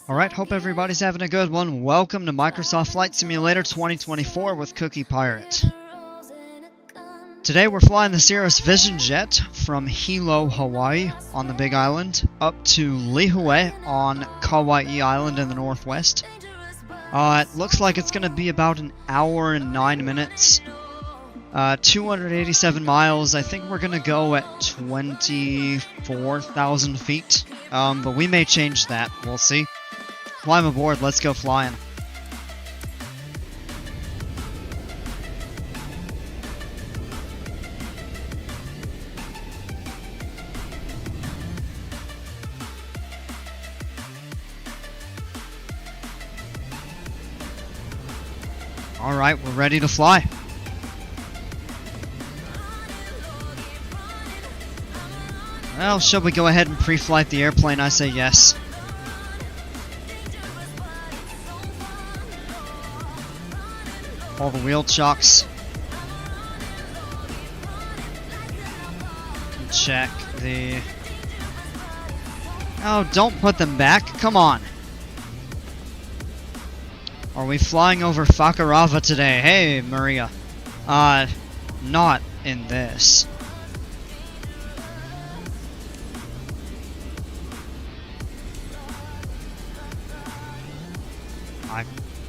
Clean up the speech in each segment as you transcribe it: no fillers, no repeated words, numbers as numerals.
Alright, hope everybody's having a good one. Welcome to Microsoft Flight Simulator 2024 with Cookie Pirate. Today we're flying the Cirrus VisionJet from Hilo, Hawaii on the Big Island up to Lihue on Hawaiian Island in the northwest. It looks like it's going to be about an hour and 9 minutes. 287 miles. I think we're going to go at 24,000 feet. But we may change that. We'll see. Climb aboard. Let's go flying. Alright, we're ready to fly. Well, should we go ahead and pre-flight the airplane? I say yes. All the wheel chocks. Check the... Oh, don't put them back. Come on. Are we flying over Fakarava today? Hey, Maria. Not in this.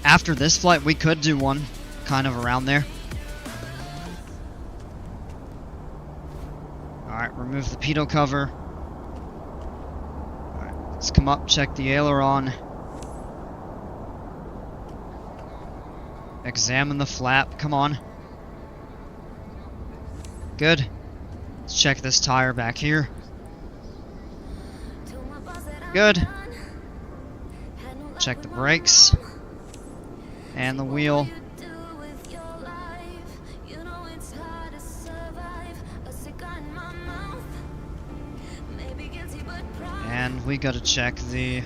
After this flight, we could do one kind of around there. Alright, remove the pitot cover. Alright, let's come up, check the aileron. Examine the flap, come on. Good. Let's check this tire back here. Good. Check the brakes. And the wheel. And we gotta check the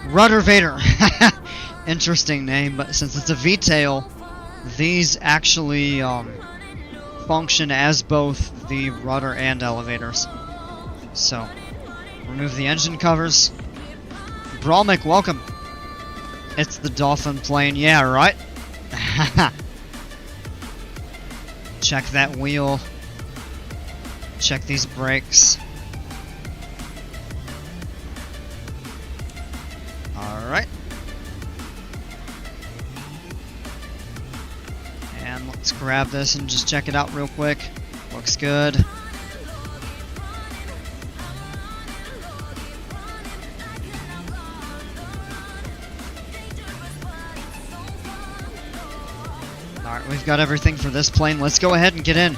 rudder vader. Interesting name, but since it's a V-tail, these actually function as both the rudder and elevators. So, remove the engine covers. Bralmick, welcome. It's the dolphin plane, yeah, right? Check that wheel. Check these brakes. Alright. And let's grab this and just check it out real quick. Looks good. Alright, we've got everything for this plane. Let's go ahead and get in.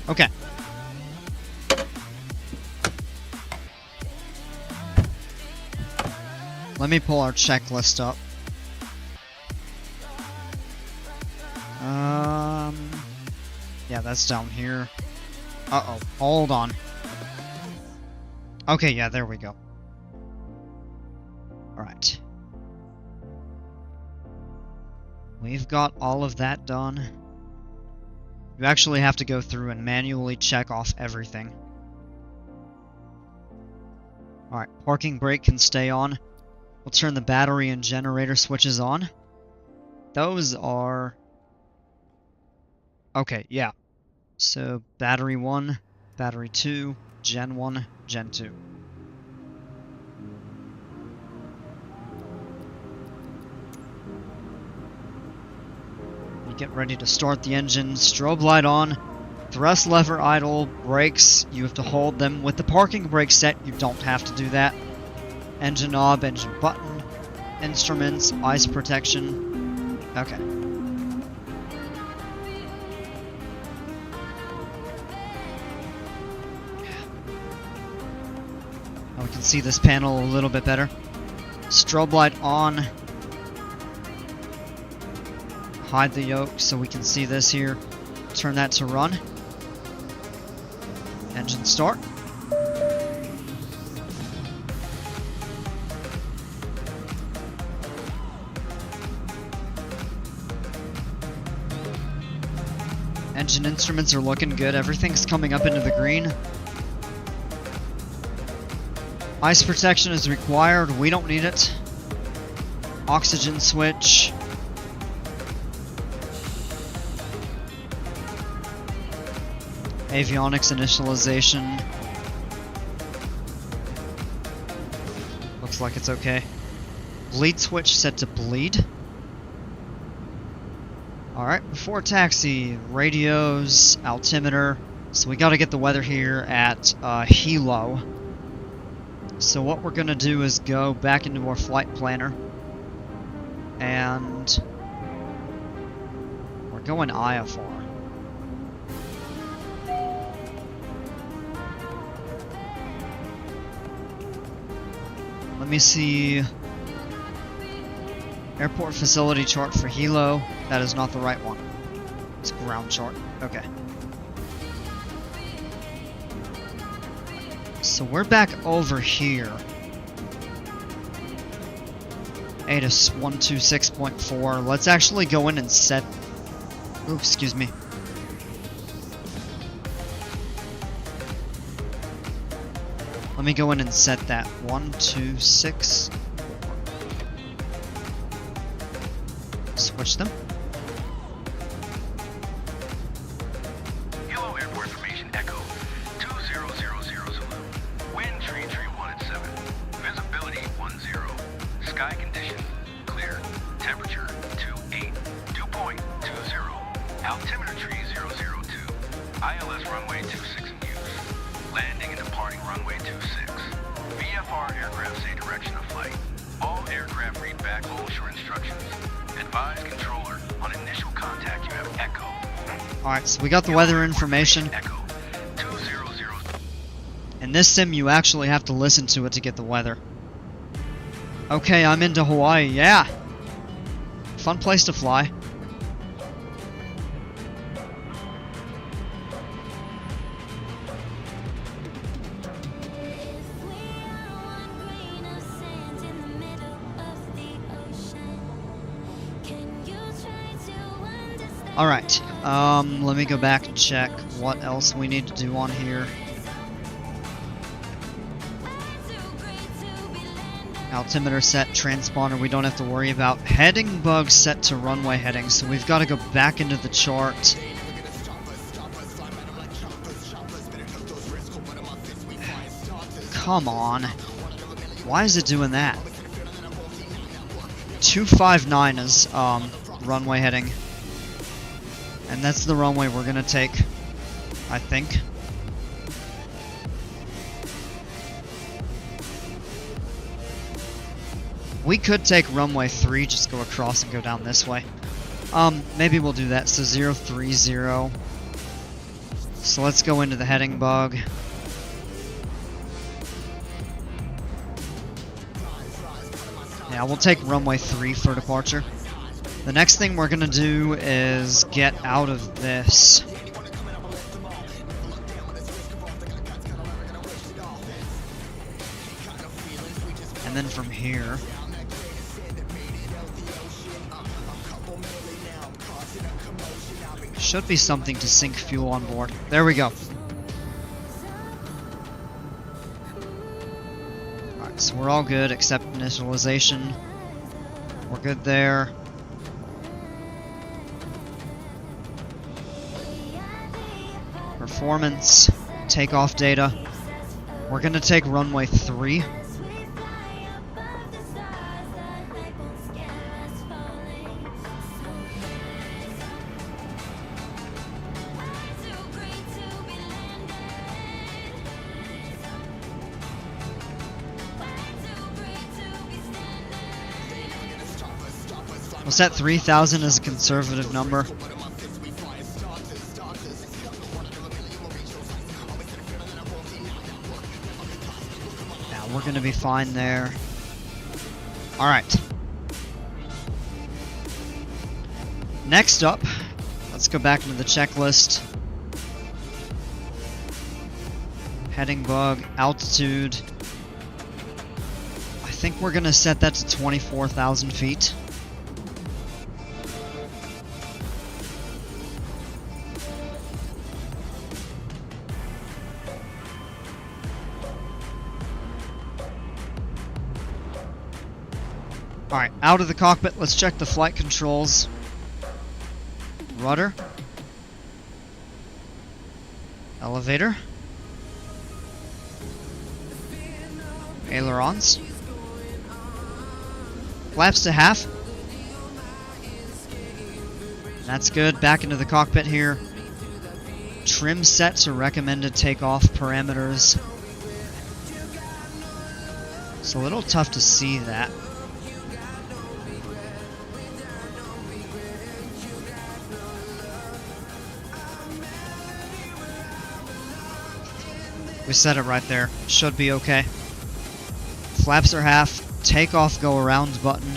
Okay. Let me pull our checklist up. Yeah, that's down here. Uh-oh, hold on. Okay, yeah, there we go. Alright. We've got all of that done. You actually have to go through and manually check off everything. Alright, parking brake can stay on. We'll turn the battery and generator switches on. Those are... Okay, yeah. So, battery 1, battery 2, Gen 1, Gen 2. You get ready to start the engine, strobe light on, thrust lever idle, brakes, you have to hold them. With the parking brake set, you don't have to do that. Engine knob, engine button, instruments, ice protection. Okay. We can see this panel a little bit better. Strobe light on. Hide the yoke so we can see this here. Turn that to run. Engine start. engine instruments are looking good. Everything's coming up into the green. Ice protection is required. We don't need it. Oxygen switch. Avionics initialization. Looks like it's okay. Bleed switch set to bleed. Alright, before taxi, radios, altimeter. So we gotta get the weather here at Hilo. So what we're gonna do is go back into our flight planner. And we're going IFR. Let me see. Airport facility chart for Hilo. That is not the right one. It's ground chart. Okay. So we're back over here. ATIS 126.4. Let's actually go in and set... Ooh, excuse me. Let me go in and set that. 126. Switch them. Hilo Airport Information Echo 2000 Zulu. Wind 331 at 7. Visibility 10. Sky condition clear. Temperature 28. Dew point 20. Altimeter tree 002. ILS runway 26 in use. Landing and departing runway 26. VFR aircraft say direction of flight. All aircraft read back OSHA instructions. Advise controller on initial contact you have echo. Alright, so we got the weather information. Echo 200. In this sim, you actually have to listen to it to get the weather. Okay, I'm into Hawaii. Yeah! Fun place to fly. Alright, let me go back and check what else we need to do on here. Altimeter set, transponder we don't have to worry about. Heading bug set to runway heading, so we've got to go back into the chart. Come on. Why is it doing that? 259 is runway heading. And that's the runway we're gonna take, I think. We could take runway 3, just go across and go down this way. Maybe we'll do that. So 030. So let's go into the heading bug. Yeah, we'll take runway 3 for departure. The next thing we're gonna do is get out of this. And then from here, should be something to sink fuel on board. There we go. Alright, so we're all good except initialization. We're good there. Performance, takeoff data. We're gonna take runway 3. We'll set 3,000 as a conservative number. Yeah, we're gonna be fine there. Alright. Next up, let's go back into the checklist. Heading bug, altitude. I think we're gonna set that to 24,000 feet. Alright, out of the cockpit, let's check the flight controls. Rudder. Elevator. Ailerons. Flaps to half. That's good. Back into the cockpit here. Trim set to recommended takeoff parameters. It's a little tough to see that. We set it right there. Should be okay. Flaps are half. Takeoff go around button.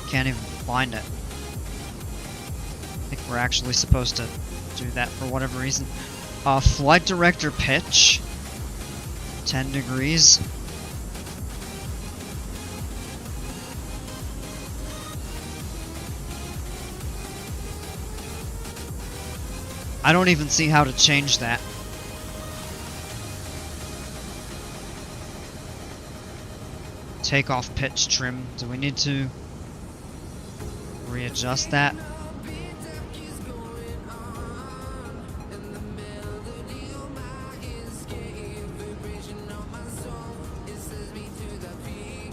Can't even find it. I think we're actually supposed to do that for whatever reason. Flight director pitch. 10 degrees. I don't even see how to change that. Takeoff pitch trim. Do we need to readjust that?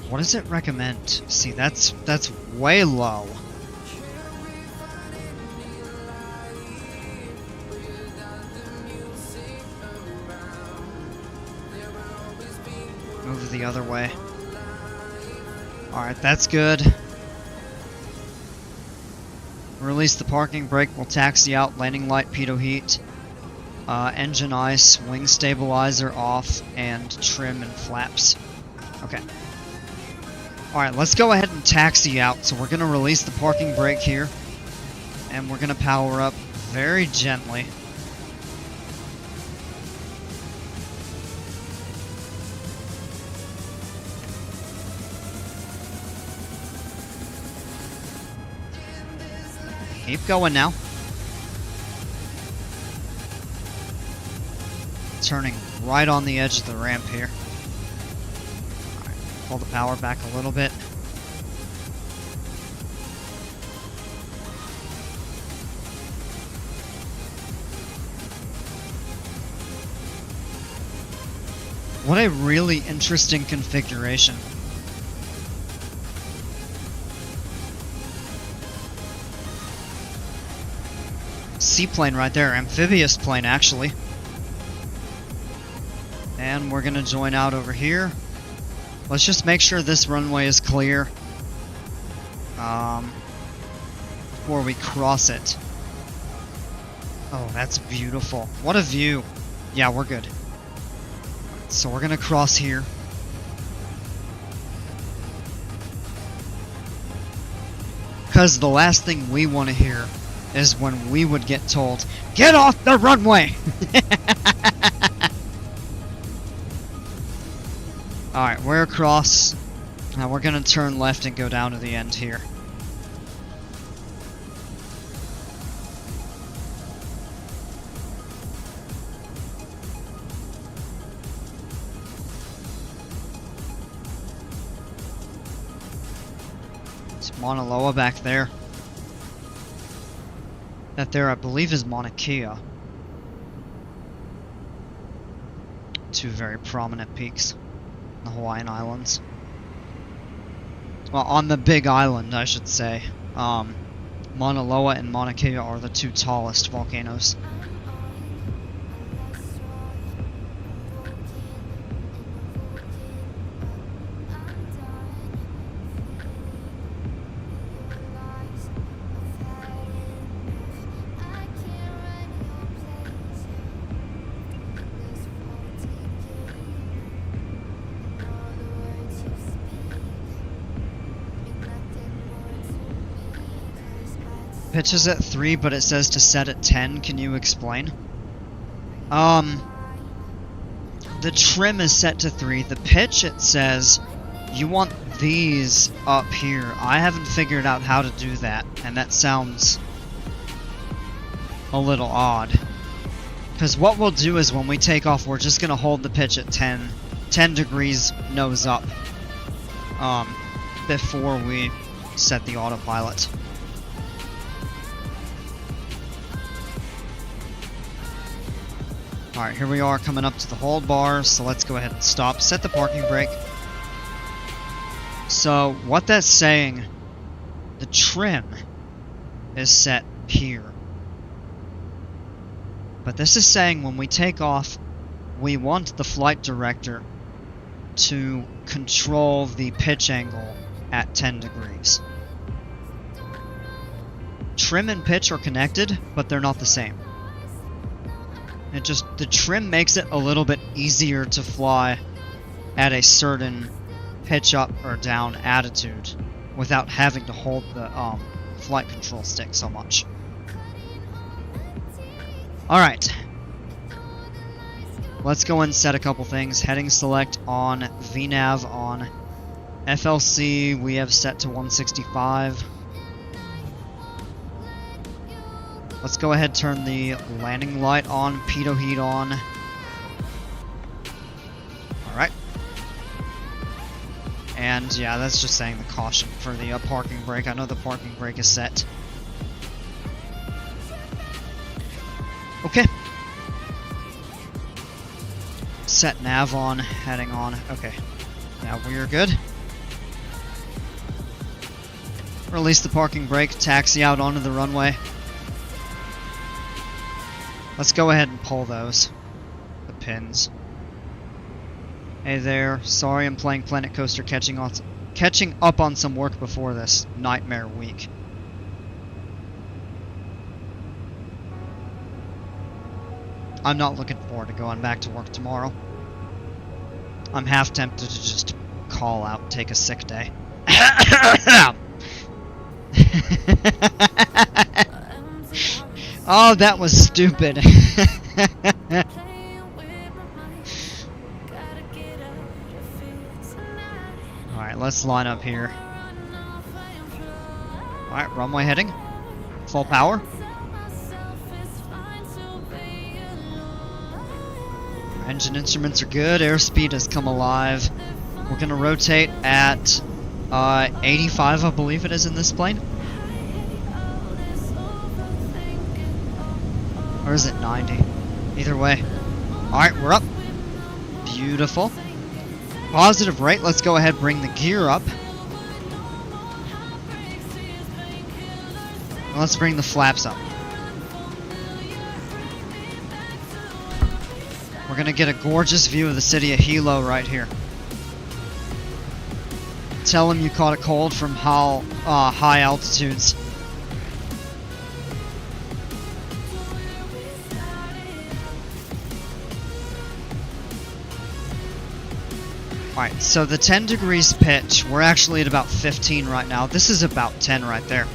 What does it recommend? See, that's way low. Move the other way. Alright, that's good. Release the parking brake, will taxi out, landing light, pitot heat, engine ice, wing stabilizer off, and trim and flaps. Okay. Alright, let's go ahead and taxi out. So we're going to release the parking brake here, and we're going to power up very gently. Keep going now. Turning right on the edge of the ramp here. Alright, pull the power back a little bit. What a really interesting configuration. Seaplane right there, amphibious plane actually. And we're gonna join out over here. Let's just make sure this runway is clear before we cross it. Oh, that's beautiful. What a view. Yeah, we're good. So we're gonna cross here. Because the last thing we want to hear is when we would get told, "Get off the runway!" Alright, we're across. Now we're gonna turn left and go down to the end here. It's Mauna Loa back there. That there, I believe, is Mauna Kea. Two very prominent peaks in the Hawaiian Islands. Well, on the Big Island, I should say. Mauna Loa and Mauna Kea are the two tallest volcanoes. Pitch is at 3, but it says to set at 10. Can you explain? The trim is set to 3. The pitch, it says you want these up here. I haven't figured out how to do that, and that sounds a little odd. Because what we'll do is when we take off, we're just going to hold the pitch at 10 degrees nose up. before we set the autopilot. Alright, here we are coming up to the hold bar, so let's go ahead and stop, set the parking brake. So, what that's saying, the trim is set here. But this is saying when we take off, we want the flight director to control the pitch angle at 10 degrees. Trim and pitch are connected, but they're not the same. The trim makes it a little bit easier to fly at a certain pitch up or down attitude without having to hold the flight control stick so much. Alright. Let's go and set a couple things. Heading select on, VNav on. FLC we have set to 165. Let's go ahead and turn the landing light on, pitot heat on. Alright. And yeah, that's just saying the caution for the parking brake. I know the parking brake is set. Okay. Set nav on, heading on. Okay. Now we are good. Release the parking brake, taxi out onto the runway. Let's go ahead and pull those. The pins. Hey there, sorry I'm playing Planet Coaster catching up on some work before this nightmare week. I'm not looking forward to going back to work tomorrow. I'm half tempted to just call out and take a sick day. Oh, that was stupid. Alright, let's line up here. Alright, runway heading. Full power. Engine instruments are good. Airspeed has come alive. We're going to rotate at 85, I believe it is in this plane. Or is it 90? Either way. Alright, we're up. Beautiful. Positive rate. Let's go ahead and bring the gear up. And let's bring the flaps up. We're going to get a gorgeous view of the city of Hilo right here. Tell him you caught a cold from how high altitudes. Alright, so the 10 degrees pitch, we're actually at about 15 right now. This is about 10 right there.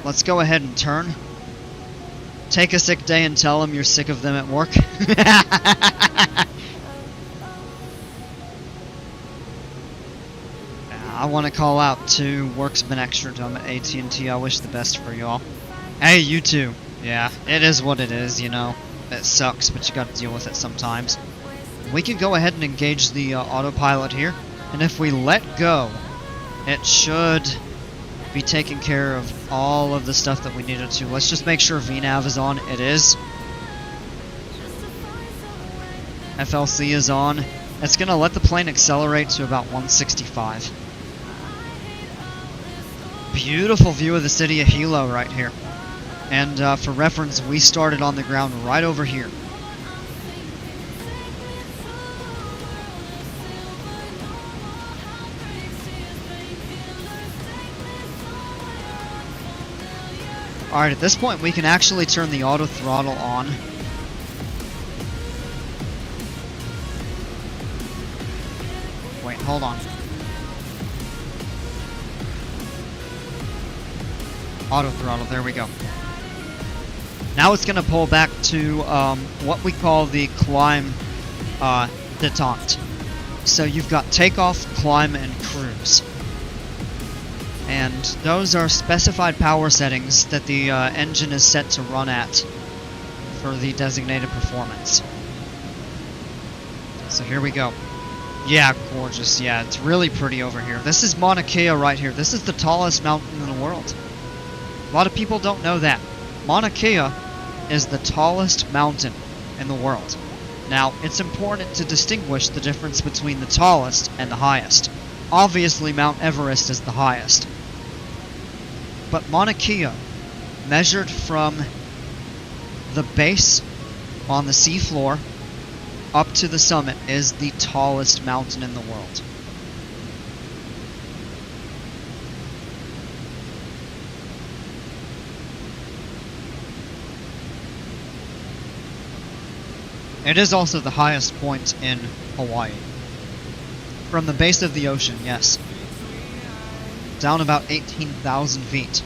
Let's go ahead and turn. Take a sick day and tell them you're sick of them at work. I want to call out to work's been extra dumb at AT&T. I wish the best for y'all. Hey, you too. Yeah, it is what it is, you know. It sucks, but you gotta deal with it sometimes. We can go ahead and engage the autopilot here, and if we let go, it should be taking care of all of the stuff that we needed to. Let's just make sure VNav is on. It is. FLC is on. It's going to let the plane accelerate to about 165. Beautiful view of the city of Hilo right here. And for reference, we started on the ground right over here. Alright, at this point we can actually turn the auto throttle on. Wait, hold on. Auto throttle, there we go. Now it's going to pull back to what we call the climb detente. So you've got takeoff, climb, and cruise. And those are specified power settings that the engine is set to run at for the designated performance. So here we go. Yeah, gorgeous. Yeah, it's really pretty over here. This is Mauna Kea right here. This is the tallest mountain in the world. A lot of people don't know that. Mauna Kea is the tallest mountain in the world. Now, it's important to distinguish the difference between the tallest and the highest. Obviously, Mount Everest is the highest. But Mauna Kea, measured from the base on the seafloor up to the summit, is the tallest mountain in the world. It is also the highest point in Hawaii. From the base of the ocean, yes. Down about 18,000 feet.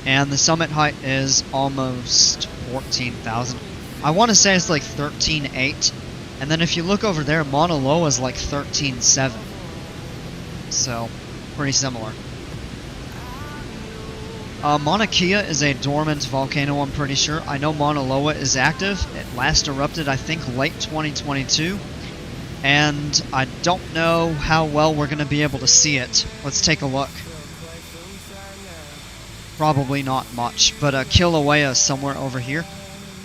And the summit height is almost 14,000. I want to say it's like 13.8. And then if you look over there, Mauna Loa is like 13.7. So, pretty similar. Mauna Kea is a dormant volcano, I'm pretty sure. I know Mauna Loa is active. It last erupted, I think, late 2022. And I don't know how well we're going to be able to see it. Let's take a look. Probably not much, but Kilauea is somewhere over here.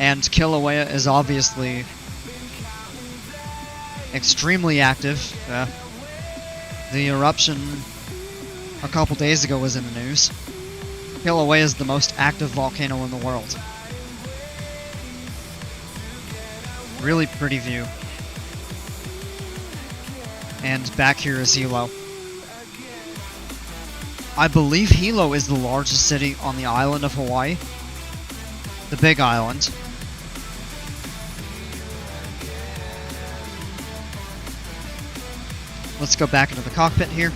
And Kilauea is obviously extremely active. The eruption a couple days ago was in the news. Kilauea is the most active volcano in the world. Really pretty view. And back here is Hilo. I believe Hilo is the largest city on the island of Hawaii. The Big Island. Let's go back into the cockpit here.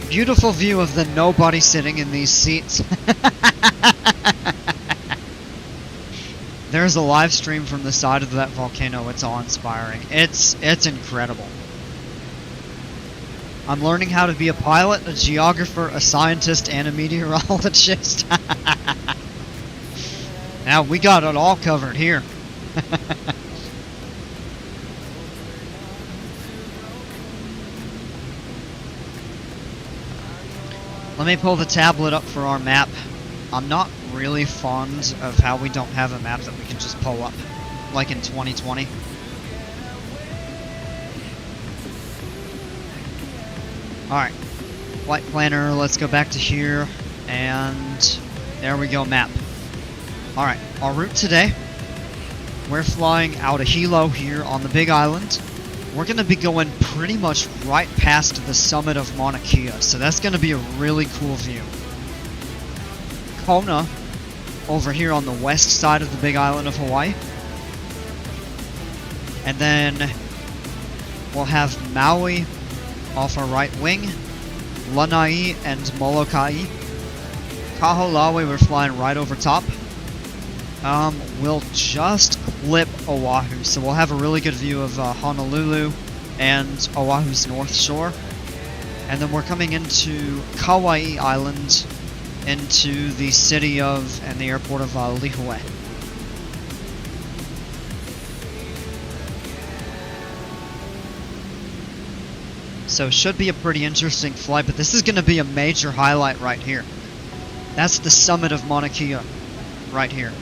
Beautiful view of the nobody sitting in these seats. There's a live stream from the side of that volcano. It's awe-inspiring. It's incredible. I'm learning how to be a pilot, a geographer, a scientist, and a meteorologist. Now we got it all covered here. Let me pull the tablet up for our map. I'm not really fond of how we don't have a map that we can just pull up, like in 2020. Alright, flight planner, let's go back to here, and there we go, map. Alright, our route today, we're flying out of Hilo here on the Big Island. We're going to be going pretty much right past the summit of Mauna Kea, so that's going to be a really cool view. Kona, over here on the west side of the Big Island of Hawaii. And then we'll have Maui off our right wing, Lanai and Molokai. Kaho'olawe, we're flying right over top. We'll just clip Oahu, so we'll have a really good view of Honolulu and Oahu's north shore. And then we're coming into Kauai Island, into the city of, and the airport of Lihue. So it should be a pretty interesting flight, but this is going to be a major highlight right here. That's the summit of Mauna Kea, right here.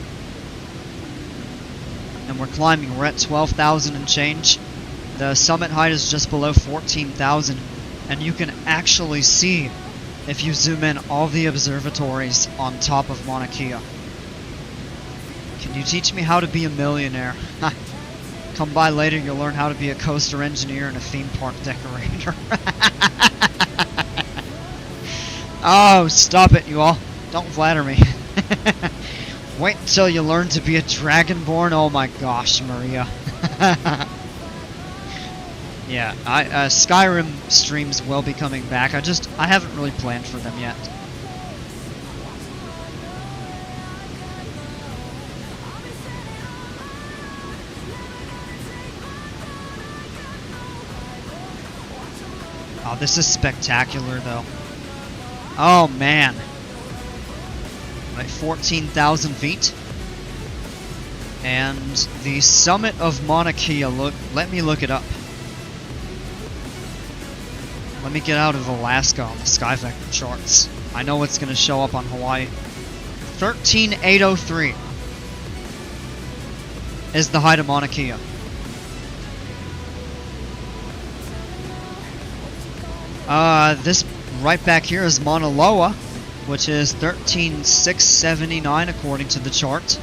And we're climbing, we're at 12,000 and change. The summit height is just below 14,000, and you can actually see, if you zoom in, all the observatories on top of Mauna Kea. Can you teach me how to be a millionaire? Come by later, you'll learn how to be a coaster engineer and a theme park decorator. Oh, stop it, you all. Don't flatter me. Wait until you learn to be a dragonborn. Oh my gosh, Maria. Yeah, Skyrim streams will be coming back. I haven't really planned for them yet. Oh, this is spectacular, though. Oh, man. Like 14,000 feet. And the summit of Mauna Kea, let me look it up. Let me get out of Alaska on the Sky Vector charts. I know it's going to show up on Hawaii. 13,803 is the height of Mauna Kea. This right back here is Mauna Loa, which is 13,679 according to the chart.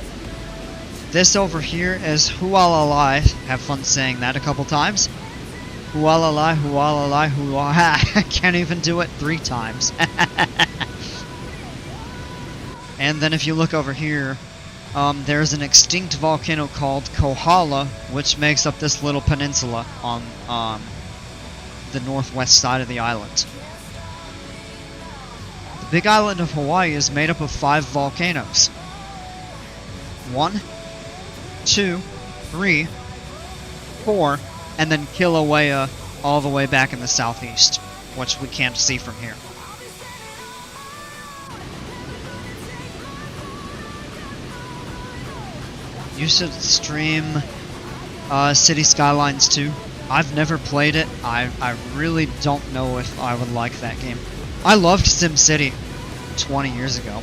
This over here is Hualalai. Have fun saying that a couple times. Hualalai, Hualalai, Hualalai. I can't even do it 3 times. And then if you look over here, there's an extinct volcano called Kohala, which makes up this little peninsula on the northwest side of the island. The big island of Hawaii is made up of 5 volcanoes. 1, 2, 3, 4, and then Kilauea all the way back in the southeast, which we can't see from here. You should stream City Skylines 2. I've never played it. I really don't know if I would like that game. I loved SimCity 20 years ago.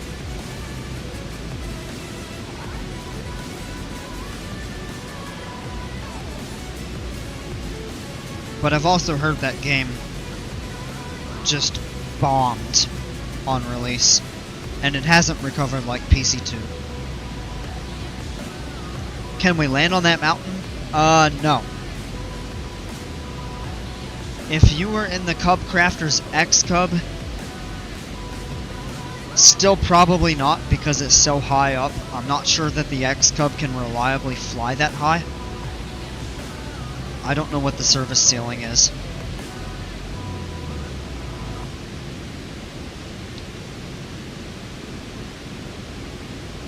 But I've also heard that game just bombed on release, and it hasn't recovered like PC2. Can we land on that mountain? No. If you were in the Cub Crafters X Cub, still probably not because it's so high up. I'm not sure that the X Cub can reliably fly that high. I don't know what the service ceiling is.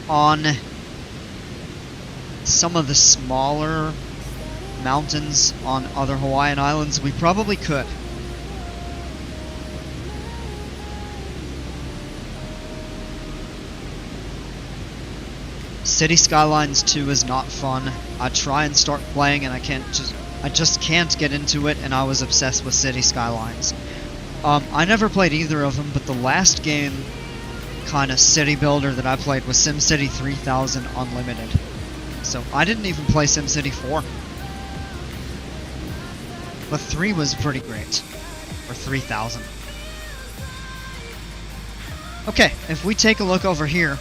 On some of the smaller mountains on other Hawaiian Islands, we probably could. City Skylines 2 is not fun. I try and start playing and I just can't get into it, and I was obsessed with City Skylines. I never played either of them, but the last game kind of city builder that I played was SimCity 3000 Unlimited. So I didn't even play SimCity 4. But 3 was pretty great. Or 3000. Okay, if we take a look over here,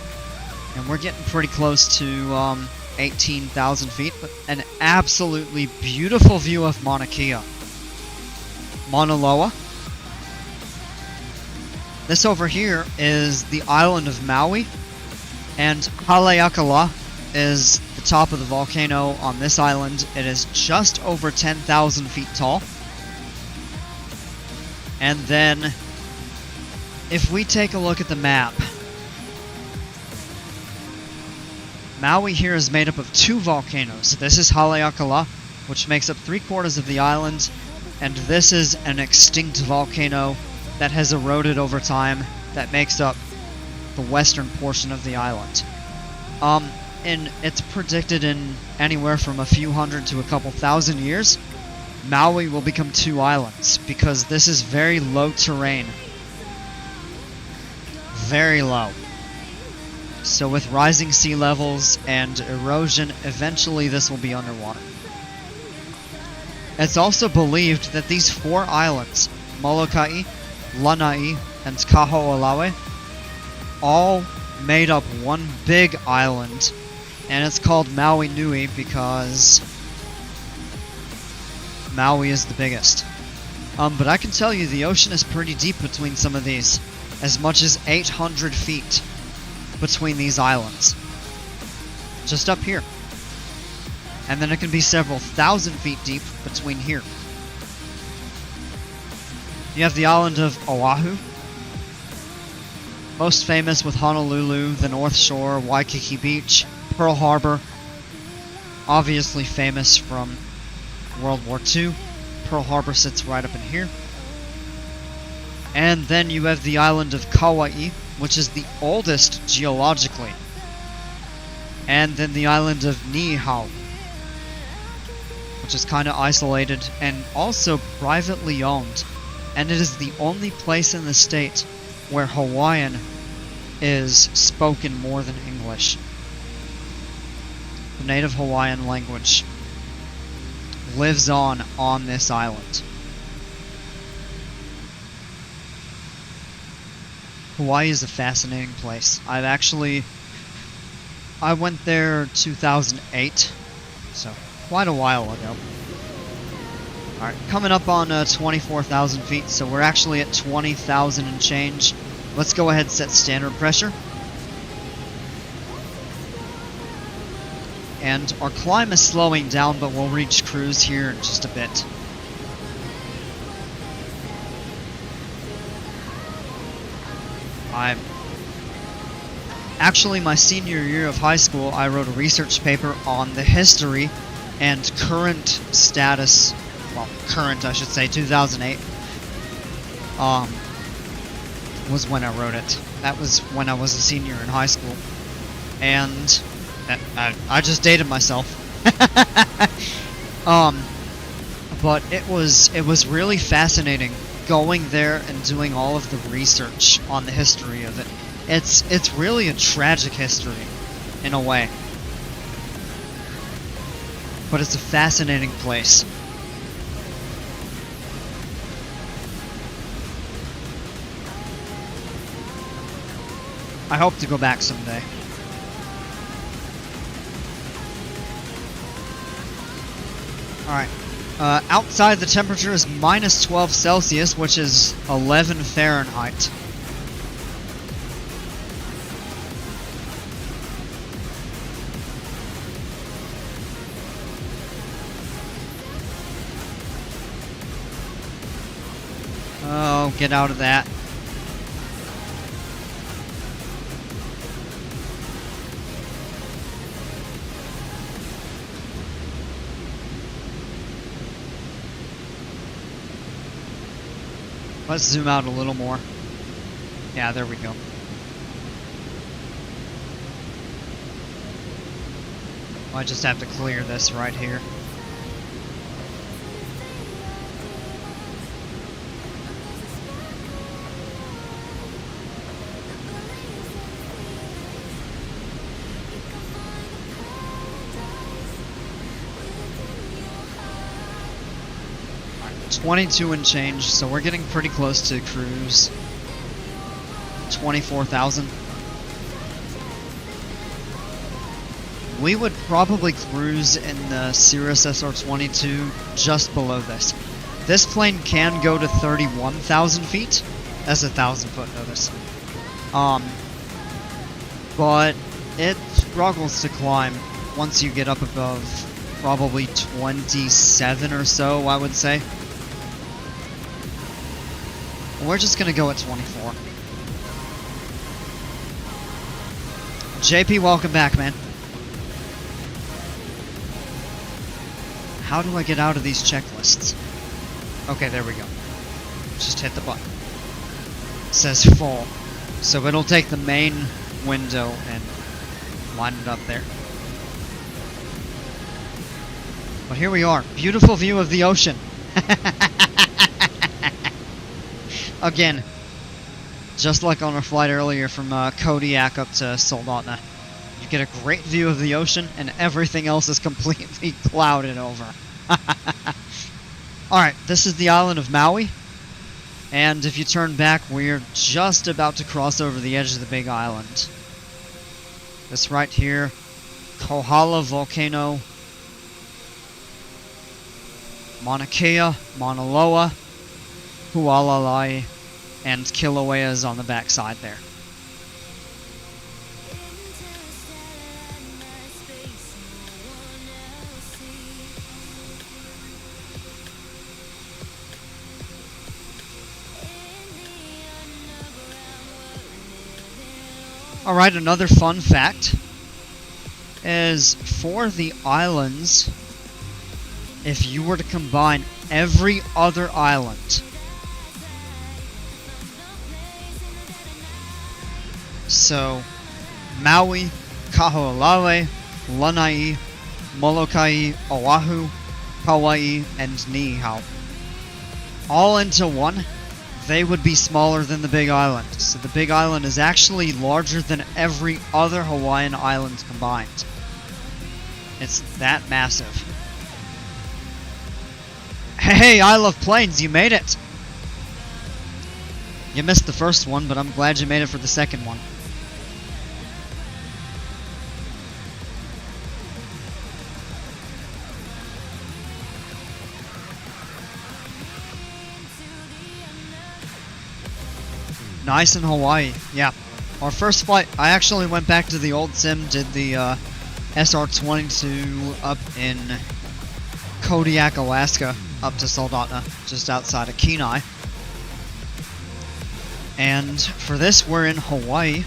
and we're getting pretty close to 18,000 feet, but an absolutely beautiful view of Mauna Kea. Mauna Loa. This over here is the island of Maui, and Haleakala is the top of the volcano on this island. It is just over 10,000 feet tall. And then, if we take a look at the map, Maui here is made up of 2 volcanoes. This is Haleakala, which makes up 3/4 of the island, and this is an extinct volcano that has eroded over time that makes up the western portion of the island. And it's predicted in anywhere from a few hundred to a couple thousand years, Maui will become 2 islands, because this is very low terrain. Very low. So with rising sea levels and erosion, eventually this will be underwater. It's also believed that these 4 islands, Molokai, Lanai, and Kaho'olawe, all made up one big island, and it's called Maui Nui because Maui is the biggest. But I can tell you the ocean is pretty deep between some of these, as much as 800 feet between these islands. Just up here. And then it can be several thousand feet deep between here. You have the island of Oahu, most famous with Honolulu, the North Shore, Waikiki Beach, Pearl Harbor, obviously famous from World War II. Pearl Harbor sits right up in here. And then you have the island of Kauai, which is the oldest geologically. And then the island of Niihau, which is kind of isolated and also privately owned. And it is the only place in the state where Hawaiian is spoken more than English. The native Hawaiian language lives on this island. Hawaii is a fascinating place. I went there 2008, so quite a while ago. Alright, coming up on 24,000 feet, so we're actually at 20,000 and change. Let's go ahead and set standard pressure. And our climb is slowing down, but we'll reach cruise here in just a bit. Actually, my senior year of high school, I wrote a research paper on the history and current status, well, current I should say, 2008, was when I wrote it. That was when I was a senior in high school. And I just dated myself. But it was really fascinating going there and doing all of the research on the history of it. It's really a tragic history, in a way. But it's a fascinating place. I hope to go back someday. Alright. Outside the temperature is minus 12 Celsius, which is 11 Fahrenheit. Oh, get out of that. Let's zoom out a little more. Yeah, there we go. I just have to clear this right here. Alright, 22 and change, so we're getting pretty close to cruise. 24,000. We would probably cruise in the Cirrus SR-22 just below this. This plane can go to 31,000 feet. That's 1,000 foot notice. But it struggles to climb once you get up above probably 27 or so, I would say. We're just gonna go at 24. JP, welcome back, man. How do I get out of these checklists? Okay, there we go. Just hit the button. It says full. So it'll take the main window and line it up there. But here we are. Beautiful view of the ocean. Again, just like on our flight earlier from Kodiak up to Soldotna. You get a great view of the ocean, and everything else is completely clouded over. Alright, this is the island of Maui. And if you turn back, we're just about to cross over the edge of the big island. This right here, Kohala Volcano, Mauna Kea, Mauna Loa, Hualalai, and Kilauea is on the back side there. Alright, another fun fact is for the islands, if you were to combine every other island So, Maui, Kaho'olawe, Lanai, Molokai, Oahu, Kauai, and Niihau. All into one, they would be smaller than the Big Island. So the Big Island is actually larger than every other Hawaiian island combined. It's that massive. Hey, I love planes, you made it! You missed the first one, but I'm glad you made it for the second one. Nice in Hawaii, yeah. Our first flight, I actually went back to the old sim, did the SR-22 up in Kodiak, Alaska, up to Soldotna, just outside of Kenai. And for this, we're in Hawaii.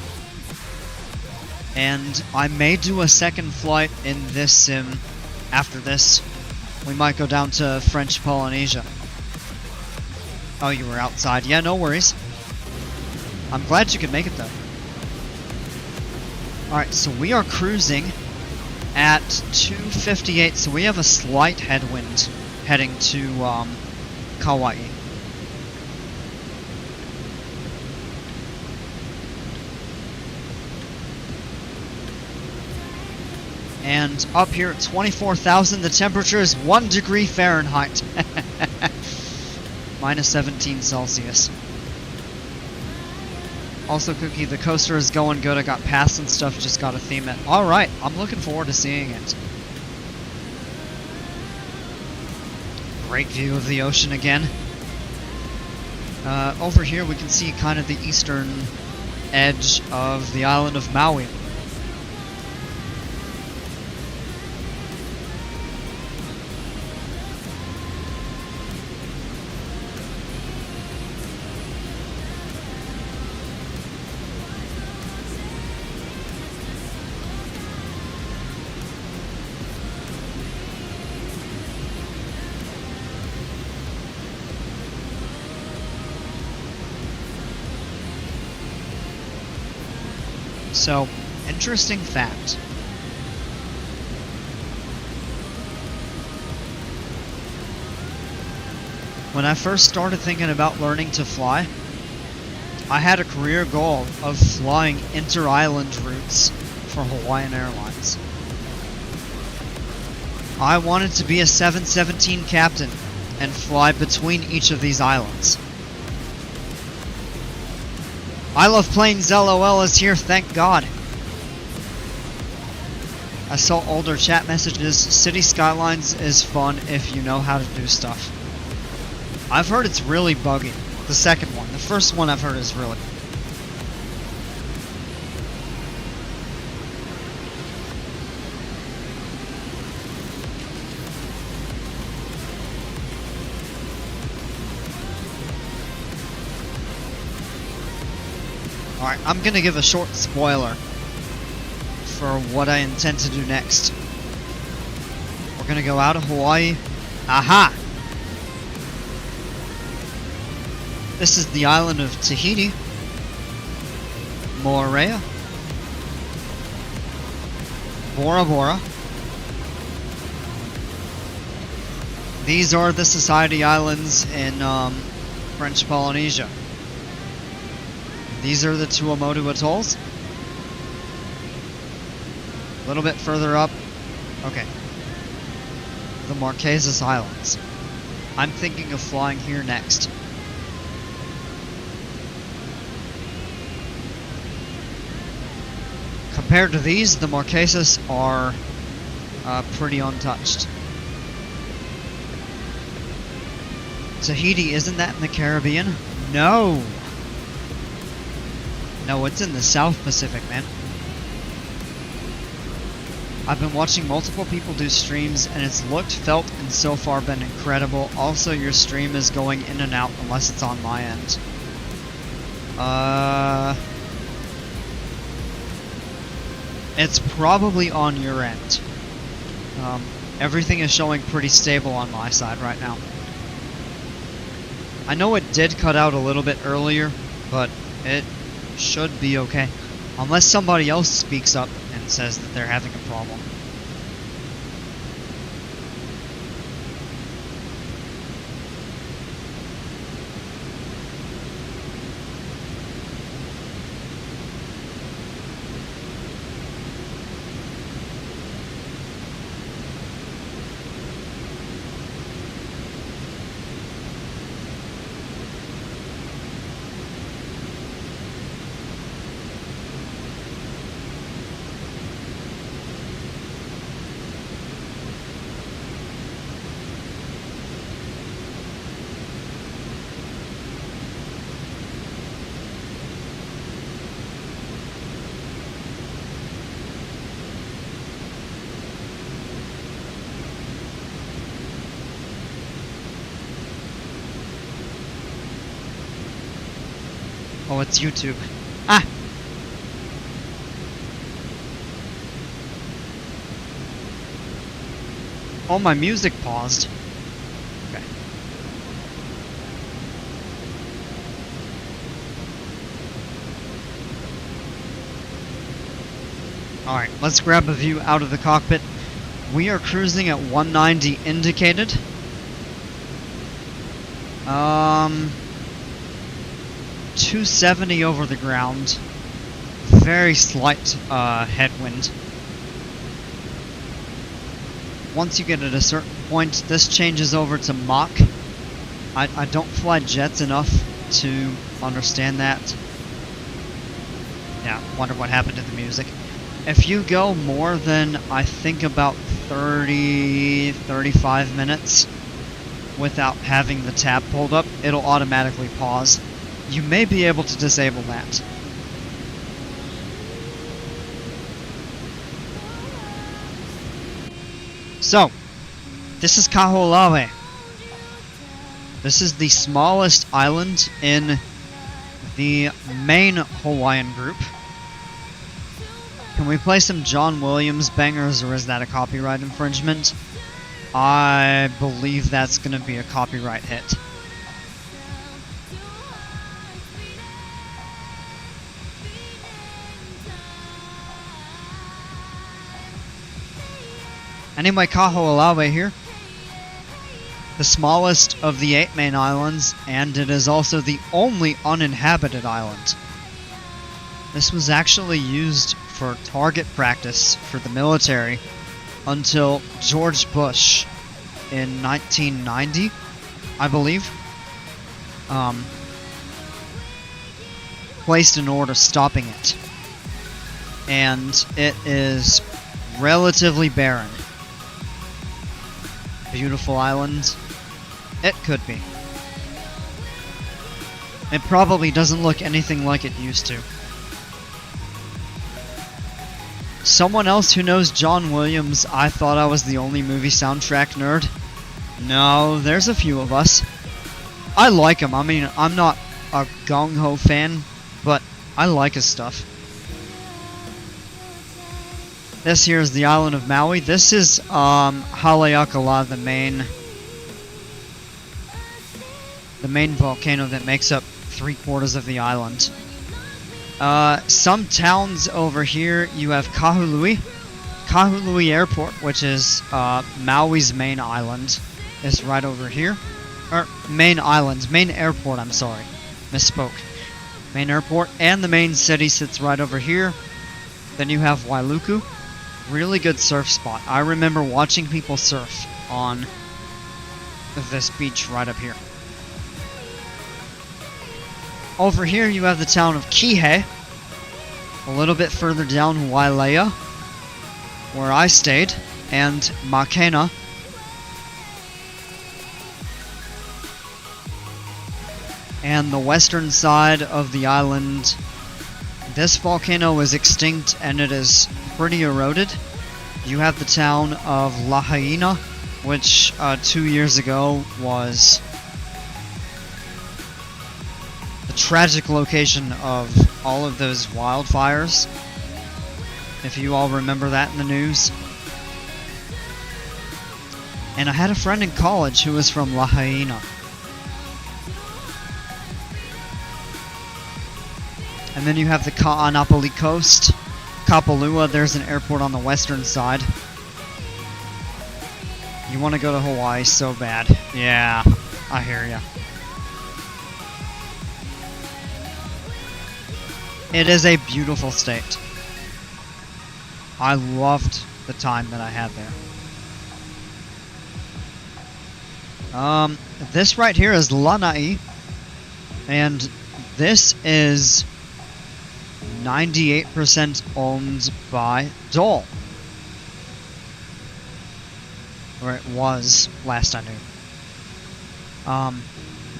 And I may do a second flight in this sim after this. We might go down to French Polynesia. Oh, you were outside. Yeah, no worries. I'm glad you could make it though. Alright, so we are cruising at 258, so we have a slight headwind heading to Kauai. And up here at 24,000, the temperature is 1 degree Fahrenheit. Minus 17 Celsius. Also, Cookie, the coaster is going good. I got pass and stuff, just got to theme it. Alright, I'm looking forward to seeing it. Great view of the ocean again. Over here we can see kind of the eastern edge of the island of Maui. So, interesting fact. When I first started thinking about learning to fly, I had a career goal of flying inter-island routes for Hawaiian Airlines. I wanted to be a 717 captain and fly between each of these islands. I love planes, LOL is here, thank God. I saw older chat messages. City Skylines is fun if you know how to do stuff. I've heard it's really buggy. The second one. The first one I've heard is really... Alright, I'm gonna give a short spoiler for what I intend to do next. We're gonna go out of Hawaii. Aha! This is the island of Tahiti. Moorea. Bora Bora. These are the Society Islands in French Polynesia. These are the Tuamotu Atolls. A little bit further up. Okay. The Marquesas Islands. I'm thinking of flying here next. Compared to these, the Marquesas are pretty untouched. Tahiti, isn't that in the Caribbean? No! No, it's in the South Pacific, man. I've been watching multiple people do streams, and it's looked, felt, and so far been incredible. Also, your stream is going in and out unless it's on my end. It's probably on your end. Everything is showing pretty stable on my side right now. I know it did cut out a little bit earlier, but it should be okay. Unless somebody else speaks up and says that they're having a problem. Oh, it's YouTube. Ah! Oh, my music paused. Okay. Alright, let's grab a view out of the cockpit. We are cruising at 190 indicated. 270 over the ground. Very slight headwind. Once you get at a certain point, this changes over to Mach. I don't fly jets enough to understand that. Yeah, wonder what happened to the music. If you go more than, I think, about 35 minutes without having the tab pulled up, it'll automatically pause. You may be able to disable that. So, this is Kaho'olawe. This is the smallest island in the main Hawaiian group. Can we play some John Williams bangers, or is that a copyright infringement? I believe that's going to be a copyright hit. Anyway, Kaho'olawe here. The smallest of the 8 main islands, and it is also the only uninhabited island. This was actually used for target practice for the military until George Bush in 1990, I believe, placed an order stopping it. And it is relatively barren. Beautiful island. It could be. It probably doesn't look anything like it used to. Someone else who knows John Williams, I thought I was the only movie soundtrack nerd. No, there's a few of us. I like him. I mean, I'm not a gung-ho fan, but I like his stuff. This here is the island of Maui. This is Haleakala, the main volcano that makes up 3/4 of the island. Some towns over here, you have Kahului. Kahului Airport, which is Maui's main island, is right over here. Or, main island, main airport, I'm sorry. Misspoke. Main airport, and the main city sits right over here. Then you have Wailuku. Really good surf spot. I remember watching people surf on this beach right up here. Over here you have the town of Kihei. A little bit further down, Wailea, where I stayed, and Makena. And the western side of the island, this volcano is extinct and it is pretty eroded. You have the town of Lahaina, which 2 years ago was the tragic location of all of those wildfires, if you all remember that in the news. And I had a friend in college who was from Lahaina. And then you have the Ka'anapali coast. Kapalua, there's an airport on the western side. You want to go to Hawaii so bad. Yeah, I hear ya. It is a beautiful state. I loved the time that I had there. This right here is Lanai, and this is 98% owned by Dole. Or it was, last I knew. A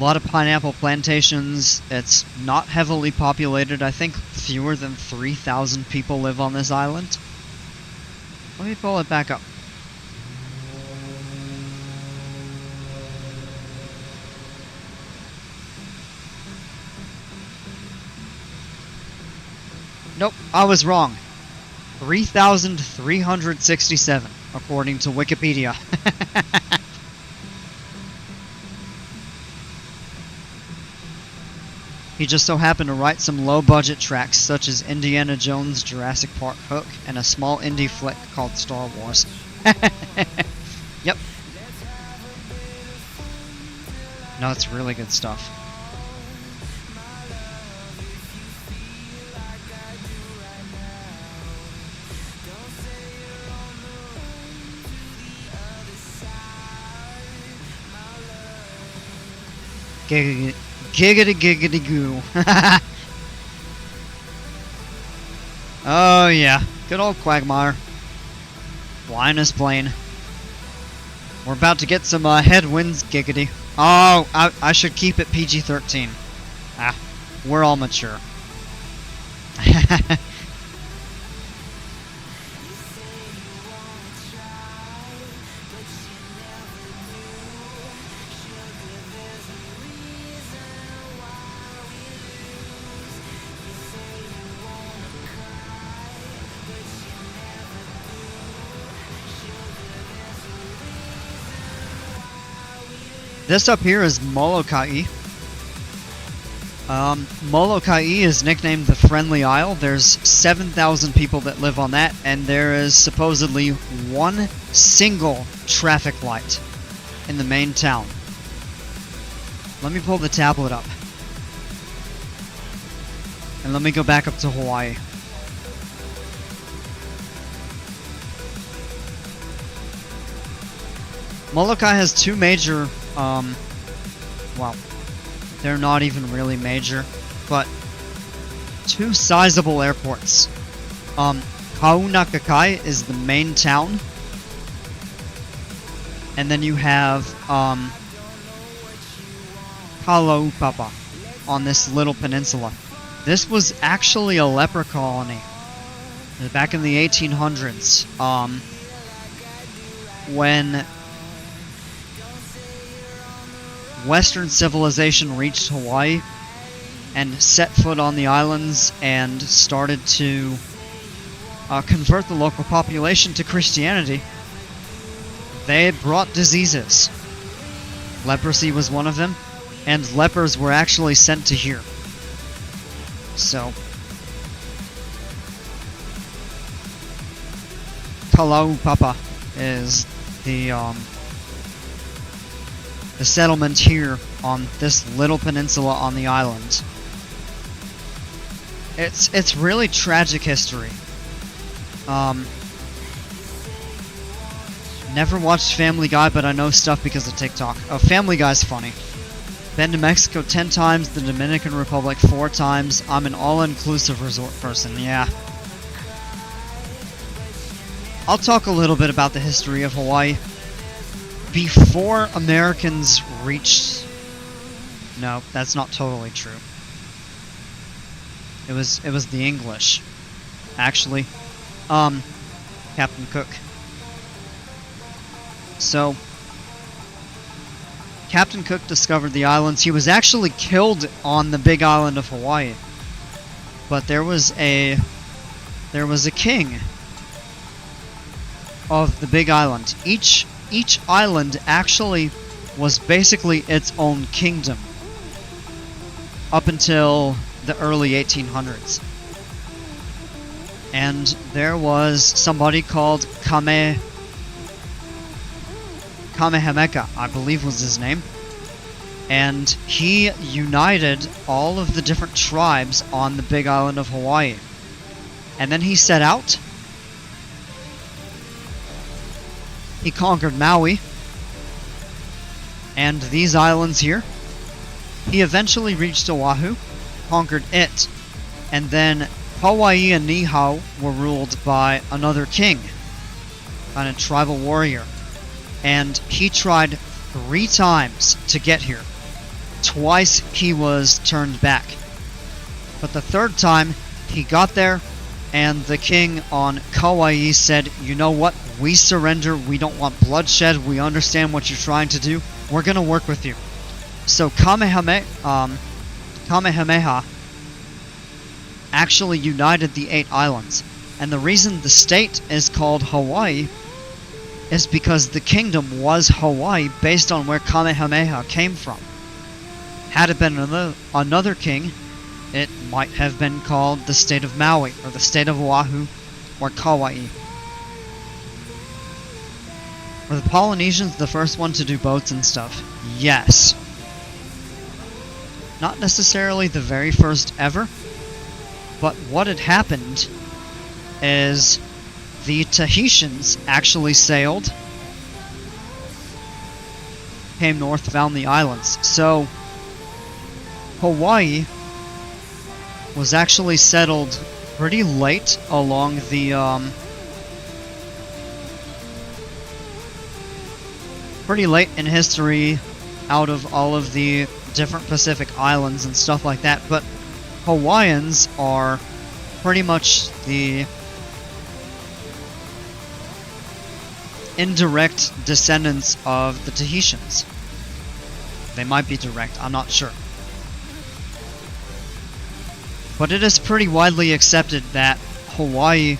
lot of pineapple plantations. It's not heavily populated. I think fewer than 3,000 people live on this island. Let me pull it back up. Nope, I was wrong. 3,367, according to Wikipedia. He just so happened to write some low-budget tracks such as Indiana Jones, Jurassic Park, Hook, and a small indie flick called Star Wars. Yep. No, it's really good stuff. Giggity giggity goo. Oh yeah, good old Quagmire. Flying his plane. We're about to get some headwinds, giggity. Oh, I should keep it PG-13. Ah, we're all mature. This up here is Molokai. Molokai is nicknamed the Friendly Isle. There's 7,000 people that live on that, and there is supposedly one single traffic light in the main town. Let me pull the tablet up. And let me go back up to Hawaii. Molokai has two major, well, they're not even really major, but two sizable airports. Kaunakakai is the main town, and then you have, Kalaupapa on this little peninsula. This was actually a leper colony back in the 1800s, when Western civilization reached Hawaii and set foot on the islands and started to convert the local population to Christianity. They brought diseases. Leprosy was one of them, and lepers were actually sent to here. So, Kalaupapa is the settlement here on this little peninsula on the island. It's really tragic history. Never watched Family Guy, but I know stuff because of TikTok. Oh, Family Guy's funny. Been to Mexico 10 times, the Dominican Republic 4 times. I'm an all-inclusive resort person, yeah. I'll talk a little bit about the history of Hawaii. Before Americans reached... No, that's not totally true. It was the English, actually. Captain Cook. So, Captain Cook discovered the islands. He was actually killed on the big island of Hawaii. But there was a king of the big island. Each island actually was basically its own kingdom up until the early 1800s. And there was somebody called Kamehameha, I believe was his name. And he united all of the different tribes on the big island of Hawaii. And then he set out. He conquered Maui and these islands here. He eventually reached Oahu, conquered it, and then Hawaii and Lihue were ruled by another king, kind of tribal warrior. And he tried 3 times to get here. Twice he was turned back. But the 3rd time he got there, and the king on Kauai said, "You know what? We surrender. We don't want bloodshed. We understand what you're trying to do. We're going to work with you." So Kamehameha actually united the 8 islands. And the reason the state is called Hawaii is because the kingdom was Hawaii based on where Kamehameha came from. Had it been another king, it might have been called the state of Maui, or the state of Oahu, or Kauai. Were the Polynesians the first one to do boats and stuff? Yes. Not necessarily the very first ever, but what had happened is the Tahitians actually sailed, came north, found the islands. So Hawaii was actually settled pretty late along the pretty late in history, out of all of the different Pacific islands and stuff like that. But Hawaiians are pretty much the indirect descendants of the Tahitians. They might be direct, I'm not sure. But it is pretty widely accepted that Hawaii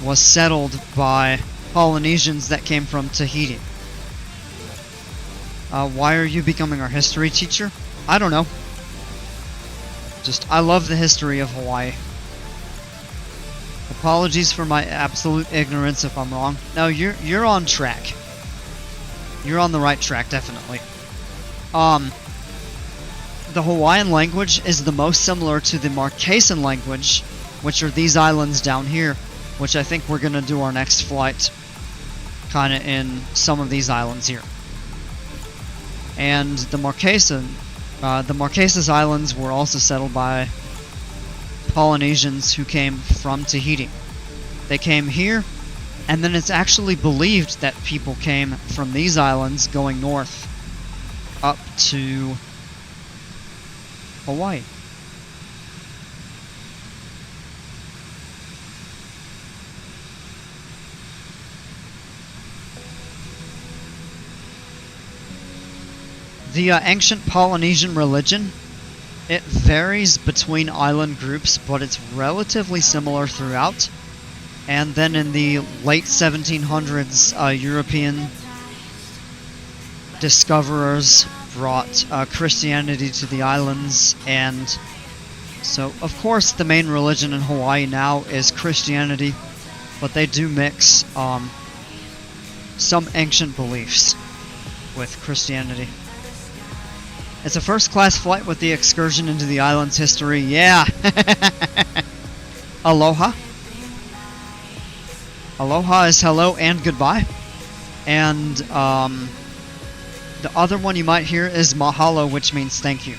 was settled by Polynesians that came from Tahiti. Why are you becoming our history teacher? I don't know. I love the history of Hawaii. Apologies for my absolute ignorance if I'm wrong. No, you're on track. You're on the right track, definitely. The Hawaiian language is the most similar to the Marquesan language, which are these islands down here, which I think we're going to do our next flight kind of in some of these islands here. And the Marquesas Islands were also settled by Polynesians who came from Tahiti. They came here, and then it's actually believed that people came from these islands going north up to Hawaii. The ancient Polynesian religion, it varies between island groups, but it's relatively similar throughout. And then in the late 1700s, European discoverers brought Christianity to the islands, and so of course the main religion in Hawaii now is Christianity, but they do mix some ancient beliefs with Christianity. It's a first-class flight with the excursion into the island's history. Yeah! Aloha. Aloha is hello and goodbye. And the other one you might hear is mahalo, which means thank you.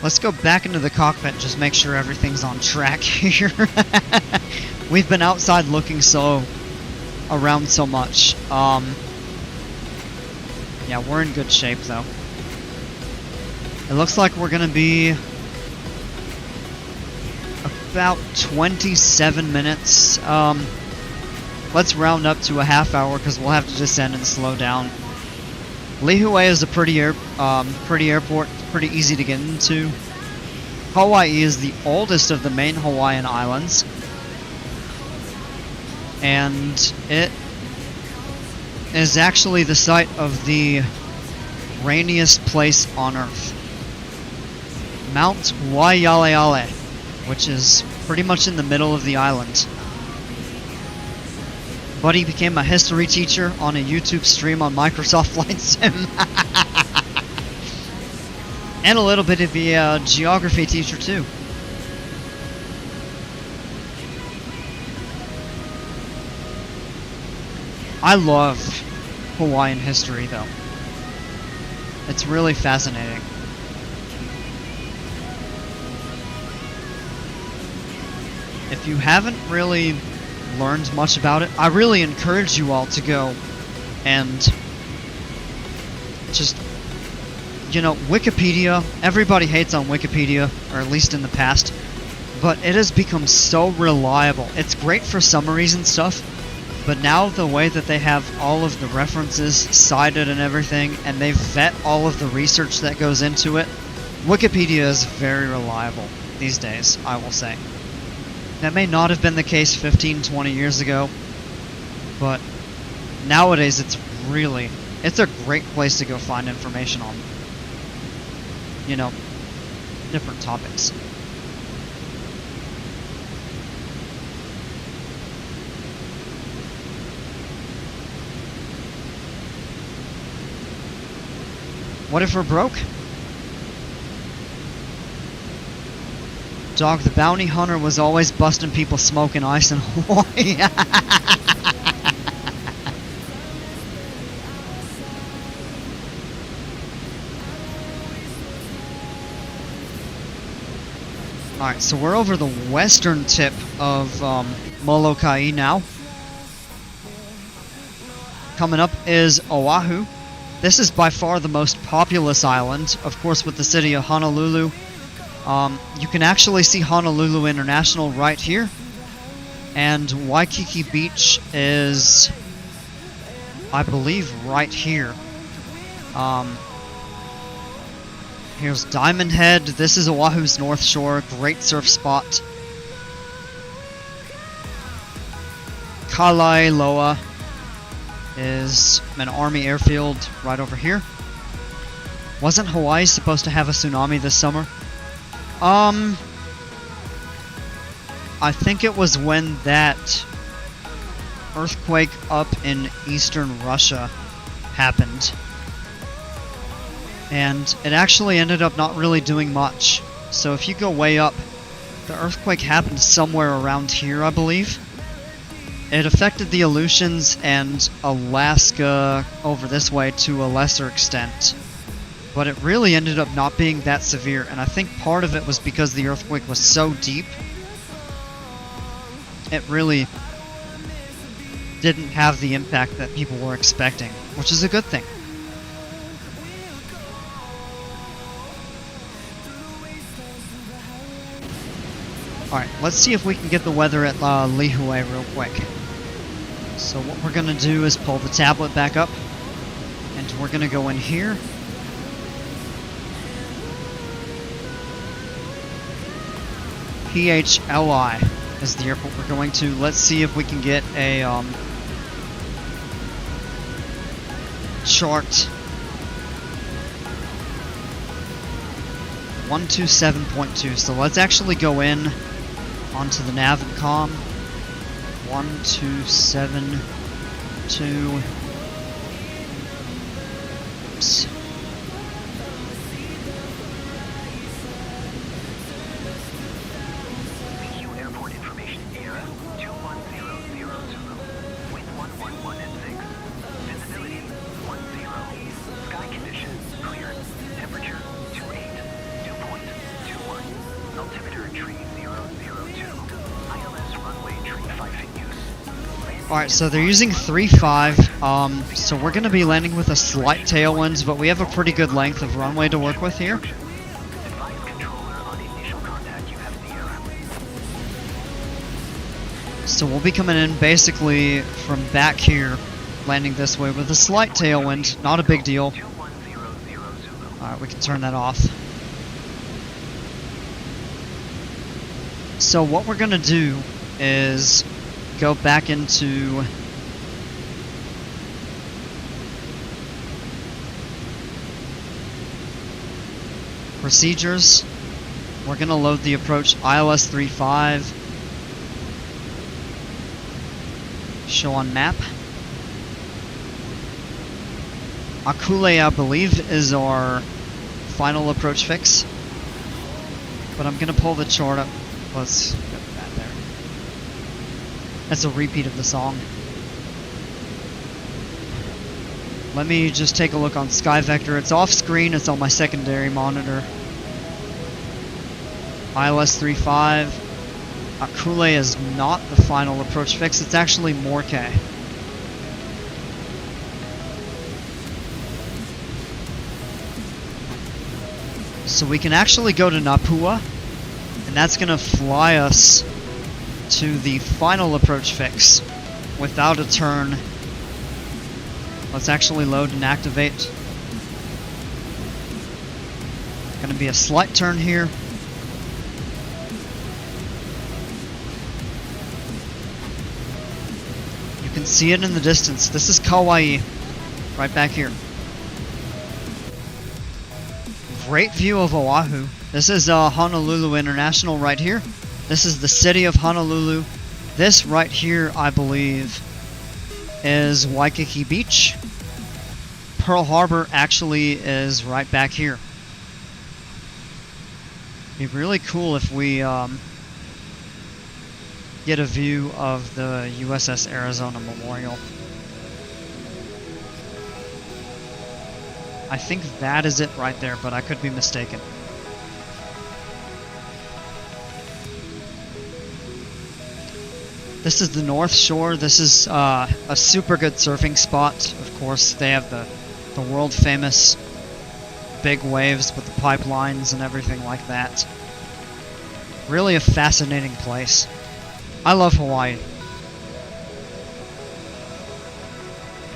Let's go back into the cockpit and just make sure everything's on track here. We've been outside looking around so much. Yeah, we're in good shape though. It looks like we're gonna be about 27 minutes. Let's round up to a half hour because we'll have to descend and slow down. Lihue is a pretty airport, pretty easy to get into. Hawaii is the oldest of the main Hawaiian Islands, and it is actually the site of the rainiest place on Earth, Mount Waialeale, which is pretty much in the middle of the island. Buddy became a history teacher on a YouTube stream on Microsoft Flight Sim. And a little bit of a geography teacher too. I love Hawaiian history though. It's really fascinating. If you haven't really learned much about it, I really encourage you all to go and just, you know, Wikipedia. Everybody hates on Wikipedia, or at least in the past, but it has become so reliable. It's great for summaries and stuff, but now the way that they have all of the references cited and everything, and they vet all of the research that goes into it, Wikipedia is very reliable these days, I will say. That may not have been the case 15, 20 years ago, but nowadays it's a great place to go find information on, you know, different topics. What if we're broke? Dog the bounty hunter was always busting people smoking ice in Hawaii. Alright, so we're over the western tip of Molokai now. Coming up is Oahu. This is by far the most populous island, of course, with the city of Honolulu. You can actually see Honolulu International right here, and Waikiki Beach is, I believe, right here. Here's Diamond Head. This is Oahu's North Shore, great surf spot. Kalailoa is an army airfield right over here. Wasn't Hawaii supposed to have a tsunami this summer? I think it was when that earthquake up in eastern Russia happened. And it actually ended up not really doing much. So if you go way up, the earthquake happened somewhere around here, I believe. It affected the Aleutians and Alaska over this way to a lesser extent. But it really ended up not being that severe, and I think part of it was because the earthquake was so deep. It really didn't have the impact that people were expecting, which is a good thing. Alright, let's see if we can get the weather at Lihue real quick. So what we're going to do is pull the tablet back up, and we're going to go in here. PHLI is the airport we're going to. Let's see if we can get a chart. 127.2. So let's actually go in onto the nav and comm. 127.2. Oops. Alright, so they're using 3.5, so we're going to be landing with a slight tailwind, but we have a pretty good length of runway to work with here. So we'll be coming in basically from back here, landing this way with a slight tailwind, not a big deal. Alright, we can turn that off. So what we're gonna do is go back into procedures. We're gonna load the approach ILS-35. Show on map. Akule, I believe, is our final approach fix. But I'm gonna pull the chart up. Let's get that there. That's a repeat of the song. Let me just take a look on Sky Vector. It's off screen, it's on my secondary monitor. ILS-35. Akule is not the final approach fix, it's actually Morke. So we can actually go to Napua, and that's going to fly us to the final approach fix without a turn. Let's actually load and activate. Going to be a slight turn here. You can see it in the distance. This is Kauai, right back here. Great view of Oahu. This is Honolulu International right here. This is the city of Honolulu. This right here, I believe, is Waikiki Beach. Pearl Harbor actually is right back here. It'd be really cool if we get a view of the USS Arizona Memorial. I think that is it right there, but I could be mistaken. This is the North Shore. This is a super good surfing spot. Of course, they have the world famous big waves with the pipelines and everything like that. Really a fascinating place. I love Hawaii.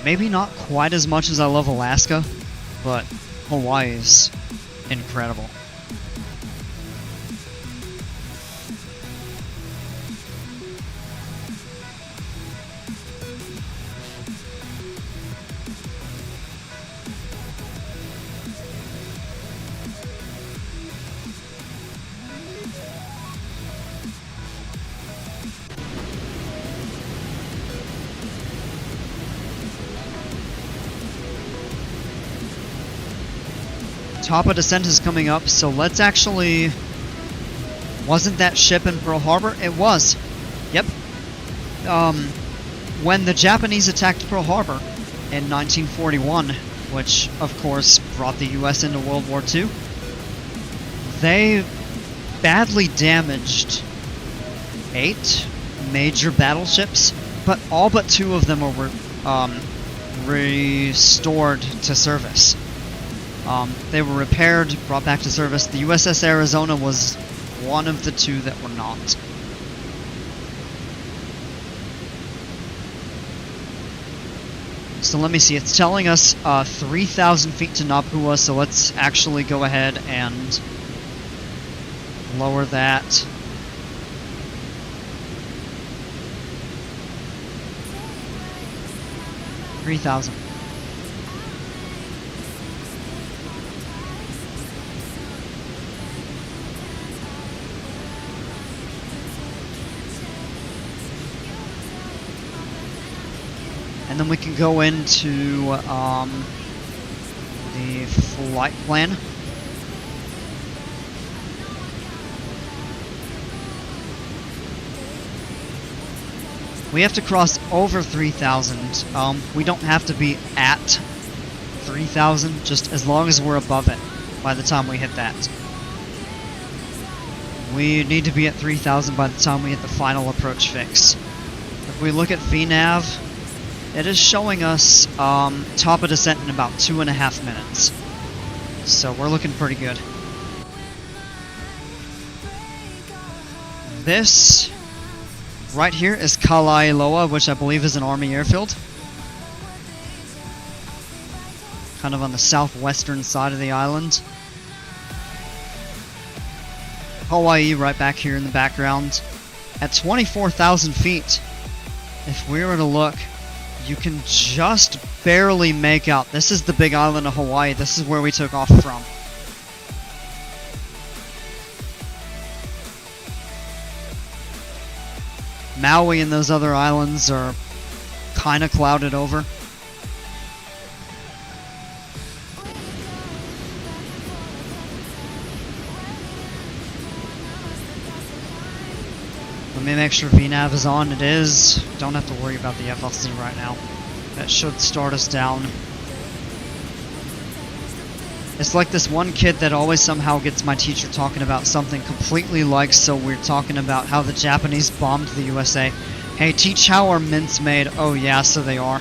Maybe not quite as much as I love Alaska, but Hawaii is incredible. Top of descent is coming up, so let's actually... Wasn't that ship in Pearl Harbor? It was. Yep. When the Japanese attacked Pearl Harbor in 1941, which of course brought the US into World War II, they badly damaged 8 major battleships, but all but 2 of them were restored to service. They were repaired, brought back to service. The USS Arizona was one of the 2 that were not. So let me see, it's telling us 3,000 feet to Napua, so let's actually go ahead and lower that. 3,000. And then we can go into the flight plan. We have to cross over 3,000. We don't have to be at 3,000, just as long as we're above it by the time we hit that. We need to be at 3,000 by the time we hit the final approach fix. If we look at VNAV, it is showing us top of descent in about 2.5 minutes. So we're looking pretty good. This right here is Kalailoa, which I believe is an Army airfield. Kind of on the southwestern side of the island. Hawaii right back here in the background. At 24,000 feet, if we were to look, you can just barely make out. This is the big island of Hawaii. This is where we took off from. Maui and those other islands are kind of clouded over. Let me make sure VNav is on. It is. Don't have to worry about the FLC right now. That should start us down. It's like this one kid that always somehow gets my teacher talking about something completely like so weird, talking about how the Japanese bombed the USA. Hey, teach how are mints made? Oh yeah, so they are.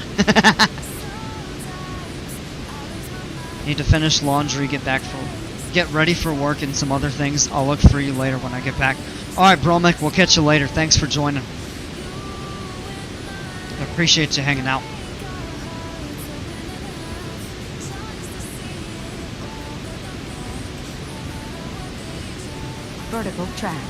Need to finish laundry, get ready for work and some other things. I'll look for you later when I get back. Alright, Bromic, we'll catch you later. Thanks for joining. I appreciate you hanging out. Vertical track.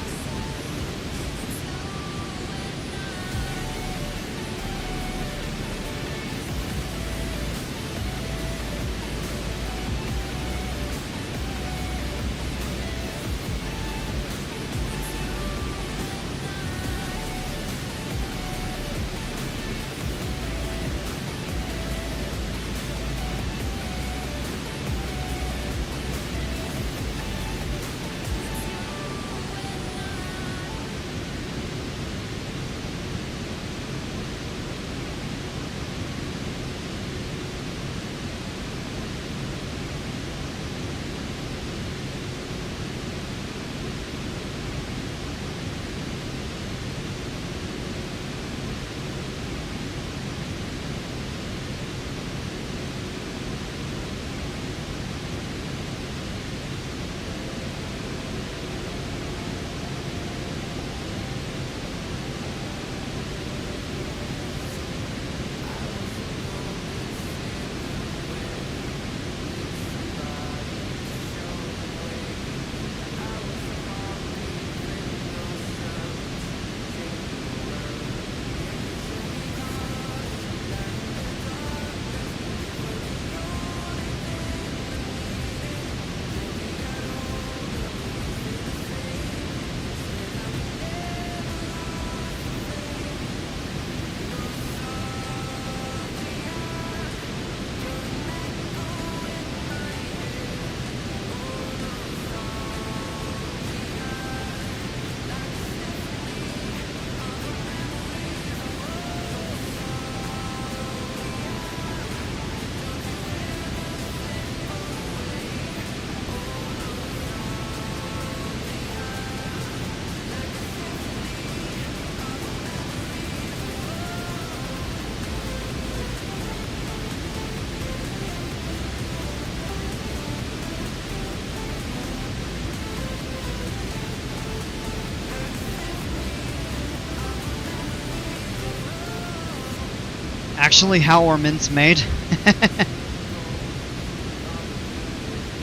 Actually, how are mints made?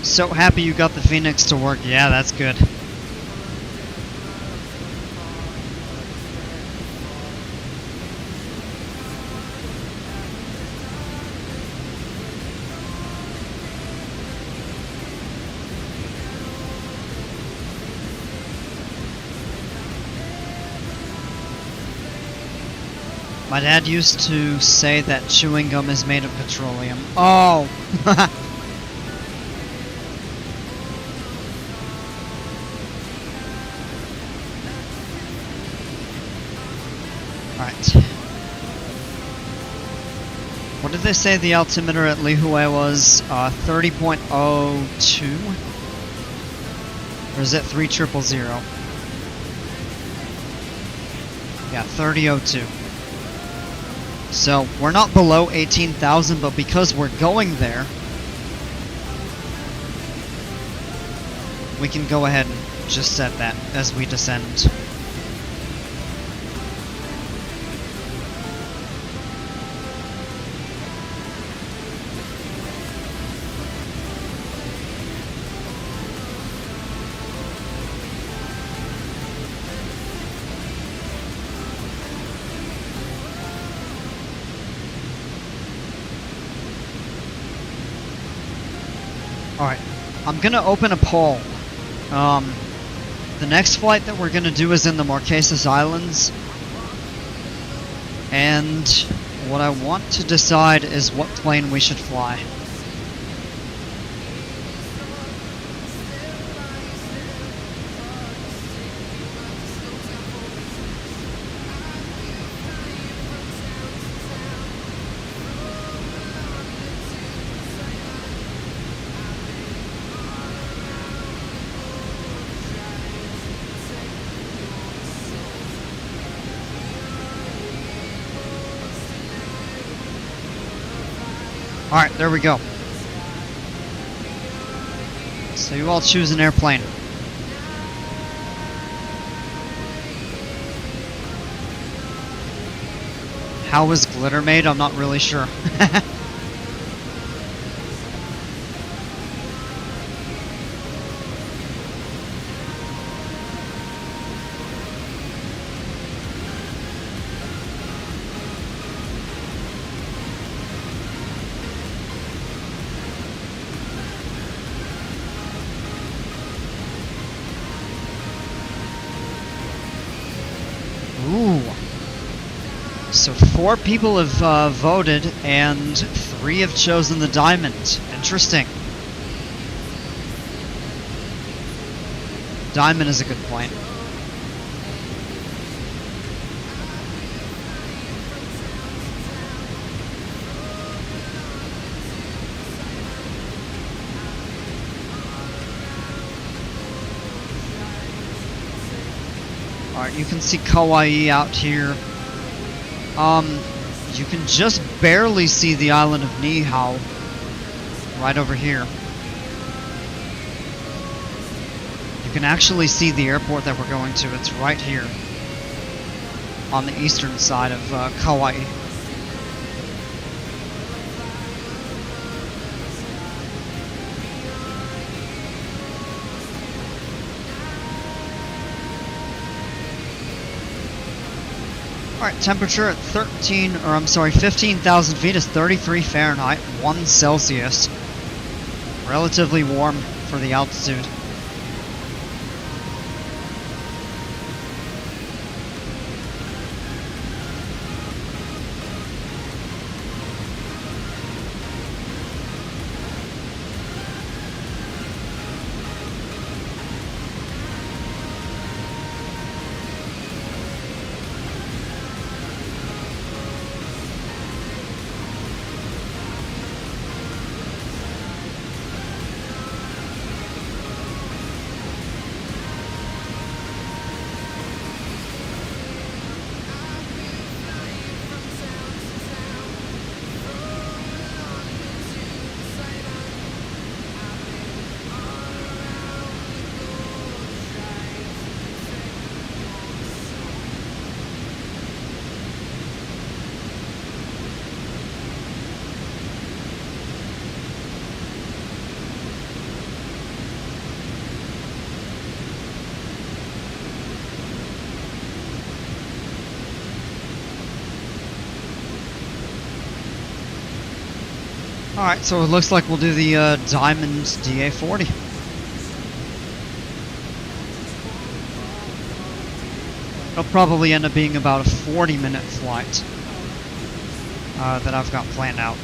So happy you got the Phoenix to work. Yeah, that's good. My dad used to say that chewing gum is made of petroleum. Oh! Alright. What did they say the altimeter at Lihue was? 30.02? Or is it 3000? Yeah, 3002. So, we're not below 18,000, but because we're going there, we can go ahead and just set that as we descend. Alright, I'm gonna open a poll. The next flight that we're gonna do is in the Marquesas Islands. And what I want to decide is what plane we should fly. Alright, there we go. So you all choose an airplane. How was glitter made? I'm not really sure. Ooh. So 4 people have voted, and 3 have chosen the diamond. Interesting. Diamond is a good plane. Alright, you can see Kauai out here. You can just barely see the island of Lihue right over here. You can actually see the airport that we're going to. It's right here on the eastern side of Kauai. Alright, temperature at 15,000 feet is 33 Fahrenheit, 1 Celsius. Relatively warm for the altitude. Alright, so it looks like we'll do the Diamond DA-40. It'll probably end up being about a 40-minute flight that I've got planned out.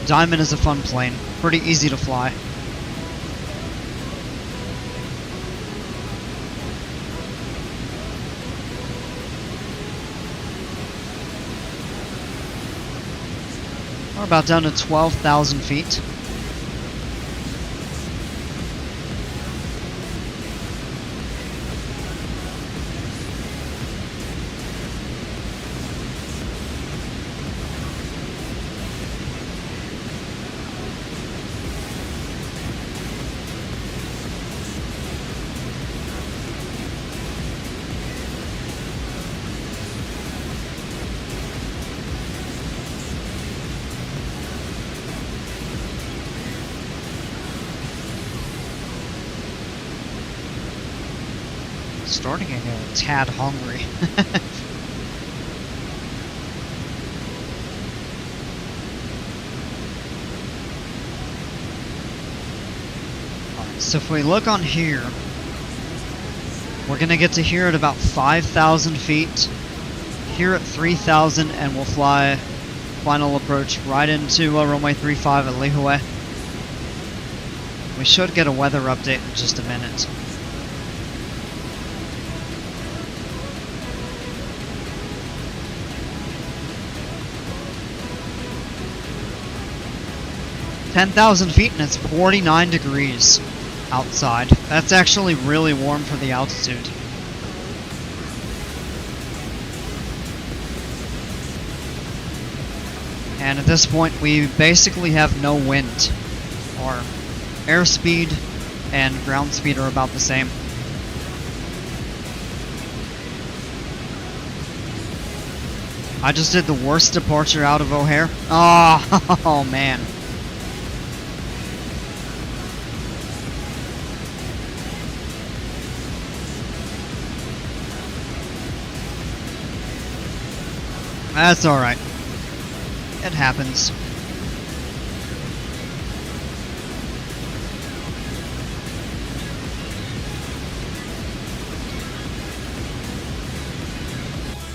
Diamond is a fun plane, pretty easy to fly. We're about down to 12,000 feet. Starting to get a tad hungry. So if we look on here, we're going to get to here at about 5,000 feet, here at 3,000, and we'll fly final approach right into runway 35 at Lihue. We should get a weather update in just a minute. "10,000 feet and it's 49 degrees outside. That's actually really warm for the altitude. And at this point, we basically have no wind. Our airspeed and ground speed are about the same. I just did the worst departure out of O'Hare. Oh man. That's alright. It happens.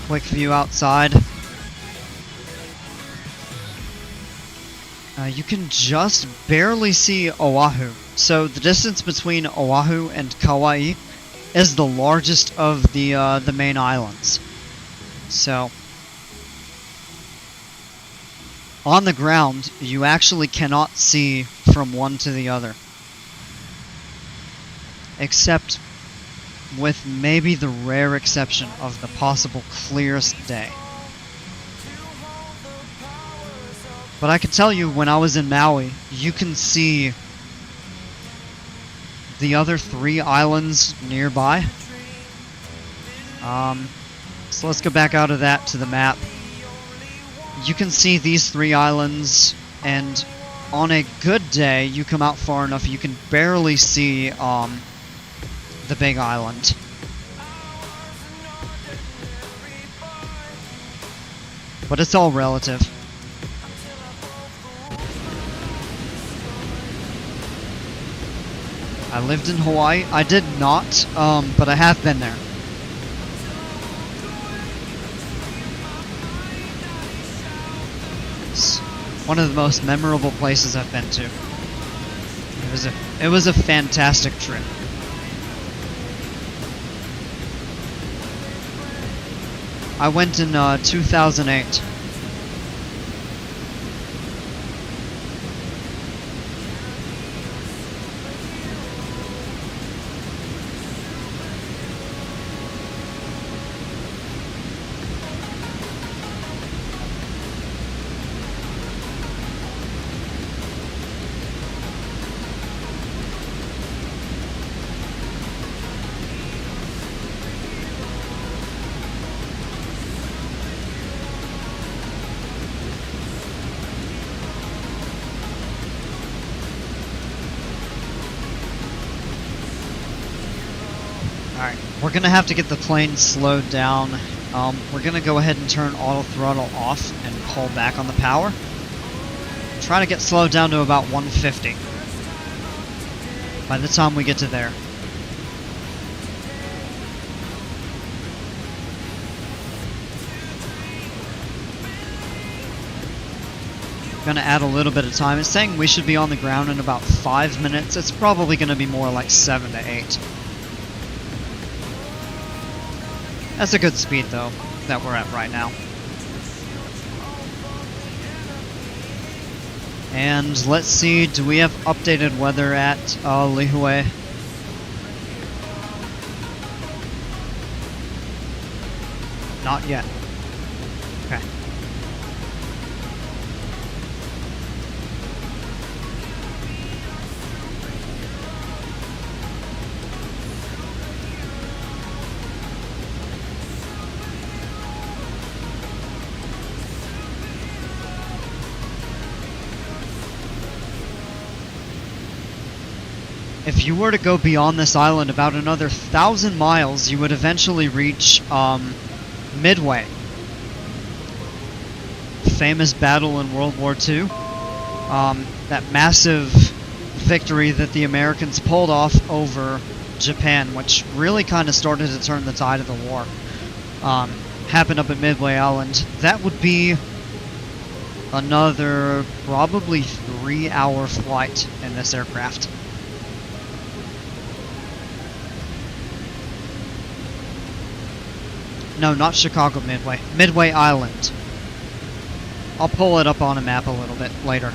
Quick view outside. You can just barely see Oahu. So the distance between Oahu and Kauai is the largest of the main islands. So on the ground, you actually cannot see from one to the other. Except with maybe the rare exception of the possible clearest day. But I can tell you, when I was in Maui, you can see the other 3 islands nearby. So let's go back out of that to the map. You can see these 3 islands, and on a good day, you come out far enough, you can barely see the big island. But it's all relative. I lived in Hawaii. I did not, but I have been there. It's one of the most memorable places I've been to. It was a fantastic trip. I went in 2008. Alright, we're gonna have to get the plane slowed down. We're gonna go ahead and turn auto throttle off and pull back on the power. Try to get slowed down to about 150 by the time we get to there. Gonna add a little bit of time. It's saying we should be on the ground in about 5 minutes. It's probably gonna be more like 7 to 8. That's a good speed, though, that we're at right now. And let's see, do we have updated weather at Lihue? Not yet. Okay. If you were to go beyond this island about another 1,000 miles, you would eventually reach Midway. Famous battle in World War II. That massive victory that the Americans pulled off over Japan, which really kind of started to turn the tide of the war. Happened up at Midway Island. That would be another probably 3-hour flight in this aircraft. No, not Chicago Midway. Midway Island. I'll pull it up on a map a little bit later.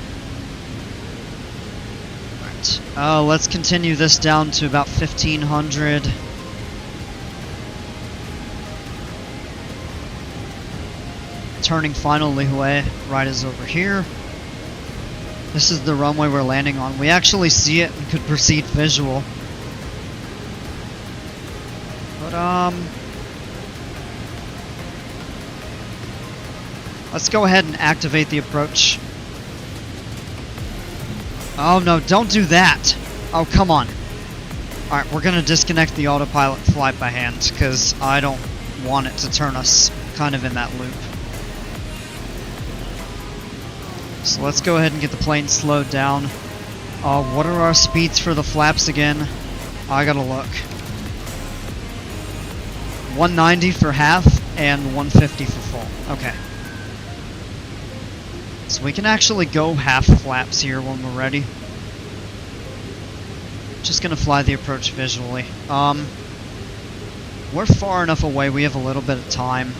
Alright, let's continue this down to about 1500. Turning final Lihue, right is over here. This is the runway we're landing on. We actually see it and could proceed visual. But, let's go ahead and activate the approach. Oh no, don't do that! Oh, come on. Alright, we're gonna disconnect the autopilot flight by hand, because I don't want it to turn us kind of in that loop. So let's go ahead and get the plane slowed down. What are our speeds for the flaps again? I gotta look. 190 for half and 150 for full. Okay. So we can actually go half flaps here when we're ready. Just gonna fly the approach visually. We're far enough away, we have a little bit of time.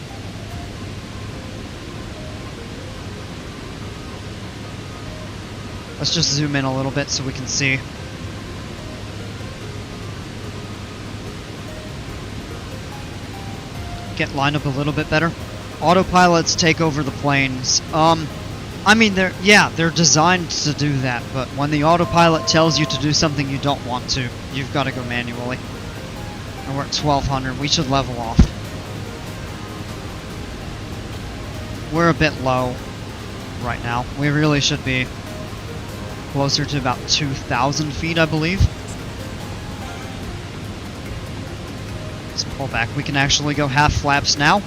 Let's just zoom in a little bit so we can see. Get lined up a little bit better. Autopilots take over the planes. I mean, they're designed to do that, but when the autopilot tells you to do something you don't want to, you've got to go manually. And we're at 1200, we should level off. We're a bit low right now. We really should be closer to about 2,000 feet, I believe. Let's pull back. We can actually go half flaps now.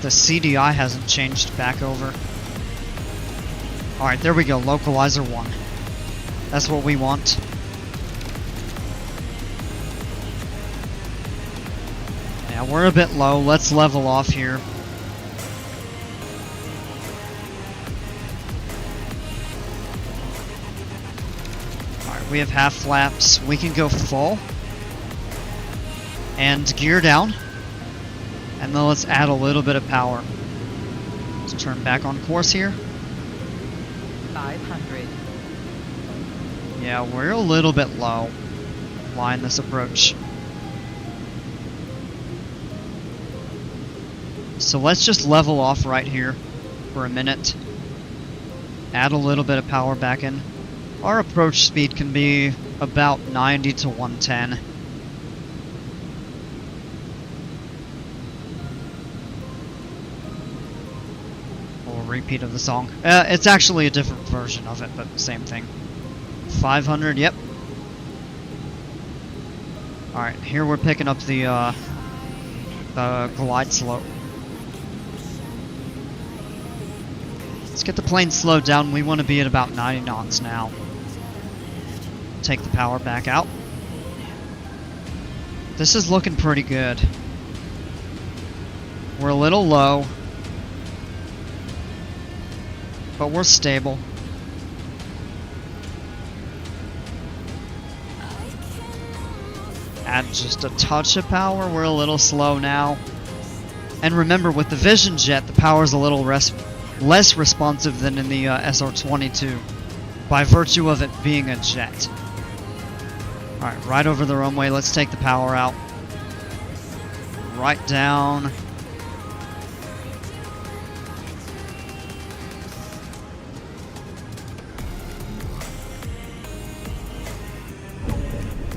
The CDI hasn't changed back over. Alright, there we go. Localizer 1. That's what we want. Yeah, we're a bit low. Let's level off here. Alright, we have half flaps. We can go full. And gear down. And then let's add a little bit of power. Let's turn back on course here. 500. Yeah, we're a little bit low. Flying this approach. So let's just level off right here for a minute. Add a little bit of power back in. Our approach speed can be about 90 to 110. Repeat of the song. It's actually a different version of it, but same thing. 500, yep. Alright, here we're picking up the glide slope. Let's get the plane slowed down. We want to be at about 90 knots now. Take the power back out. This is looking pretty good. We're a little low, but we're stable. Add just a touch of power. We're a little slow now. And remember, with the VisionJet, the power's a little less responsive than in the SR22, by virtue of it being a jet. Alright, right over the runway. Let's take the power out. Right down.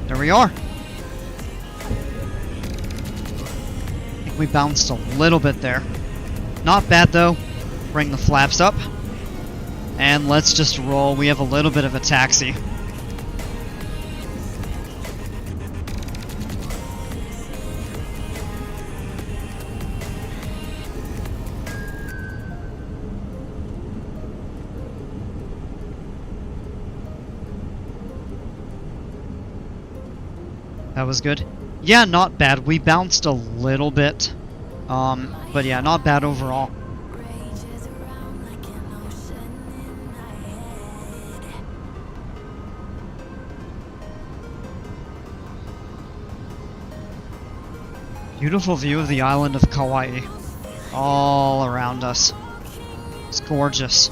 There we are. I think we bounced a little bit there. Not bad though. Bring the flaps up. And let's just roll. We have a little bit of a taxi. That was good. Yeah, not bad. We bounced a little bit. But yeah, not bad overall. Beautiful view of the island of Kauai. All around us. It's gorgeous.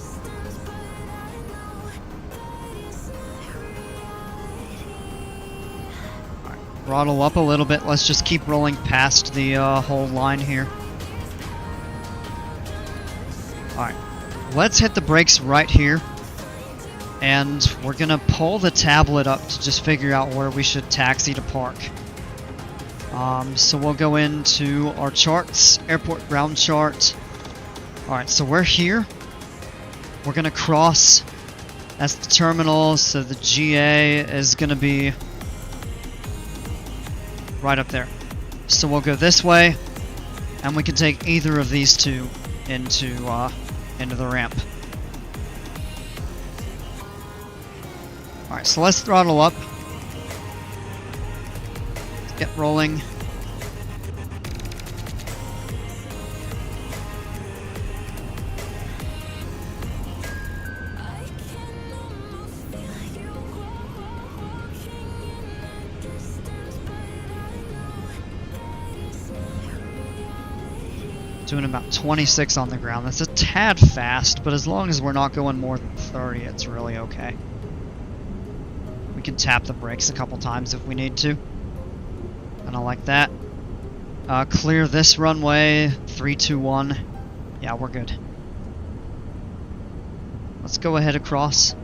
Alright, throttle up a little bit. Let's just keep rolling past the whole line here. Alright, let's hit the brakes right here. And we're gonna pull the tablet up to just figure out where we should taxi to park. So we'll go into our charts, airport ground chart. Alright, so we're here. We're gonna cross. That's the terminal, so the GA is gonna be right up there. So we'll go this way, and we can take either of these two into the ramp. Alright, so let's throttle up. Get rolling. Doing about 26 on the ground. That's a tad fast, but as long as we're not going more than 30, it's really okay. We can tap the brakes a couple times if we need to. And I like that. Clear this runway. 3, 2, 1. Yeah, we're good. Let's go ahead across.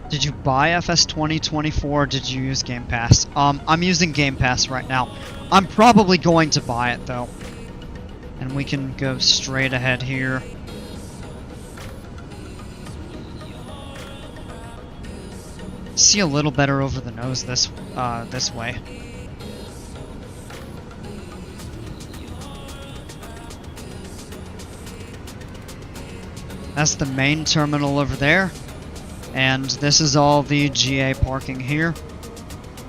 Did you buy FS24 or did you use Game Pass? I'm using Game Pass right now. I'm probably going to buy it though. And we can go straight ahead here. See a little better over the nose this way. That's the main terminal over there. And this is all the GA parking here.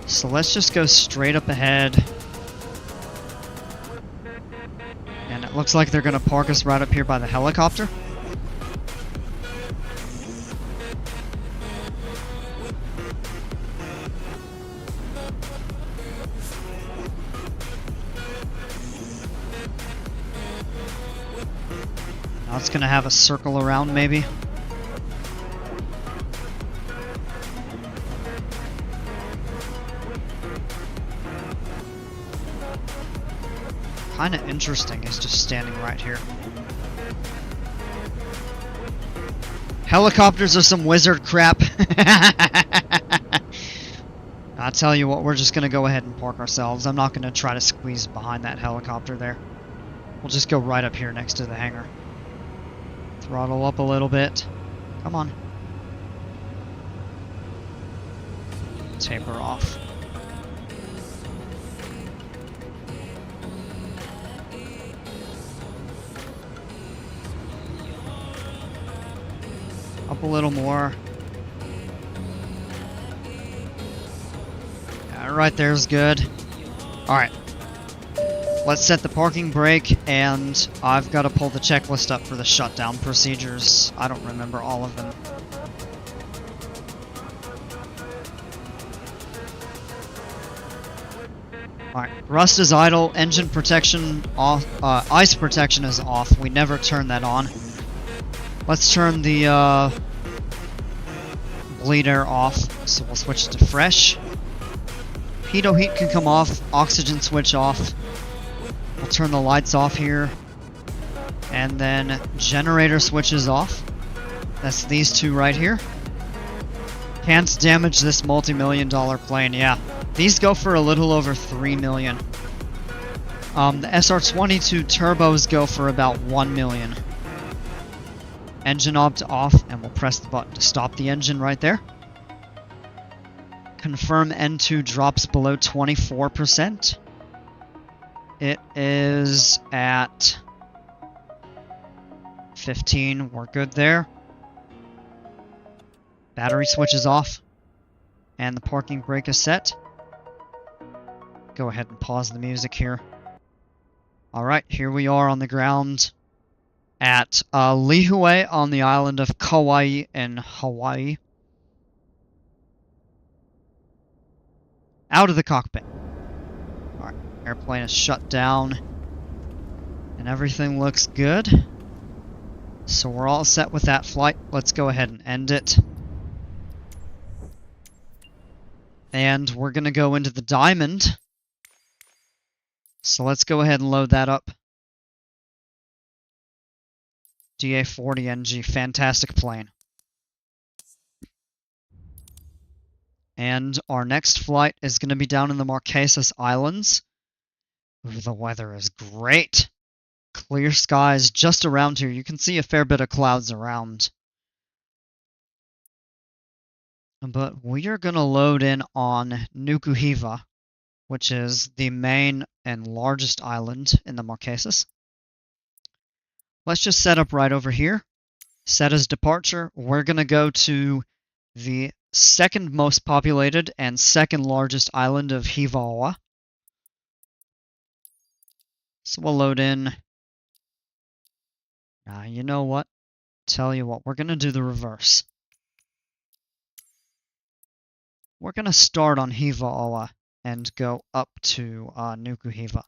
So let's just go straight up ahead. And it looks like they're going to park us right up here by the helicopter. Now it's going to have a circle around maybe. Kinda interesting is just standing right here. Helicopters are some wizard crap. I'll tell you what, we're just gonna go ahead and park ourselves. I'm not gonna try to squeeze behind that helicopter there. We'll just go right up here next to the hangar. Throttle up a little bit. Come on. Taper off. Up a little more. Yeah, right there's good. Alright. Let's set the parking brake, and I've got to pull the checklist up for the shutdown procedures. I don't remember all of them. Alright, rust is idle, engine protection off, ice protection is off. We never turn that on. Let's turn the bleed air off, so we'll switch to fresh. Pitot heat can come off, oxygen switch off. We'll turn the lights off here. And then generator switches off. That's these two right here. Can't damage this multi-million-dollar plane, yeah. These go for a little over $3 million. The SR-22 turbos go for about $1 million. Engine opt off, and we'll press the button to stop the engine right there. Confirm N2 drops below 24%. It is at 15. We're good there. Battery switch is off. And the parking brake is set. Go ahead and pause the music here. Alright, here we are on the ground at Lihue on the island of Kauai in Hawaii. Out of the cockpit. Alright, airplane is shut down. And everything looks good. So we're all set with that flight. Let's go ahead and end it. And we're going to go into the Diamond. So let's go ahead and load that up. DA-40NG, fantastic plane. And our next flight is going to be down in the Marquesas Islands. Ooh, the weather is great. Clear skies just around here. You can see a fair bit of clouds around. But we are going to load in on Nukuhiva, which is the main and largest island in the Marquesas. Let's just set up right over here. Set as departure. We're going to go to the second most populated and second largest island of Hivaoa. So we'll load in. You know what? Tell you what, we're going to do the reverse. We're going to start on Hivaoa and go up to Nukuhiva.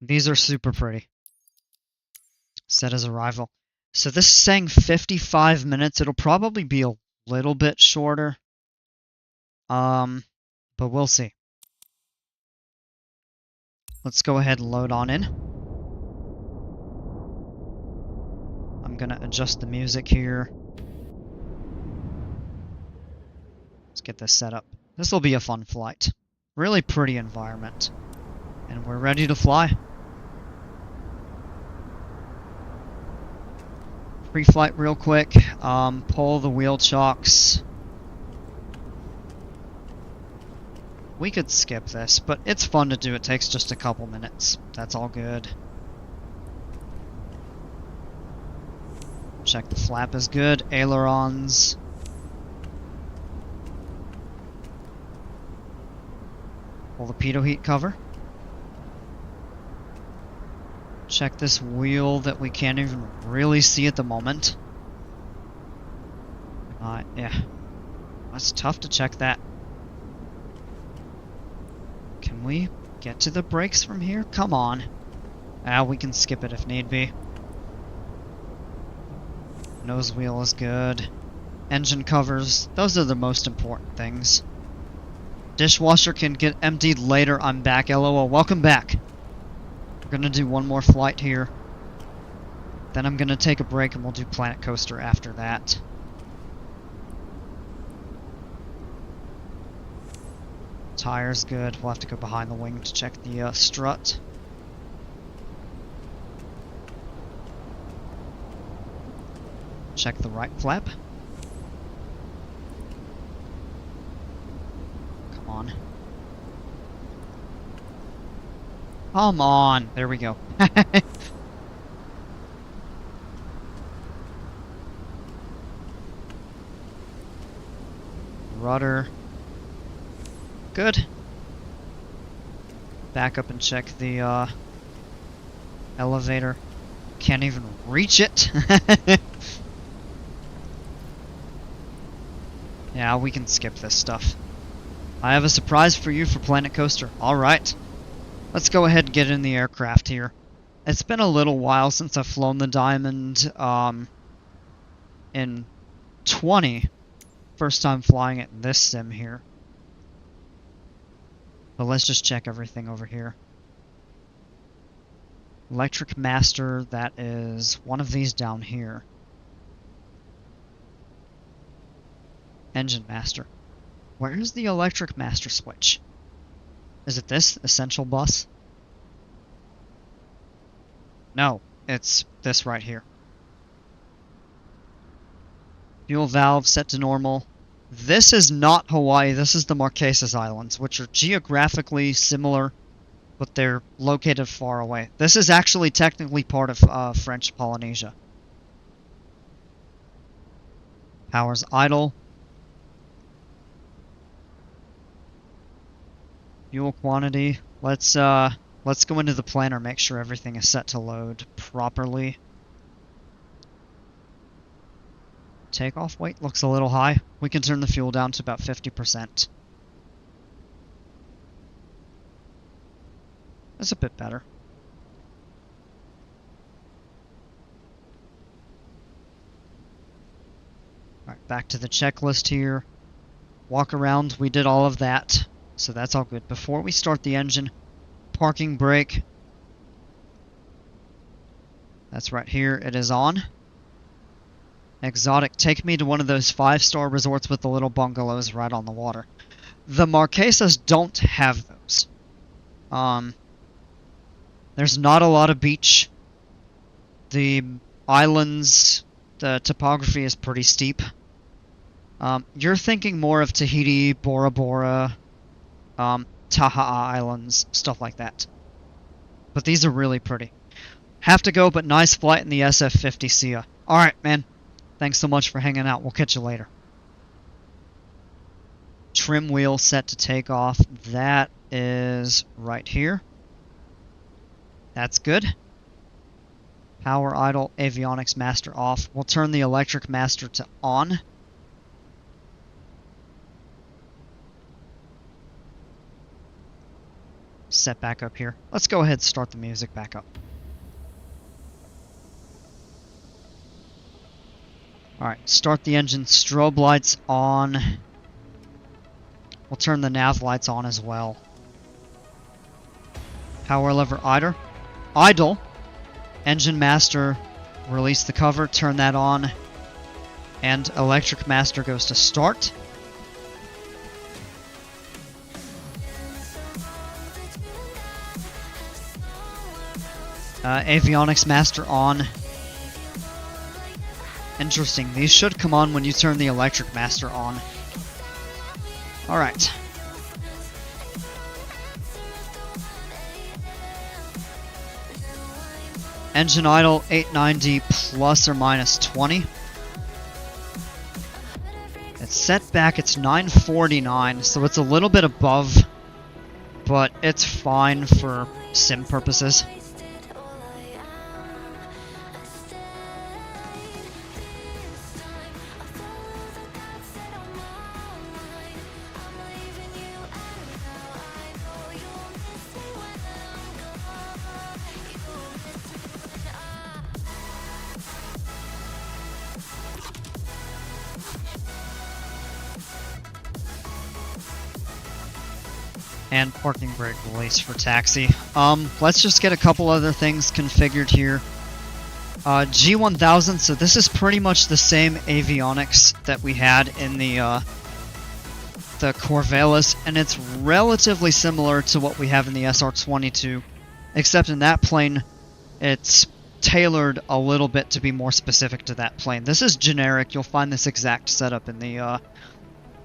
These are super pretty. Set as arrival. So this is saying 55 minutes. It'll probably be a little bit shorter. But we'll see. Let's go ahead and load on in. I'm gonna adjust the music here. Let's get this set up. This will be a fun flight. Really pretty environment. And we're ready to fly. Pre-flight real quick. Pull the wheel chocks. We could skip this, but it's fun to do. It takes just a couple minutes. That's all good. Check the flap is good. Ailerons. Pull the pitot heat cover. Check this wheel that we can't even really see at the moment. Yeah. That's tough to check that. Can we get to the brakes from here? Come on. We can skip it if need be. Nose wheel is good. Engine covers. Those are the most important things. Dishwasher can get emptied later. I'm back. LOL. Welcome back. We're going to do one more flight here. Then I'm going to take a break and we'll do Planet Coaster after that. Tire's good. We'll have to go behind the wing to check the strut. Check the right flap. Come on. Come on! There we go. Rudder. Good. Back up and check the elevator. Can't even reach it. Yeah, we can skip this stuff. I have a surprise for you for Planet Coaster. Alright. Let's go ahead and get in the aircraft here. It's been a little while since I've flown the Diamond in 20. First time flying it in this sim here. But let's just check everything over here. Electric Master, that is one of these down here. Engine Master. Where is the Electric Master switch? Is it this? Essential bus? No, it's this right here. Fuel valve set to normal. This is not Hawaii, this is the Marquesas Islands, which are geographically similar, but they're located far away. This is actually technically part of French Polynesia. Power's idle. Fuel quantity. Let's go into the planner, make sure everything is set to load properly. Takeoff weight looks a little high. We can turn the fuel down to about 50%. That's a bit better. Alright, back to the checklist here. Walk around, we did all of that, so that's all good. Before we start the engine, parking brake. That's right here, it is on. Exotic, take me to one of those 5-star resorts with the little bungalows right on the water. The Marquesas don't have those. There's not a lot of beach. The islands, the topography is pretty steep. You're thinking more of Tahiti, Bora Bora, Taha'a Islands, stuff like that. But these are really pretty. Have to go, but nice flight in the SF50 Alright, man. Thanks so much for hanging out. We'll catch you later. Trim wheel set to take off. That is right here. That's good. Power idle, avionics master off. We'll turn the electric master to on. Set back up here. Let's go ahead and start the music back up. Alright, start the engine, strobe lights on. We'll turn the nav lights on as well. Power lever idle. Engine master, release the cover, turn that on. And electric master goes to start. Avionics master on. Interesting, these should come on when you turn the electric master on. Alright. Engine idle, 890 plus or minus 20. It's set back, it's 949, so it's a little bit above, but it's fine for sim purposes. And parking brake release for taxi. Let's just get a couple other things configured here. G1000, so this is pretty much the same avionics that we had in the Corvallis, and it's relatively similar to what we have in the SR22, except in that plane, it's tailored a little bit to be more specific to that plane. This is generic, you'll find this exact setup in the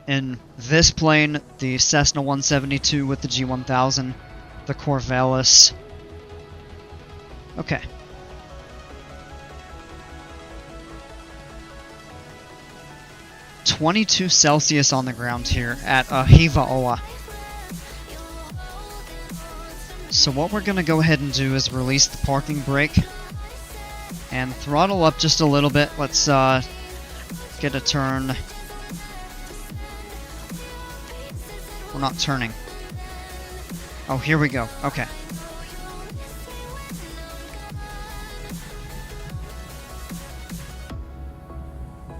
in this plane, the Cessna 172 with the G1000, the Corvallis. Okay. -22 on the ground here at Hivaoa. So what we're going to go ahead and do is release the parking brake and throttle up just a little bit. Let's get a turn. We're not turning. Oh, here we go. Okay.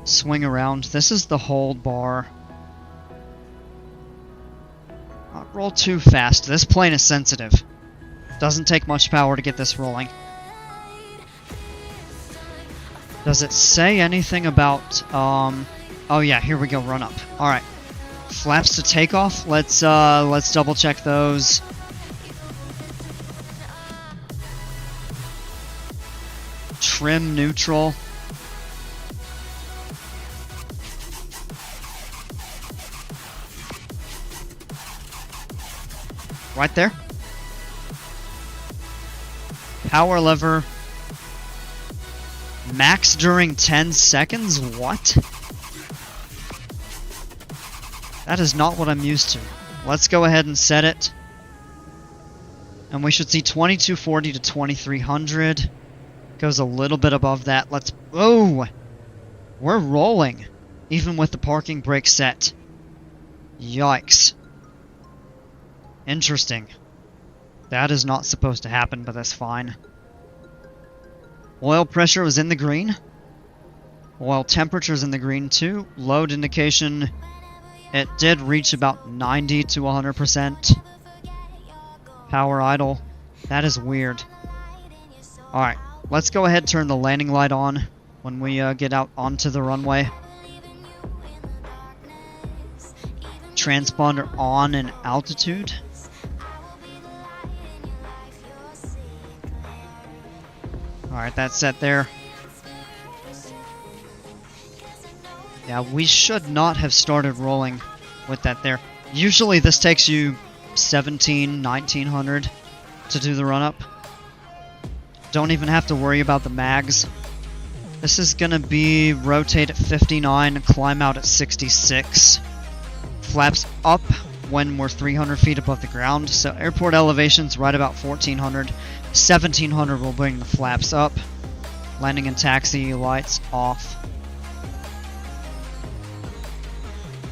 Swing around. This is the hold bar. Not roll too fast. This plane is sensitive. Doesn't take much power to get this rolling. Does it say anything about, oh yeah, here we go, run up. Alright. Flaps to takeoff. Let's double check those. Trim neutral. Right there. Power lever. Max during 10 seconds? What? That is not what I'm used to. Let's go ahead and set it. And we should see 2240 to 2300. Goes a little bit above that. Let's... Oh! We're rolling. Even with the parking brake set. Yikes. Interesting. That is not supposed to happen, but that's fine. Oil pressure was in the green. Oil temperature is in the green too. Load indication... It did reach about 90 to 100%. Power idle. That is weird. Alright, let's go ahead and turn the landing light on when we get out onto the runway. Transponder on in altitude. Alright, that's set there. Yeah, we should not have started rolling with that there. Usually this takes you 1900 to do the run-up. Don't even have to worry about the mags. This is gonna be rotate at 59, climb out at 66. Flaps up when we're 300 feet above the ground, so airport elevation's right about 1400. 1700 will bring the flaps up. Landing and taxi lights off.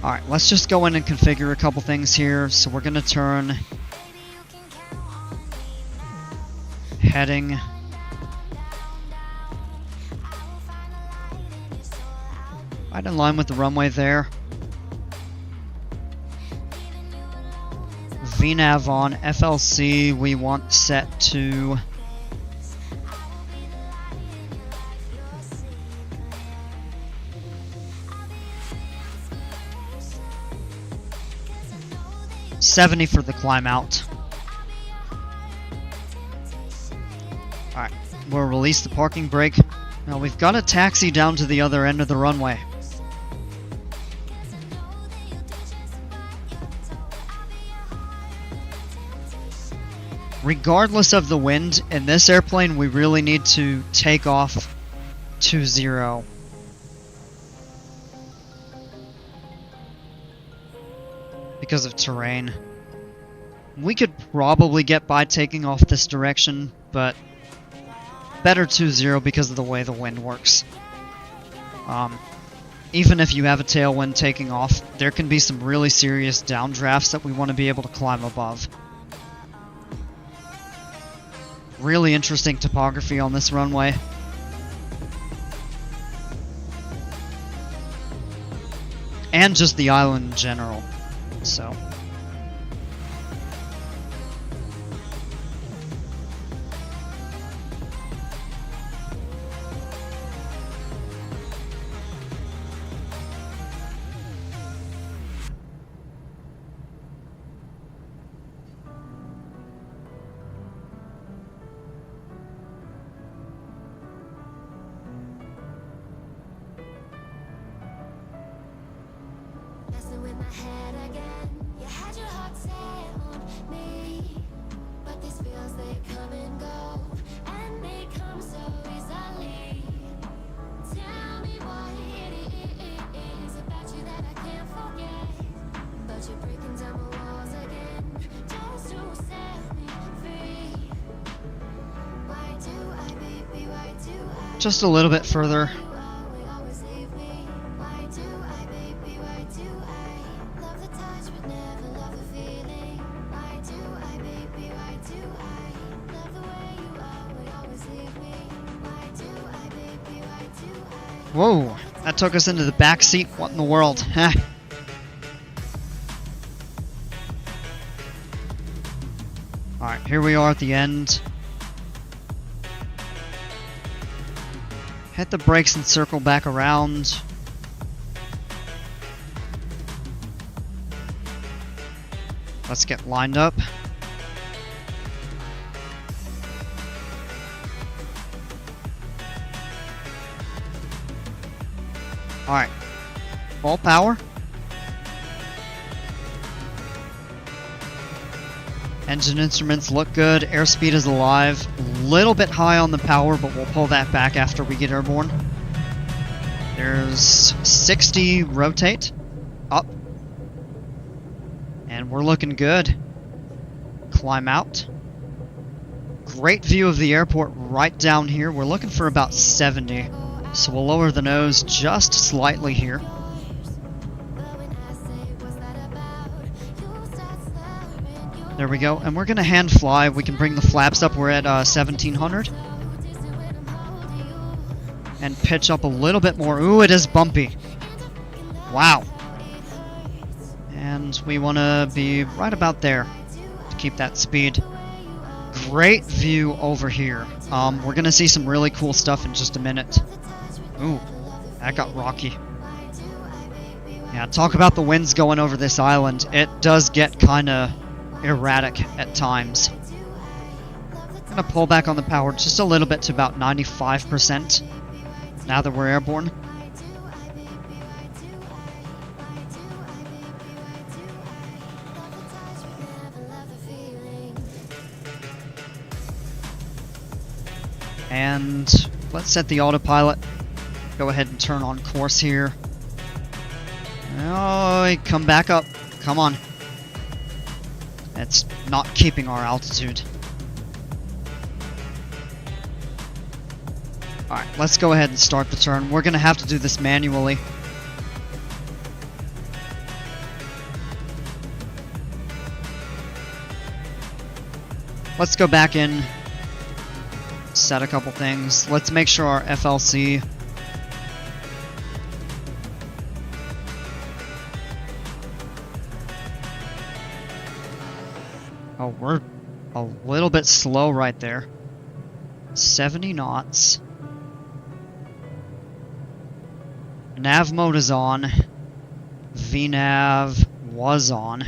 Alright, let's just go in and configure a couple things here. So we're going to turn heading right in line with the runway there. VNAV on. FLC we want set to 70 for the climb out. Alright, we'll release the parking brake. Now we've got a taxi down to the other end of the runway. Regardless of the wind, in this airplane we really need to take off 2-0. Because of terrain. We could probably get by taking off this direction, but better 2-0 because of the way the wind works. Even if you have a tailwind taking off, there can be some really serious downdrafts that we want to be able to climb above. Really interesting topography on this runway. And just the island in general. So... just a little bit further. Whoa, that took us into the back seat. What in the world? Alright, here we are at the end. Hit the brakes and circle back around. Let's get lined up. Alright, full power. Engine instruments look good. Airspeed is alive. A little bit high on the power, but we'll pull that back after we get airborne. There's 60 rotate. Up. And we're looking good. Climb out. Great view of the airport right down here. We're looking for about 70. So we'll lower the nose just slightly here. There we go. And we're going to hand fly. We can bring the flaps up. We're at 1700. And pitch up a little bit more. Ooh, it is bumpy. Wow. And we want to be right about there to keep that speed. Great view over here. We're going to see some really cool stuff in just a minute. Ooh, that got rocky. Yeah, talk about the winds going over this island. It does get kind of erratic at times. I'm going to pull back on the power just a little bit to about 95% now that we're airborne. And let's set the autopilot. Go ahead and turn on course here. Oh, come back up. Come on. It's not keeping our altitude. Alright, let's go ahead and start the turn. We're going to have to do this manually. Let's go back in. Set a couple things. Let's make sure our FLC oh, we're a little bit slow right there. 70 knots. Nav mode is on. VNav was on.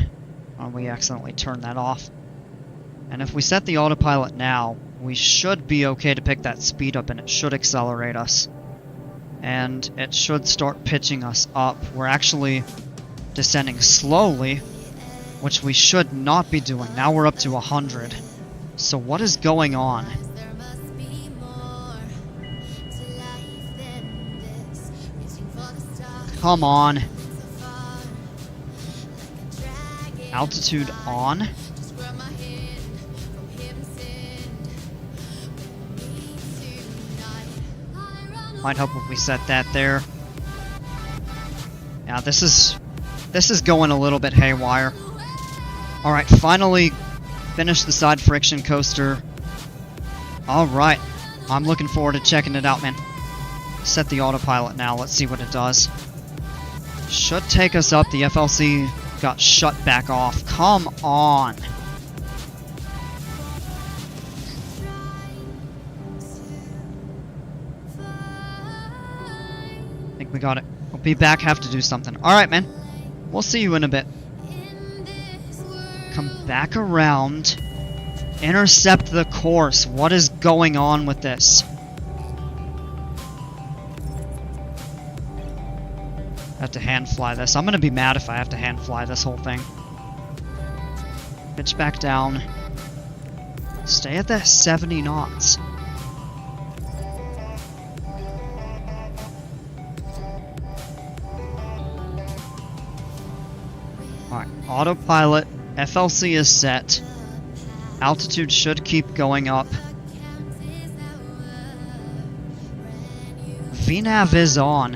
Oh, we accidentally turned that off. And if we set the autopilot now, we should be okay to pick that speed up and it should accelerate us. And it should start pitching us up. We're actually descending slowly, which we should not be doing. Now we're up to 100. So what is going on? Come on. Altitude on. Might help if we set that there. Yeah, this is going a little bit haywire. Alright, finally finished the side friction coaster. Alright, I'm looking forward to checking it out, man. Set the autopilot now, let's see what it does. Should take us up. The FLC got shut back off. Come on. I think we got it. We'll be back, have to do something. Alright, man. We'll see you in a bit. Come back around. Intercept the course. What is going on with this? I have to hand fly this. I'm gonna be mad if I have to hand fly this whole thing. Pitch back down. Stay at that 70 knots. Alright, autopilot. FLC is set. Altitude should keep going up. VNav is on.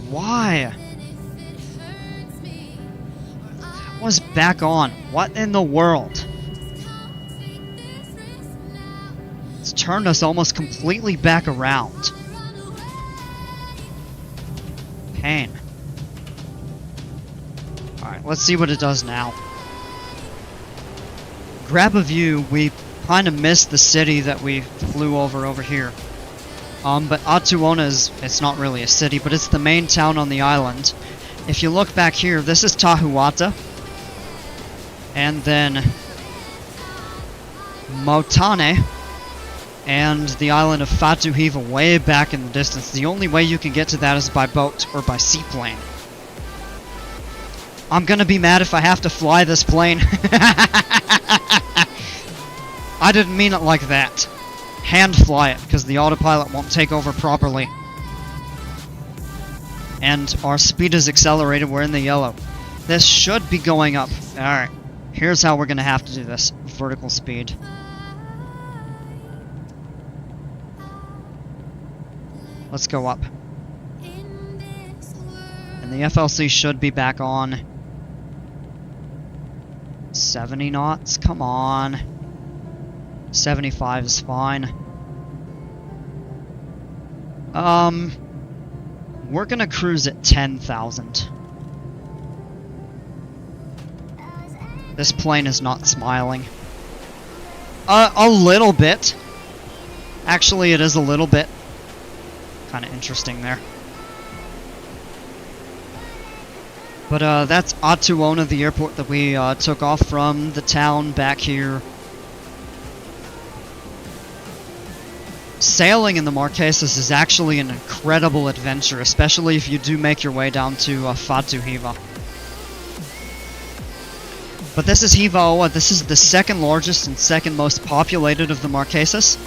Why? That was back on. What in the world? It's turned us almost completely back around. Pain. Alright, let's see what it does now. Grab a view. We kind of missed the city that we flew over here. But Atuona it's not really a city, but it's the main town on the island. If you look back here, this is Tahuata. And then Motane and the island of Fatuhiva way back in the distance. The only way you can get to that is by boat or by seaplane. I'm gonna be mad if I have to fly this plane. I didn't mean it like that. Hand fly it, because the autopilot won't take over properly. And our speed is accelerated, we're in the yellow. This should be going up. Alright, here's how we're gonna have to do this. Vertical speed. Let's go up. And the FLC should be back on. 70 knots, come on. 75 is fine. We're gonna cruise at 10,000. This plane is not smiling. A little bit. Actually, it is a little bit. Kind of interesting there. But that's Atuona, the airport that we took off from, the town back here. Sailing in the Marquesas is actually an incredible adventure, especially if you do make your way down to Fatu Hiva. But this is Hivaoa. This is the second largest and second most populated of the Marquesas.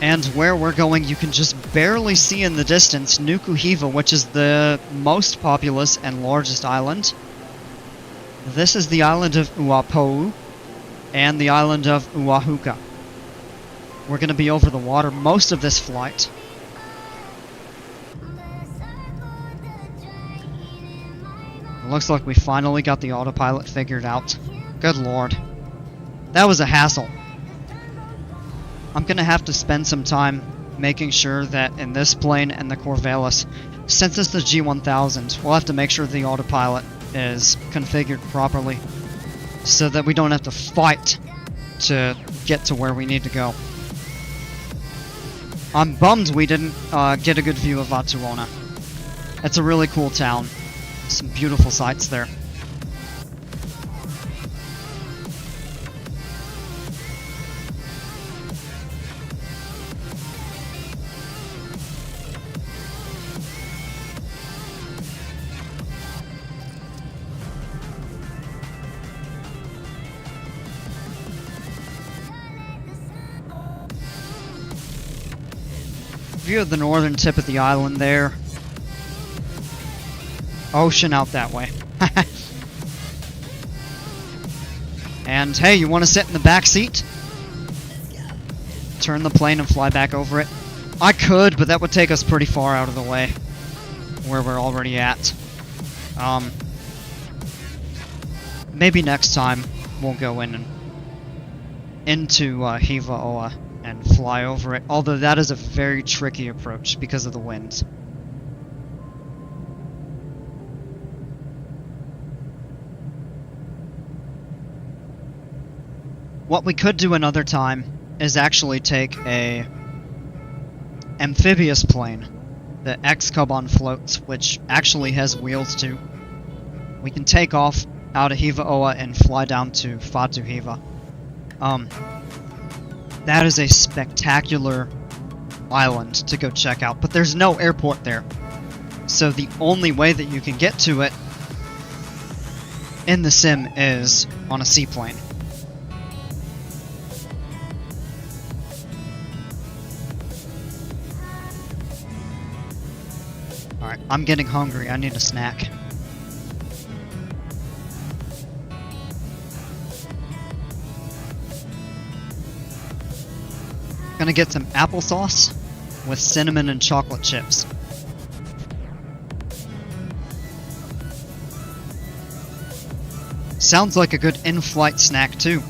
And where we're going, you can just barely see in the distance Nuku Hiva, which is the most populous and largest island. This is the island of Uapo'u and the island of Uahuka. We're going to be over the water most of this flight. It looks like we finally got the autopilot figured out. Good lord. That was a hassle. I'm going to have to spend some time making sure that in this plane and the Corvallis, since it's the G1000, we'll have to make sure the autopilot is configured properly so that we don't have to fight to get to where we need to go. I'm bummed we didn't get a good view of Atuona. It's a really cool town. Some beautiful sights there. View of the northern tip of the island there. Ocean out that way. And hey, you want to sit in the back seat? Turn the plane and fly back over it? I could, but that would take us pretty far out of the way. Where we're already at. Maybe next time we'll go in and into Hivaoa and fly over it, although that is a very tricky approach because of the wind. What we could do another time is actually take a amphibious plane, the X-Cubon floats, which actually has wheels too. We can take off out of Hivaoa and fly down to Fatu Hiva. That is a spectacular island to go check out, but there's no airport there. So the only way that you can get to it in the sim is on a seaplane. Alright, I'm getting hungry. I need a snack. Gonna get some applesauce with cinnamon and chocolate chips. Sounds like a good in-flight snack too.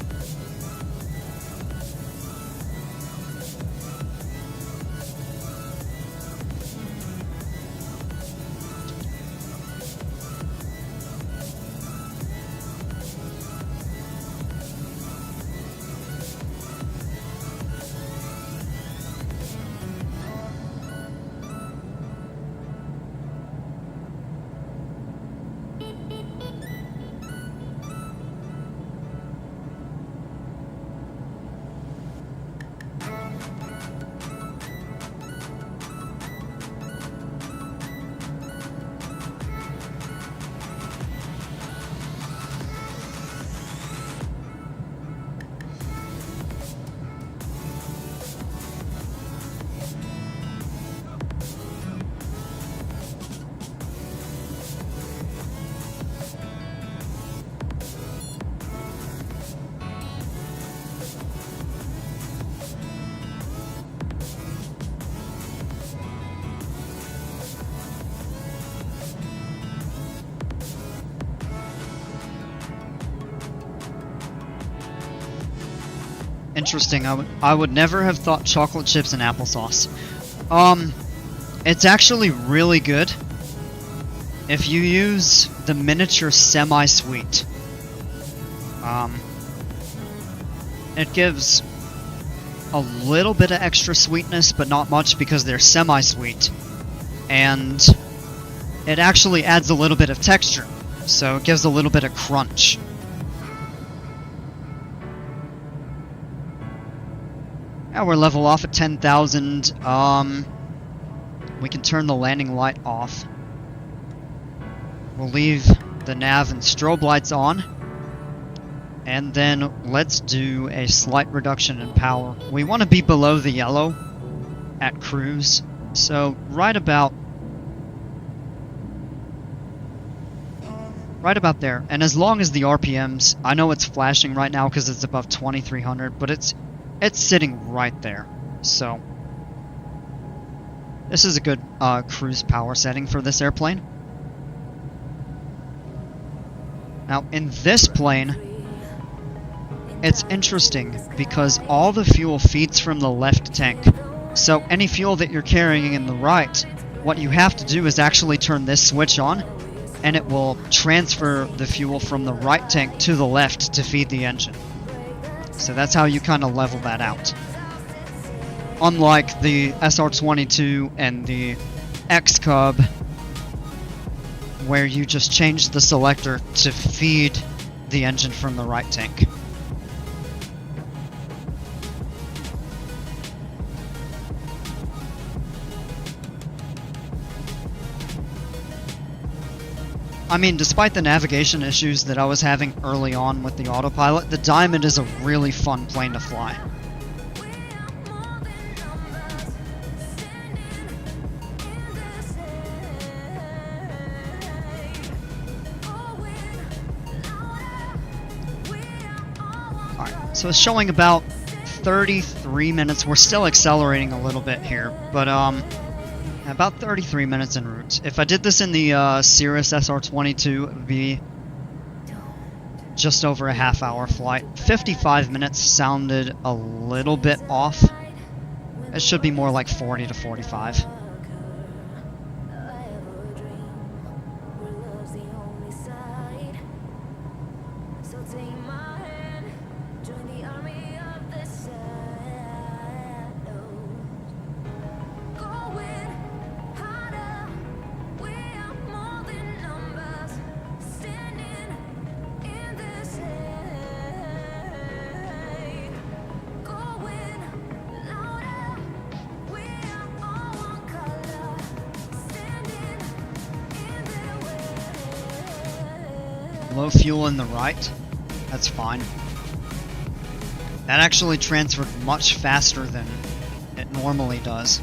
interesting. I would never have thought chocolate chips and applesauce. It's actually really good if you use the miniature semi-sweet. It gives a little bit of extra sweetness, but not much because they're semi-sweet. And it actually adds a little bit of texture, so it gives a little bit of crunch. Now we're level off at 10,000. We can turn the landing light off. We'll leave the nav and strobe lights on. And then let's do a slight reduction in power. We want to be below the yellow at cruise. So right about there. And as long as the RPMs, I know it's flashing right now because it's above 2300, but it's sitting right there. So this is a good cruise power setting for this airplane. Now in this plane, it's interesting because all the fuel feeds from the left tank. So any fuel that you're carrying in the right, what you have to do is actually turn this switch on, and it will transfer the fuel from the right tank to the left to feed the engine. So that's how you kind of level that out. Unlike the SR22 and the X-Cub, where you just change the selector to feed the engine from the right tank. I mean, despite the navigation issues that I was having early on with the autopilot, the Diamond is a really fun plane to fly. Alright, so it's showing about 33 minutes. We're still accelerating a little bit here, but about 33 minutes en route. If I did this in the Cirrus SR22, it would be just over a half-hour flight. 55 minutes sounded a little bit off. It should be more like 40 to 45. Low fuel in the right, that's fine. That actually transferred much faster than it normally does.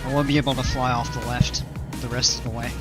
I won't be able to fly off the left the rest of the way.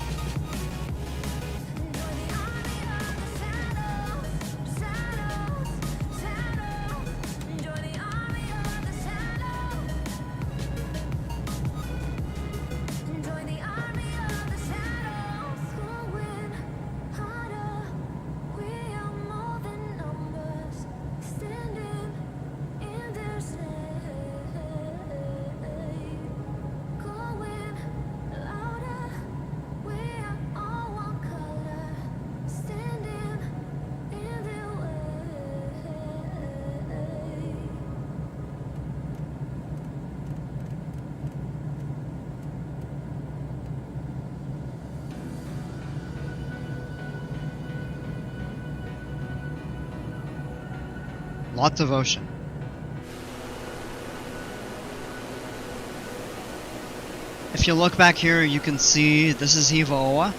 Lots of ocean. If you look back here, you can see this is Hiva-Oa,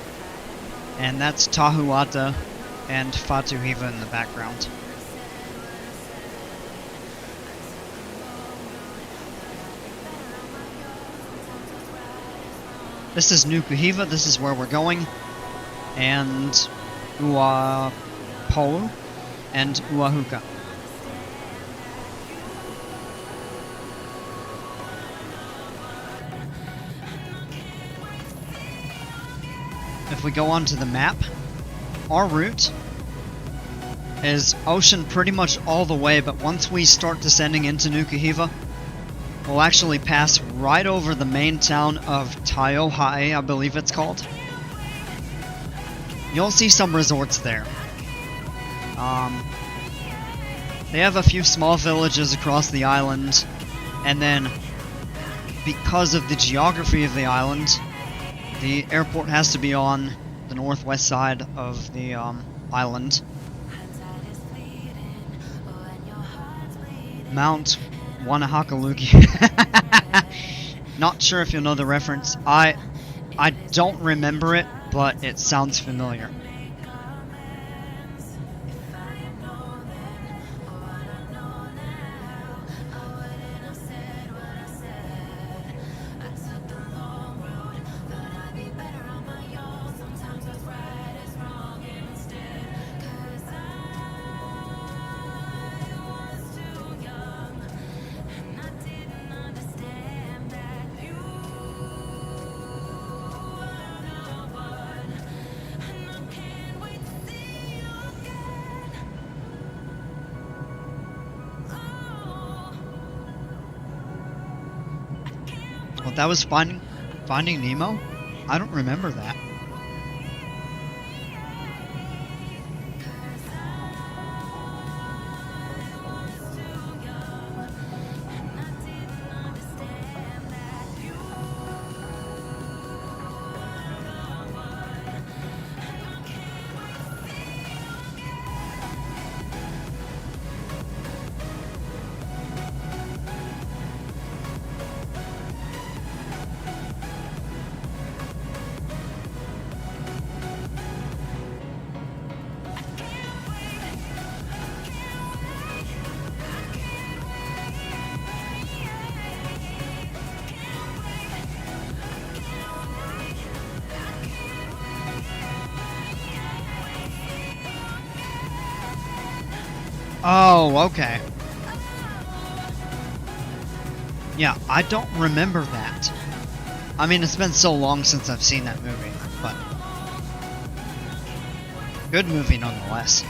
and that's Tahuata and Fatu Hiva in the background. This is Nuku Hiva, this is where we're going, and Uapou and Uahuka. if we go onto the map, our route is ocean pretty much all the way, but once we start descending into Nukuhiva, we'll actually pass right over the main town of Taiohae, I believe it's called. You'll see some resorts there. They have a few small villages across the island, and then because of the geography of the island, the airport has to be on the northwest side of the island. Mount Wanahakalugi. Not sure if you'll know the reference. I don't remember it, but it sounds familiar. Well, that was Finding Nemo? I don't remember that. Oh, okay. Yeah, I don't remember that. I mean, it's been so long since I've seen that movie, but good movie nonetheless.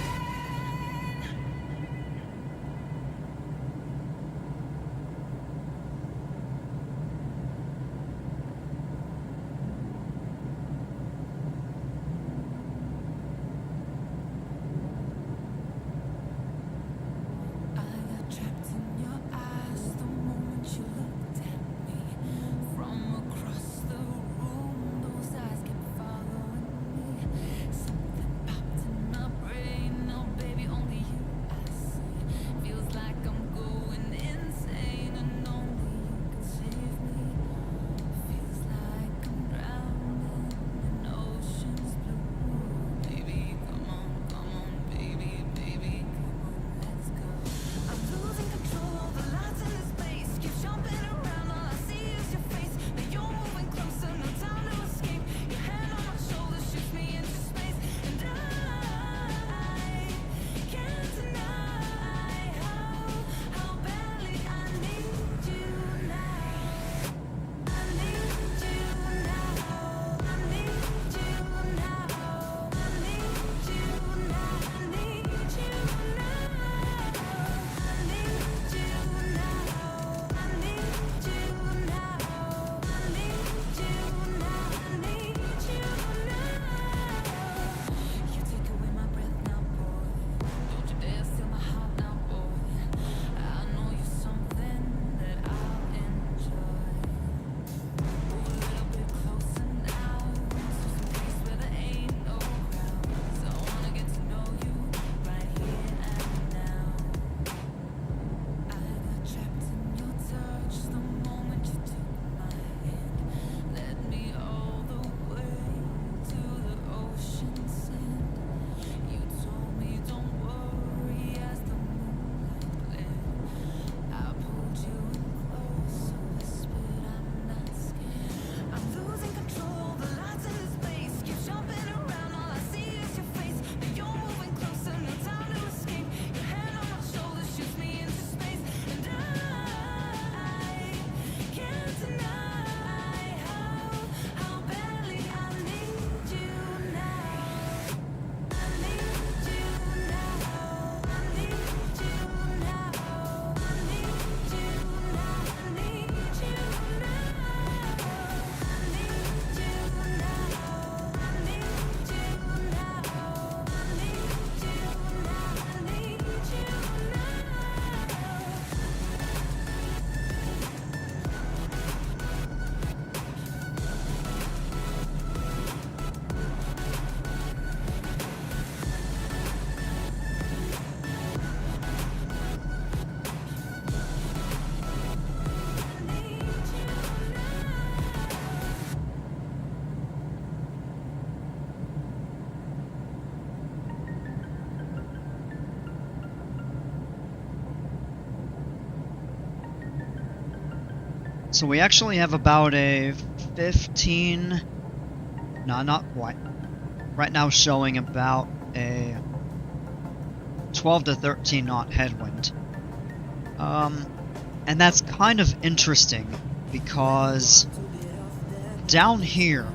So we actually have about a 15... No, not quite. Right now showing about a 12 to 13 knot headwind. And that's kind of interesting because down here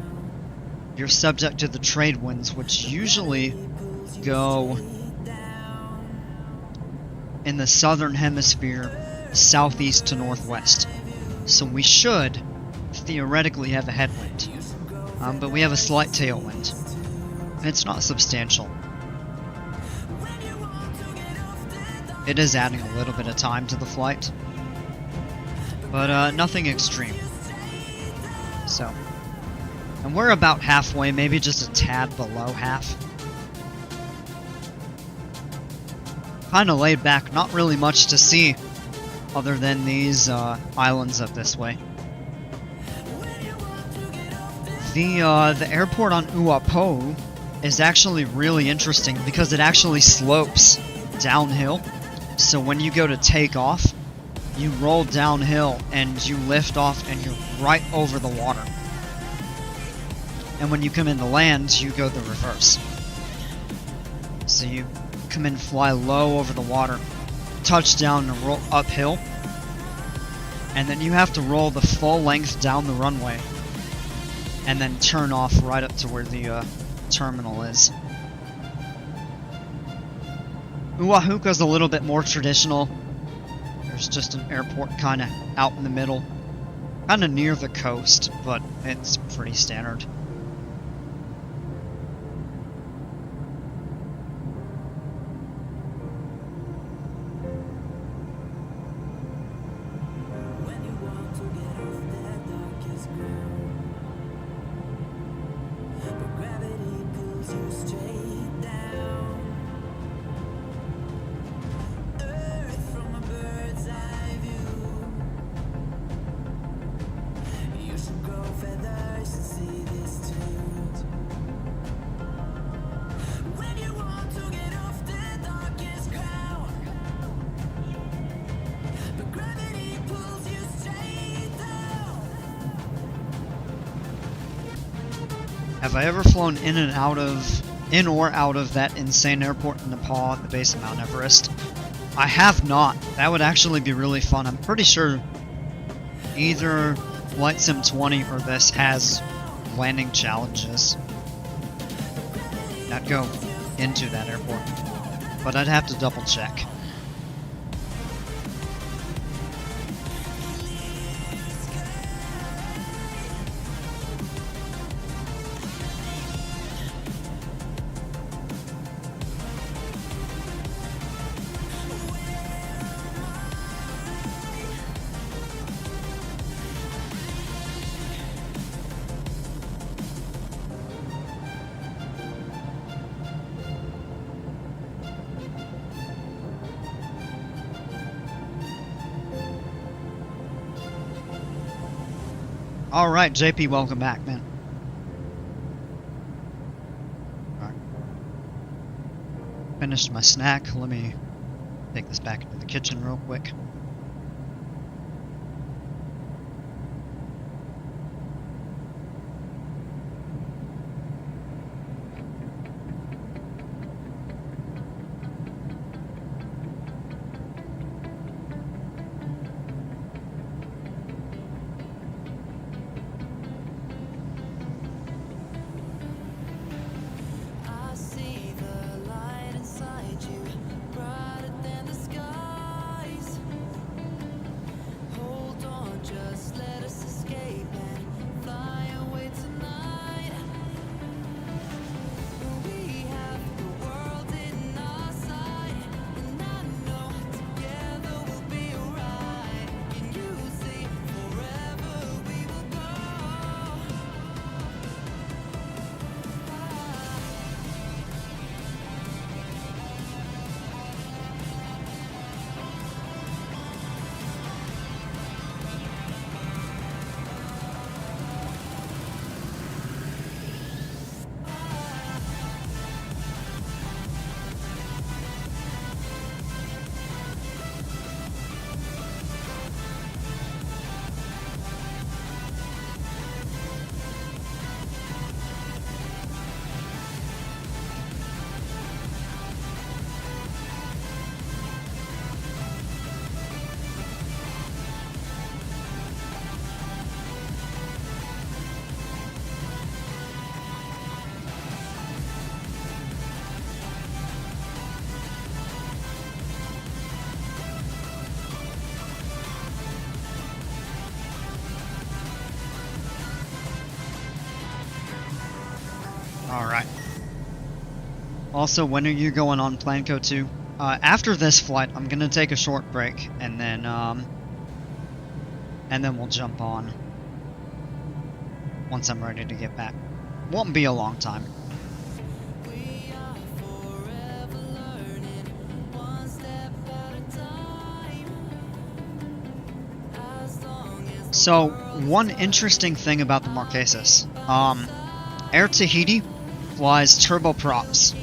you're subject to the trade winds, which usually go in the southern hemisphere southeast to northwest. So we should theoretically have a headwind, but we have a slight tailwind. It's not substantial. It is adding a little bit of time to the flight, but nothing extreme. So, and we're about halfway, maybe just a tad below half. Kind of laid back, not really much to see other than these islands up this way. The airport on Uapo is actually really interesting because it actually slopes downhill. So when you go to take off, you roll downhill and you lift off and you're right over the water. And when you come in to land, you go the reverse. So you come in, fly low over the water, touch down and roll uphill, and then you have to roll the full length down the runway and then turn off right up to where the terminal is. Uahuka's a little bit more traditional. There's just an airport kind of out in the middle, kind of near the coast, but it's pretty standard. Have I ever flown in or out of that insane airport in Nepal at the base of Mount Everest? I have not. That would actually be really fun. I'm pretty sure either Flight Sim 20 or this has landing challenges that go into that airport, but I'd have to double check. Alright, JP, welcome back, man. Alright. Finished my snack. Let me take this back into the kitchen real quick. Alright. Also, when are you going on Planco 2? After this flight, I'm gonna take a short break, and then we'll jump on once I'm ready to get back. Won't be a long time. So, one interesting thing about the Marquesas, Air Tahiti flies turboprops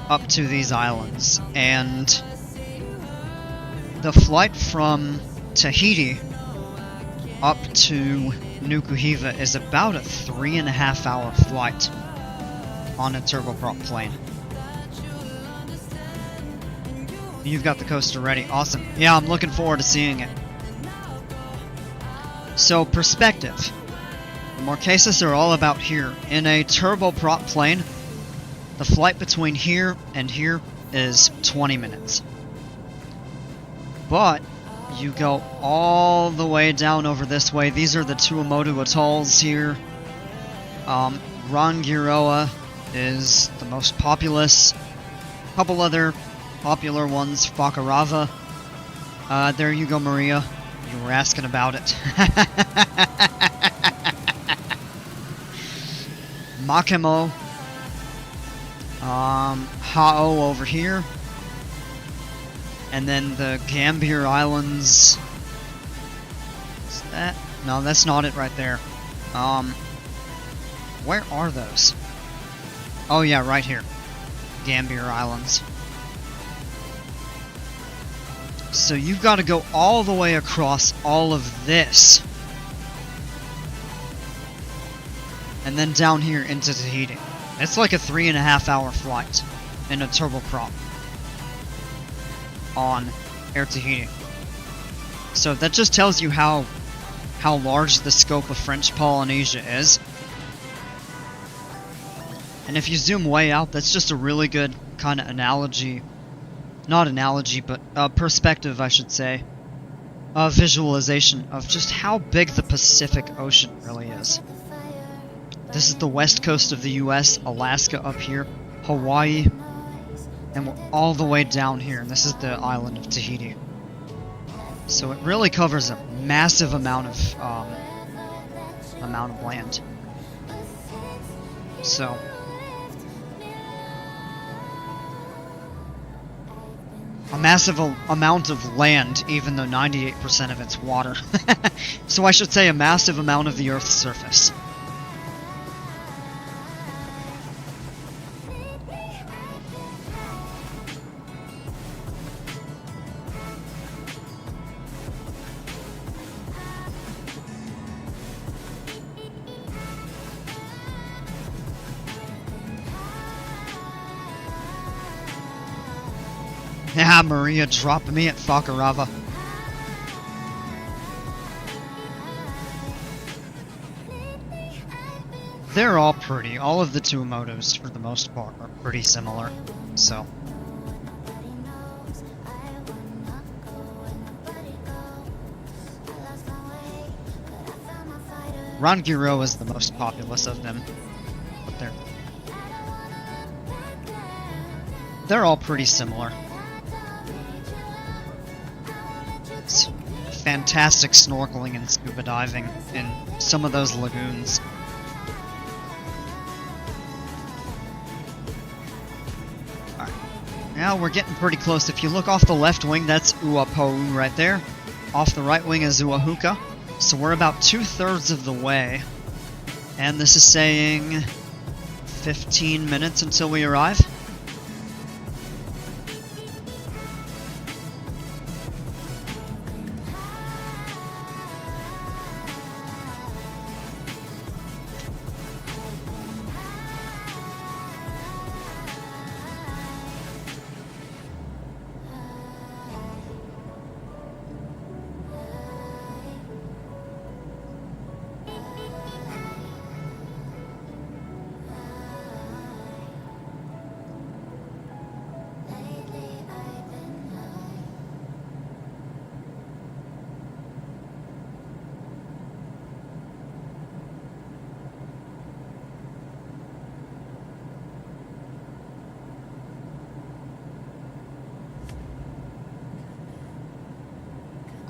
up to these islands, and the flight from Tahiti up to Nukuhiva is about a 3.5-hour flight on a turboprop plane. You've got the coaster ready. Awesome. Yeah, I'm looking forward to seeing it. So, perspective. The Marquesas are all about here. In a turboprop plane, the flight between here and here is 20 minutes. But you go all the way down over this way. These are the Tuamotu atolls here. Rangiroa is the most populous. A couple other popular ones, Whakarava. There you go, Maria. You were asking about it. Makemo. Ha'o over here. And then the Gambier Islands. Is that? No, that's not it right there. Where are those? Oh yeah, right here. Gambier Islands. So you've got to go all the way across all of this. And then down here into Tahiti. It's like a 3.5-hour flight in a turboprop on Air Tahiti. So that just tells you how large the scope of French Polynesia is. And if you zoom way out, that's just a really good kind of analogy. Not analogy, but perspective, I should say. Visualization of just how big the Pacific Ocean really is. This is the west coast of the US, Alaska up here, Hawaii, and we're all the way down here, and this is the island of Tahiti. So it really covers a massive amount of land. So a massive amount of land, even though 98% of it's water. So I should say a massive amount of the Earth's surface. Yeah, Maria dropped me at Whakarava. They're all pretty. All of the Tuamotus, for the most part, are pretty similar. So. Rangiroa is the most populous of them. But they're all pretty similar. It's fantastic snorkeling and scuba diving in some of those lagoons. Alright, now we're getting pretty close. If you look off the left wing, that's Uapo'u right there. Off the right wing is Uahuka. So we're about 2/3 of the way. And this is saying 15 minutes until we arrive.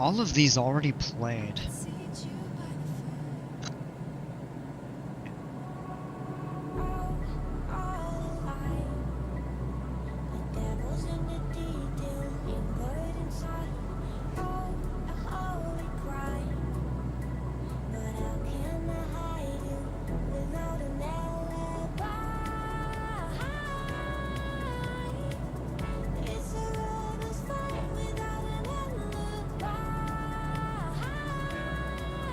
all of these already played.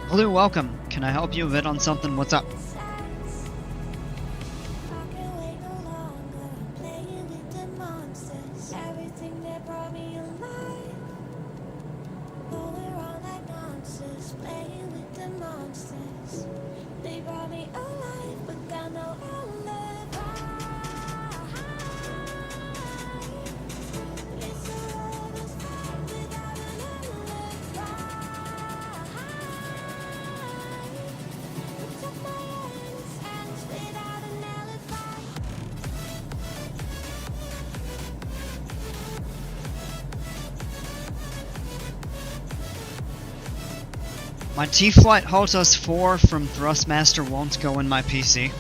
Hello, welcome. Can I help you a bit on something? What's up? My T-Flight Hotos 4 from Thrustmaster won't go in my PC.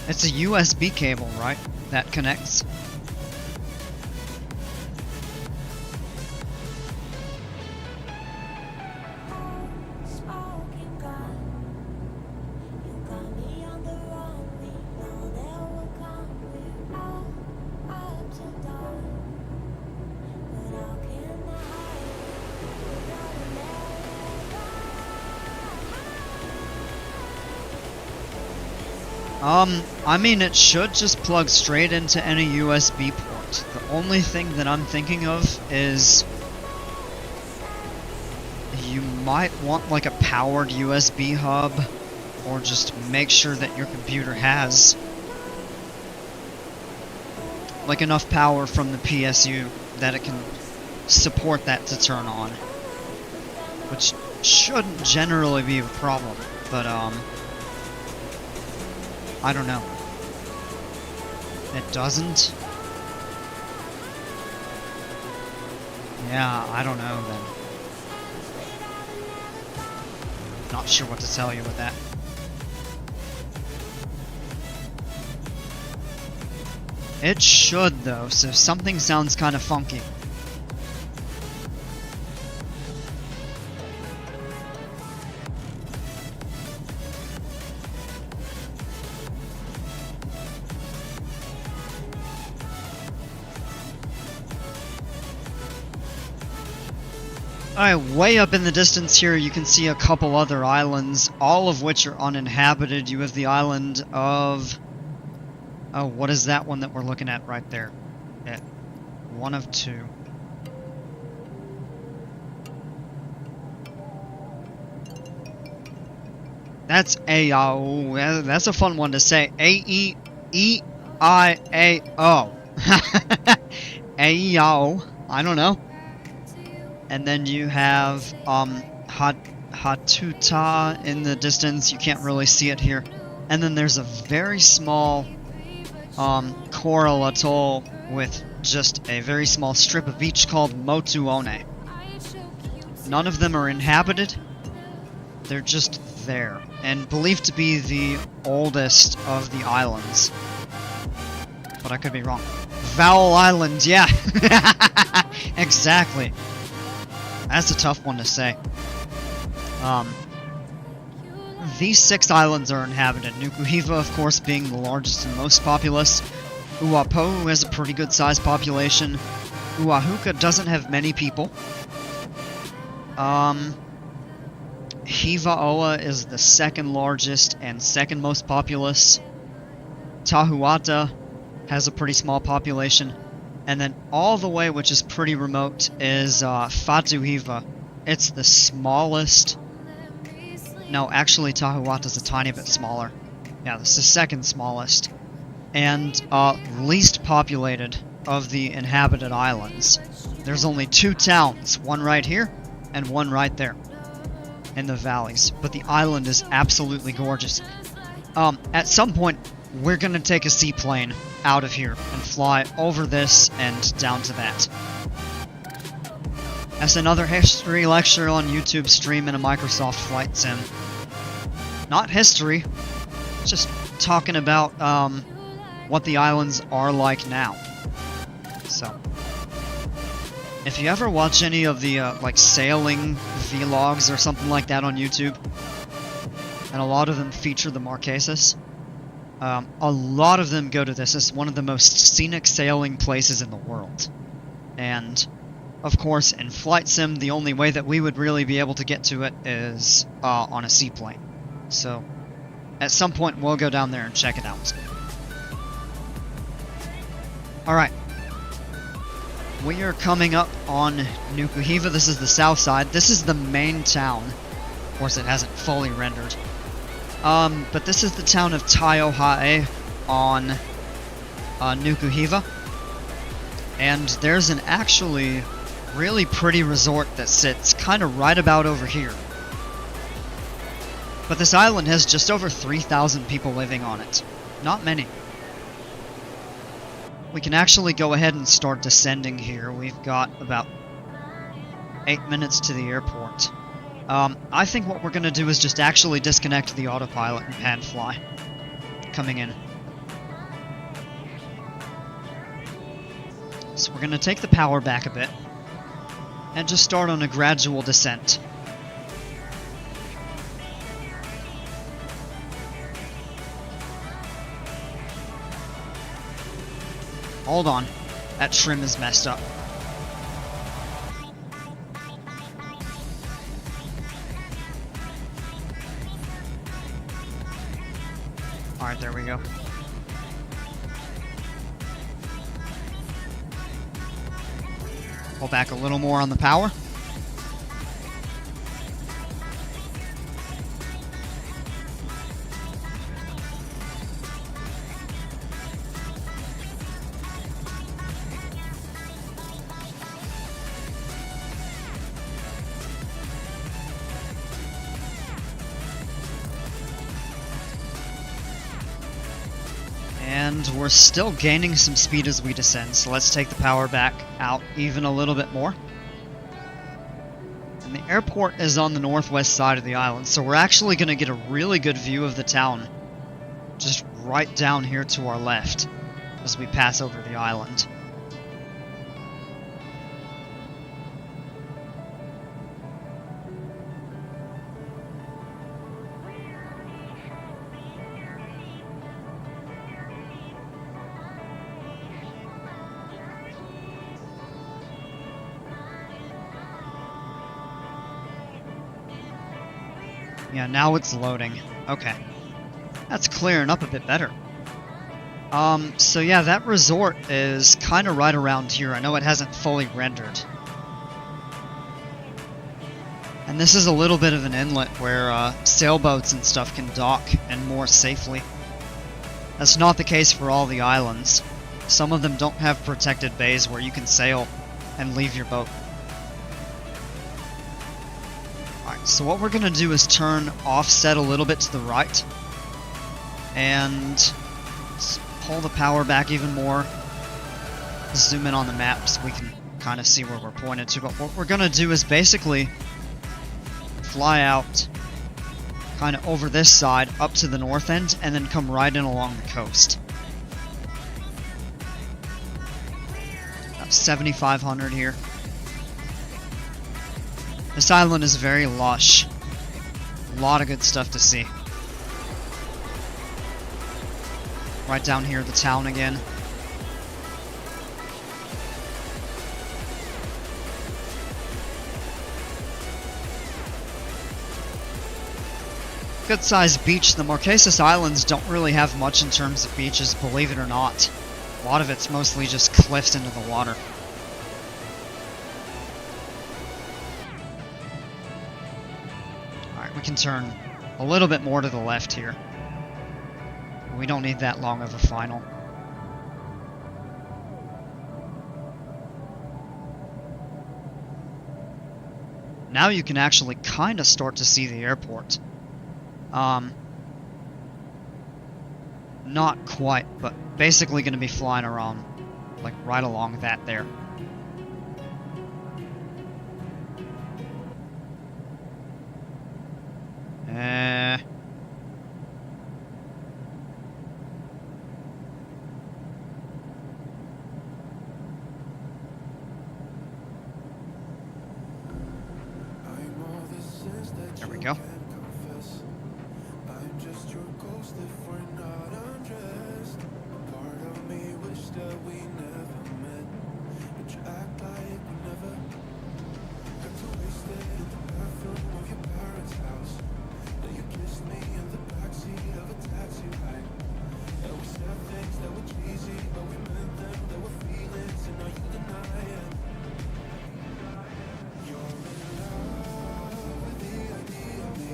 It's a USB cable, right? That connects. I mean, it should just plug straight into any USB port. The only thing that I'm thinking of is you might want like a powered USB hub, or just make sure that your computer has like enough power from the PSU that it can support that to turn on, which shouldn't generally be a problem, but I don't know. It doesn't? Yeah, I don't know then. Not sure what to tell you with that. It should though, so something sounds kind of funky. Alright, way up in the distance here you can see a couple other islands, all of which are uninhabited. You have the island of... oh, what is that one that we're looking at right there? Yeah, one of two. That's A-I-O. That's a fun one to say. A-E-E-I-A-O. A-E-I-O. I don't know. And then you have Hatuta in the distance. You can't really see it here. And then there's a very small coral atoll with just a very small strip of beach called Motuone. None of them are inhabited. They're just there, and believed to be the oldest of the islands. But I could be wrong. Vowel Island, yeah! Exactly. That's a tough one to say. These 6 islands are inhabited. Nukuhiva, of course, being the largest and most populous. Uapohu has a pretty good sized population. Uahuka doesn't have many people. Hivaoa is the second largest and second most populous. Tahuata has a pretty small population. And then all the way, which is pretty remote, is Fatuhiva. It's the smallest. No, actually Tahuata's a tiny bit smaller. Yeah, this is the second smallest. And least populated of the inhabited islands. There's only 2 towns, one right here and one right there in the valleys. But the island is absolutely gorgeous. At some point, we're going to take a seaplane out of here and fly over this and down to that. That's another history lecture on YouTube stream in a Microsoft Flight Sim. Not history, just talking about what the islands are like now. So, if you ever watch any of the like sailing vlogs or something like that on YouTube, and a lot of them feature the Marquesas, a lot of them go to this as one of the most scenic sailing places in the world. And, of course, in Flight Sim, the only way that we would really be able to get to it is on a seaplane. So, at some point, we'll go down there and check it out. Alright. We are coming up on Nukuhiva. This is the south side. This is the main town. Of course, it hasn't fully rendered. But this is the town of Taiohae on Nukuhiva. And there's an actually really pretty resort that sits kind of right about over here. But this island has just over 3,000 people living on it. Not many. We can actually go ahead and start descending here. We've got about 8 minutes to the airport. I think what we're going to do is just actually disconnect the autopilot and pan fly. Coming in. So we're going to take the power back a bit. And just start on a gradual descent. Hold on. That trim is messed up. Alright, there we go. Pull back a little more on the power. And we're still gaining some speed as we descend, so let's take the power back out even a little bit more. And the airport is on the northwest side of the island, so we're actually going to get a really good view of the town just right down here to our left as we pass over the island. Yeah, now it's loading. Okay. That's clearing up a bit better. So yeah, that resort is kind of right around here. I know it hasn't fully rendered. And this is a little bit of an inlet where sailboats and stuff can dock and moor safely. That's not the case for all the islands. Some of them don't have protected bays where you can sail and leave your boat. So what we're going to do is turn offset a little bit to the right and pull the power back even more. Zoom in on the map so we can kind of see where we're pointed to. But what we're going to do is basically fly out kind of over this side up to the north end and then come right in along the coast. About 7,500 here. This island is very lush. A lot of good stuff to see. Right down here, the town again. Good sized beach. The Marquesas Islands don't really have much in terms of beaches, believe it or not. A lot of it's mostly just cliffs into the water. We can turn a little bit more to the left here. We don't need that long of a final. Now you can actually kind of start to see the airport. Not Not quite, but basically going to be flying around, like, right along that there. There we go.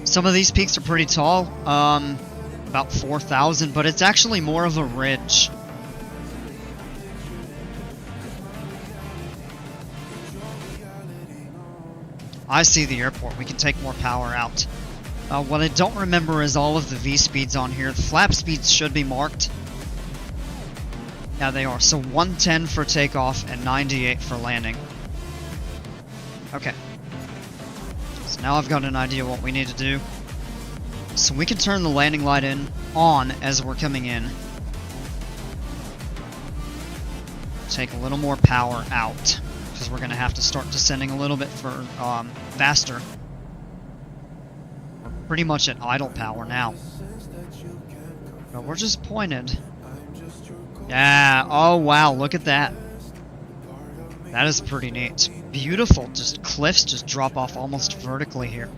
Some of these peaks are pretty tall, about 4,000, but it's actually more of a ridge. I see the airport. We can take more power out. What I don't remember is all of the V-speeds on here. The flap speeds should be marked. Yeah, they are. So 110 for takeoff and 98 for landing. Okay. So now I've got an idea what we need to do. So we can turn the landing light on as we're coming in. Take a little more power out, because we're going to have to start descending a little bit faster. We're pretty much at idle power now. But we're just pointed. Yeah, oh wow, look at that. That is pretty neat. Beautiful, just cliffs just drop off almost vertically here.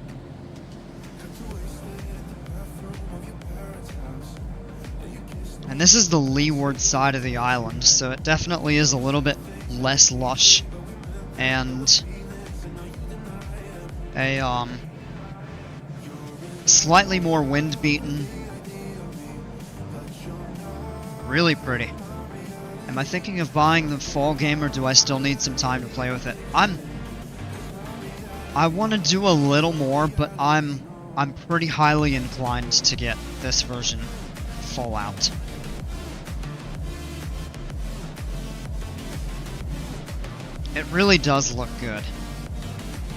And this is the leeward side of the island, so it definitely is a little bit less lush. And a slightly more wind beaten. Really pretty. Am I thinking of buying the fall game, or do I still need some time to play with it? I want to do a little more, but I'm pretty highly inclined to get this version full out. It really does look good.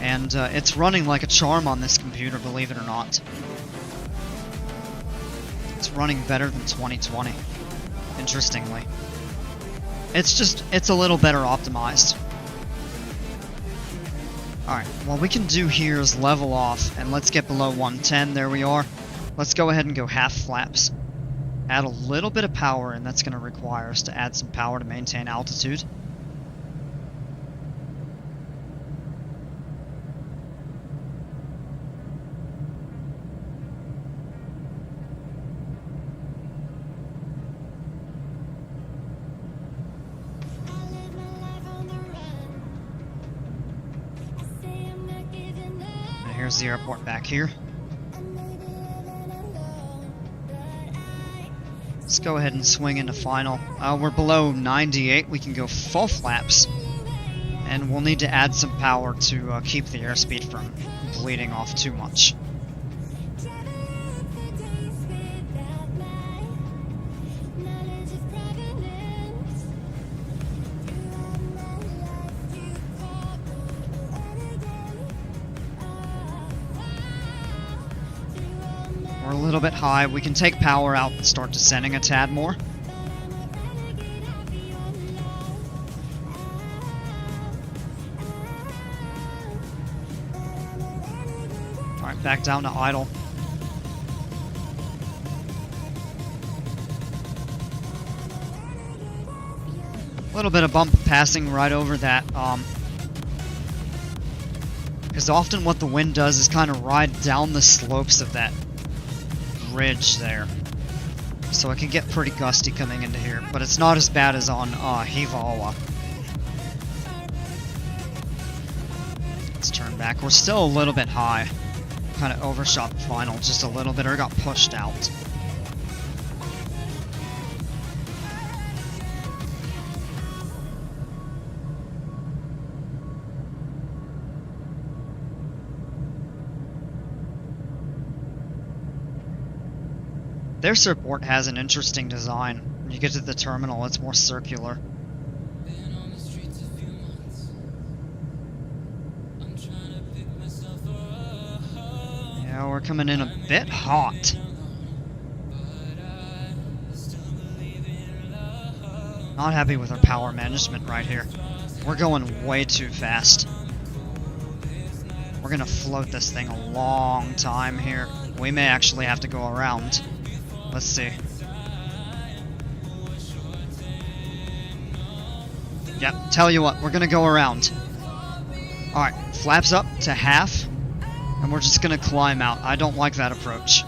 And it's running like a charm on this computer, believe it or not. It's running better than 2020, interestingly. It's a little better optimized. Alright, what we can do here is level off, and let's get below 110, there we are. Let's go ahead and go half flaps. Add a little bit of power, and that's going to require us to add some power to maintain altitude. Here's the airport back here. Let's go ahead and swing into final. We're below 98. We can go full flaps. And we'll need to add some power to keep the airspeed from bleeding off too much. We're a little bit high. We can take power out and start descending a tad more. Alright, back down to idle. A little bit of bump passing right over that, because often what the wind does is kind of ride down the slopes of that ridge there, so it can get pretty gusty coming into here, but it's not as bad as on Hilo. Let's turn back. We're still a little bit high, kind of overshot the final just a little bit, or got pushed out. Their support has an interesting design. When you get to the terminal, it's more circular. Yeah, we're coming in a bit hot. Not happy with our power management right here. We're going way too fast. We're gonna float this thing a long time here. We may actually have to go around. Let's see. Yep, tell you what, we're gonna go around. Alright, flaps up to half, and we're just gonna climb out. I don't like that approach.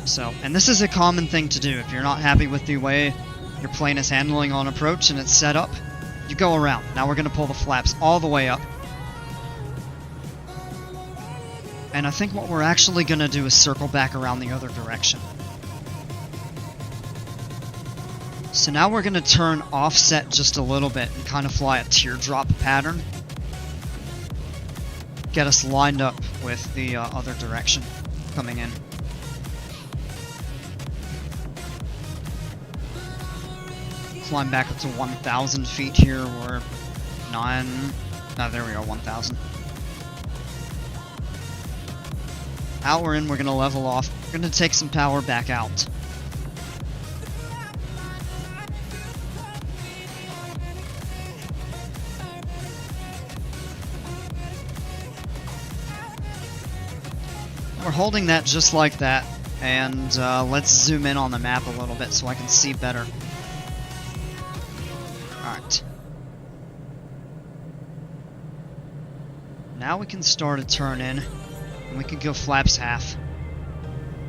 So, and this is a common thing to do. If you're not happy with the way your plane is handling on approach and it's set up, you go around. Now we're gonna pull the flaps all the way up. And I think what we're actually gonna do is circle back around the other direction. So now we're gonna turn offset just a little bit and kind of fly a teardrop pattern. Get us lined up with the other direction coming in. Climb back up to 1,000 feet here. We're 9... Oh, there we go, 1,000. Out we're in, we're going to level off. We're going to take some power back out. We're holding that just like that. And let's zoom in on the map a little bit so I can see better. Alright. Now we can start a turn in, and we can go flaps half.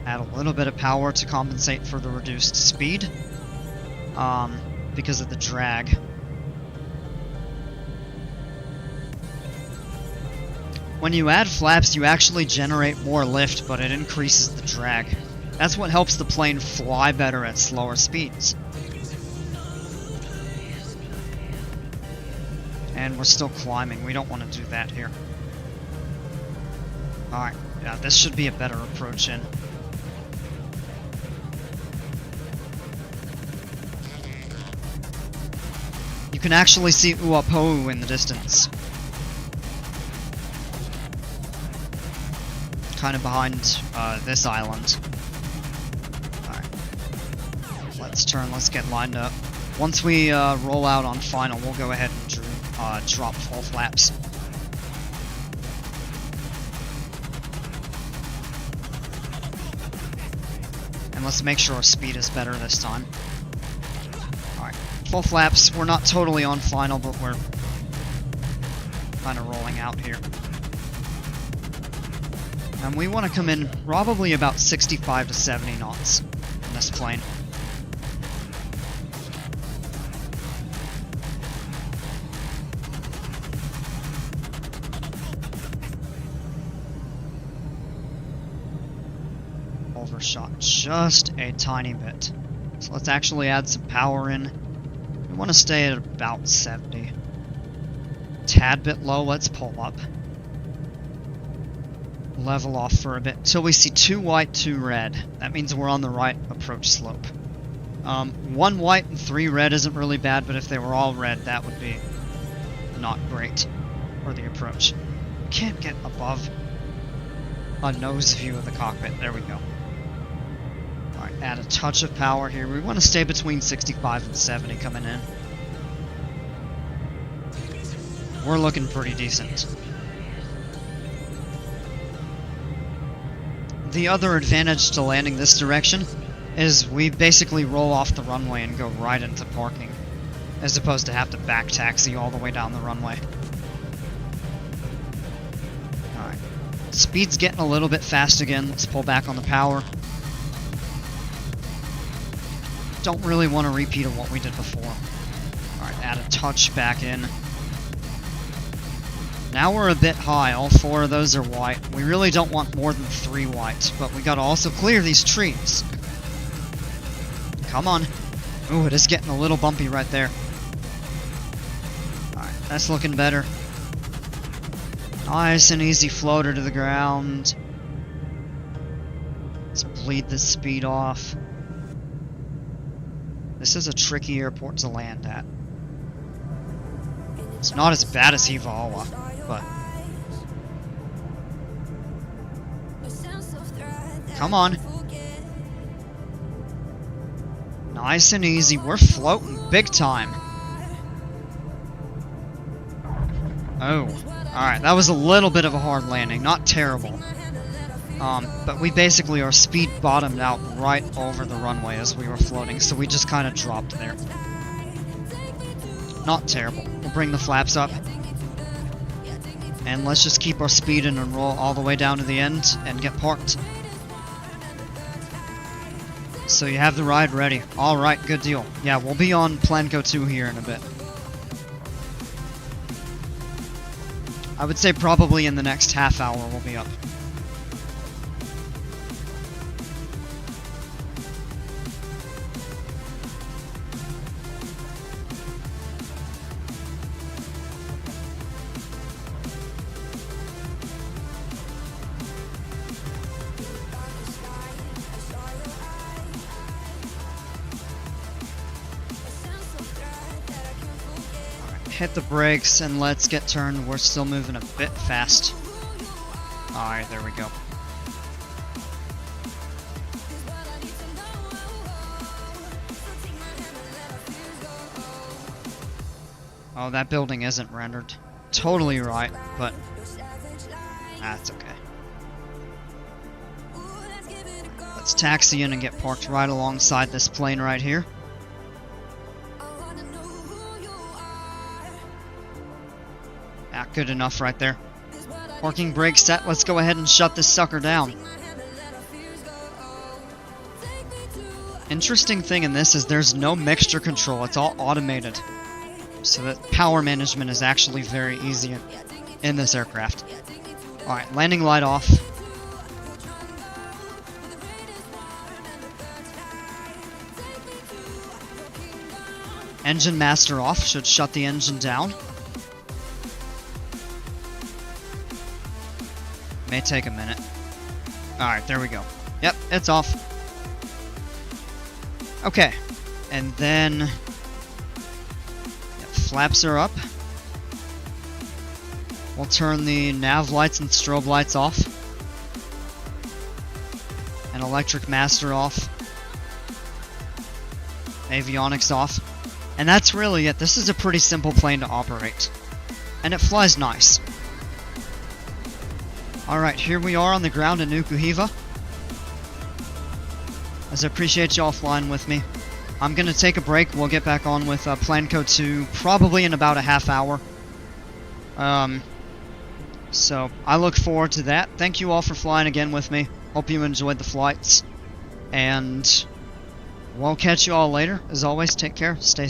Add a little bit of power to compensate for the reduced speed, because of the drag. When you add flaps, you actually generate more lift, but it increases the drag. That's what helps the plane fly better at slower speeds. And we're still climbing. We don't want to do that here. Alright, yeah, this should be a better approach in. You can actually see Uapo'u in the distance. Kind of behind this island. Alright. Let's turn, let's get lined up. Once we roll out on final, we'll go ahead and drop full flaps. And let's make sure our speed is better this time. Alright, full flaps. We're not totally on final, but we're kind of rolling out here. And we want to come in probably about 65 to 70 knots in this plane. Overshot just a tiny bit. So let's actually add some power in. We want to stay at about 70. Tad bit low, let's pull up. Level off for a bit till we see 2 white, 2 red. That means we're on the right approach slope. 1 white and 3 red isn't really bad, but if they were all red, that would be not great for the approach. Can't get above a nose view of the cockpit. There we go. Alright, add a touch of power here. We want to stay between 65 and 70 coming in. We're looking pretty decent. The other advantage to landing this direction is we basically roll off the runway and go right into parking, as opposed to have to back taxi all the way down the runway. Alright. Speed's getting a little bit fast again. Let's pull back on the power. Don't really want to repeat of what we did before. Alright, add a touch back in. Now we're a bit high. All 4 of those are white. We really don't want more than 3 white, but we gotta also clear these trees. Come on. Ooh, it is getting a little bumpy right there. Alright, that's looking better. Nice and easy floater to the ground. Let's bleed this speed off. This is a tricky airport to land at. It's not as bad as Hivawa, but... Come on. Nice and easy. We're floating big time. Oh. Alright, that was a little bit of a hard landing. Not terrible. But we basically are speed bottomed out right over the runway as we were floating, so we just kind of dropped there. Not terrible. We'll bring the flaps up. And let's just keep our speed and roll all the way down to the end and get parked. So you have the ride ready. Alright, good deal. Yeah, we'll be on Planco 2 here in a bit. I would say probably in the next half hour we'll be up. Hit the brakes and let's get turned. We're still moving a bit fast. Alright, there we go. Oh, that building isn't rendered. Totally right, but that's okay. Let's taxi in and get parked right alongside this plane right here. Good enough right there. Parking brake set. Let's go ahead and shut this sucker down. Interesting thing in this is there's no mixture control. It's all automated. So that power management is actually very easy in this aircraft. Alright, landing light off. Engine master off. Should shut the engine down. May take a minute. Alright, there we go. Yep, it's off. Okay. And then... Yep, flaps are up. We'll turn the nav lights and strobe lights off. And electric master off. Avionics off. And that's really it. This is a pretty simple plane to operate. And it flies nice. Alright, here we are on the ground in Nukuhiva. As I appreciate y'all flying with me. I'm gonna take a break. We'll get back on with Planco 2 probably in about a half hour. So, I look forward to that. Thank you all for flying again with me. Hope you enjoyed the flights. And we'll catch you all later. As always, take care. Stay safe.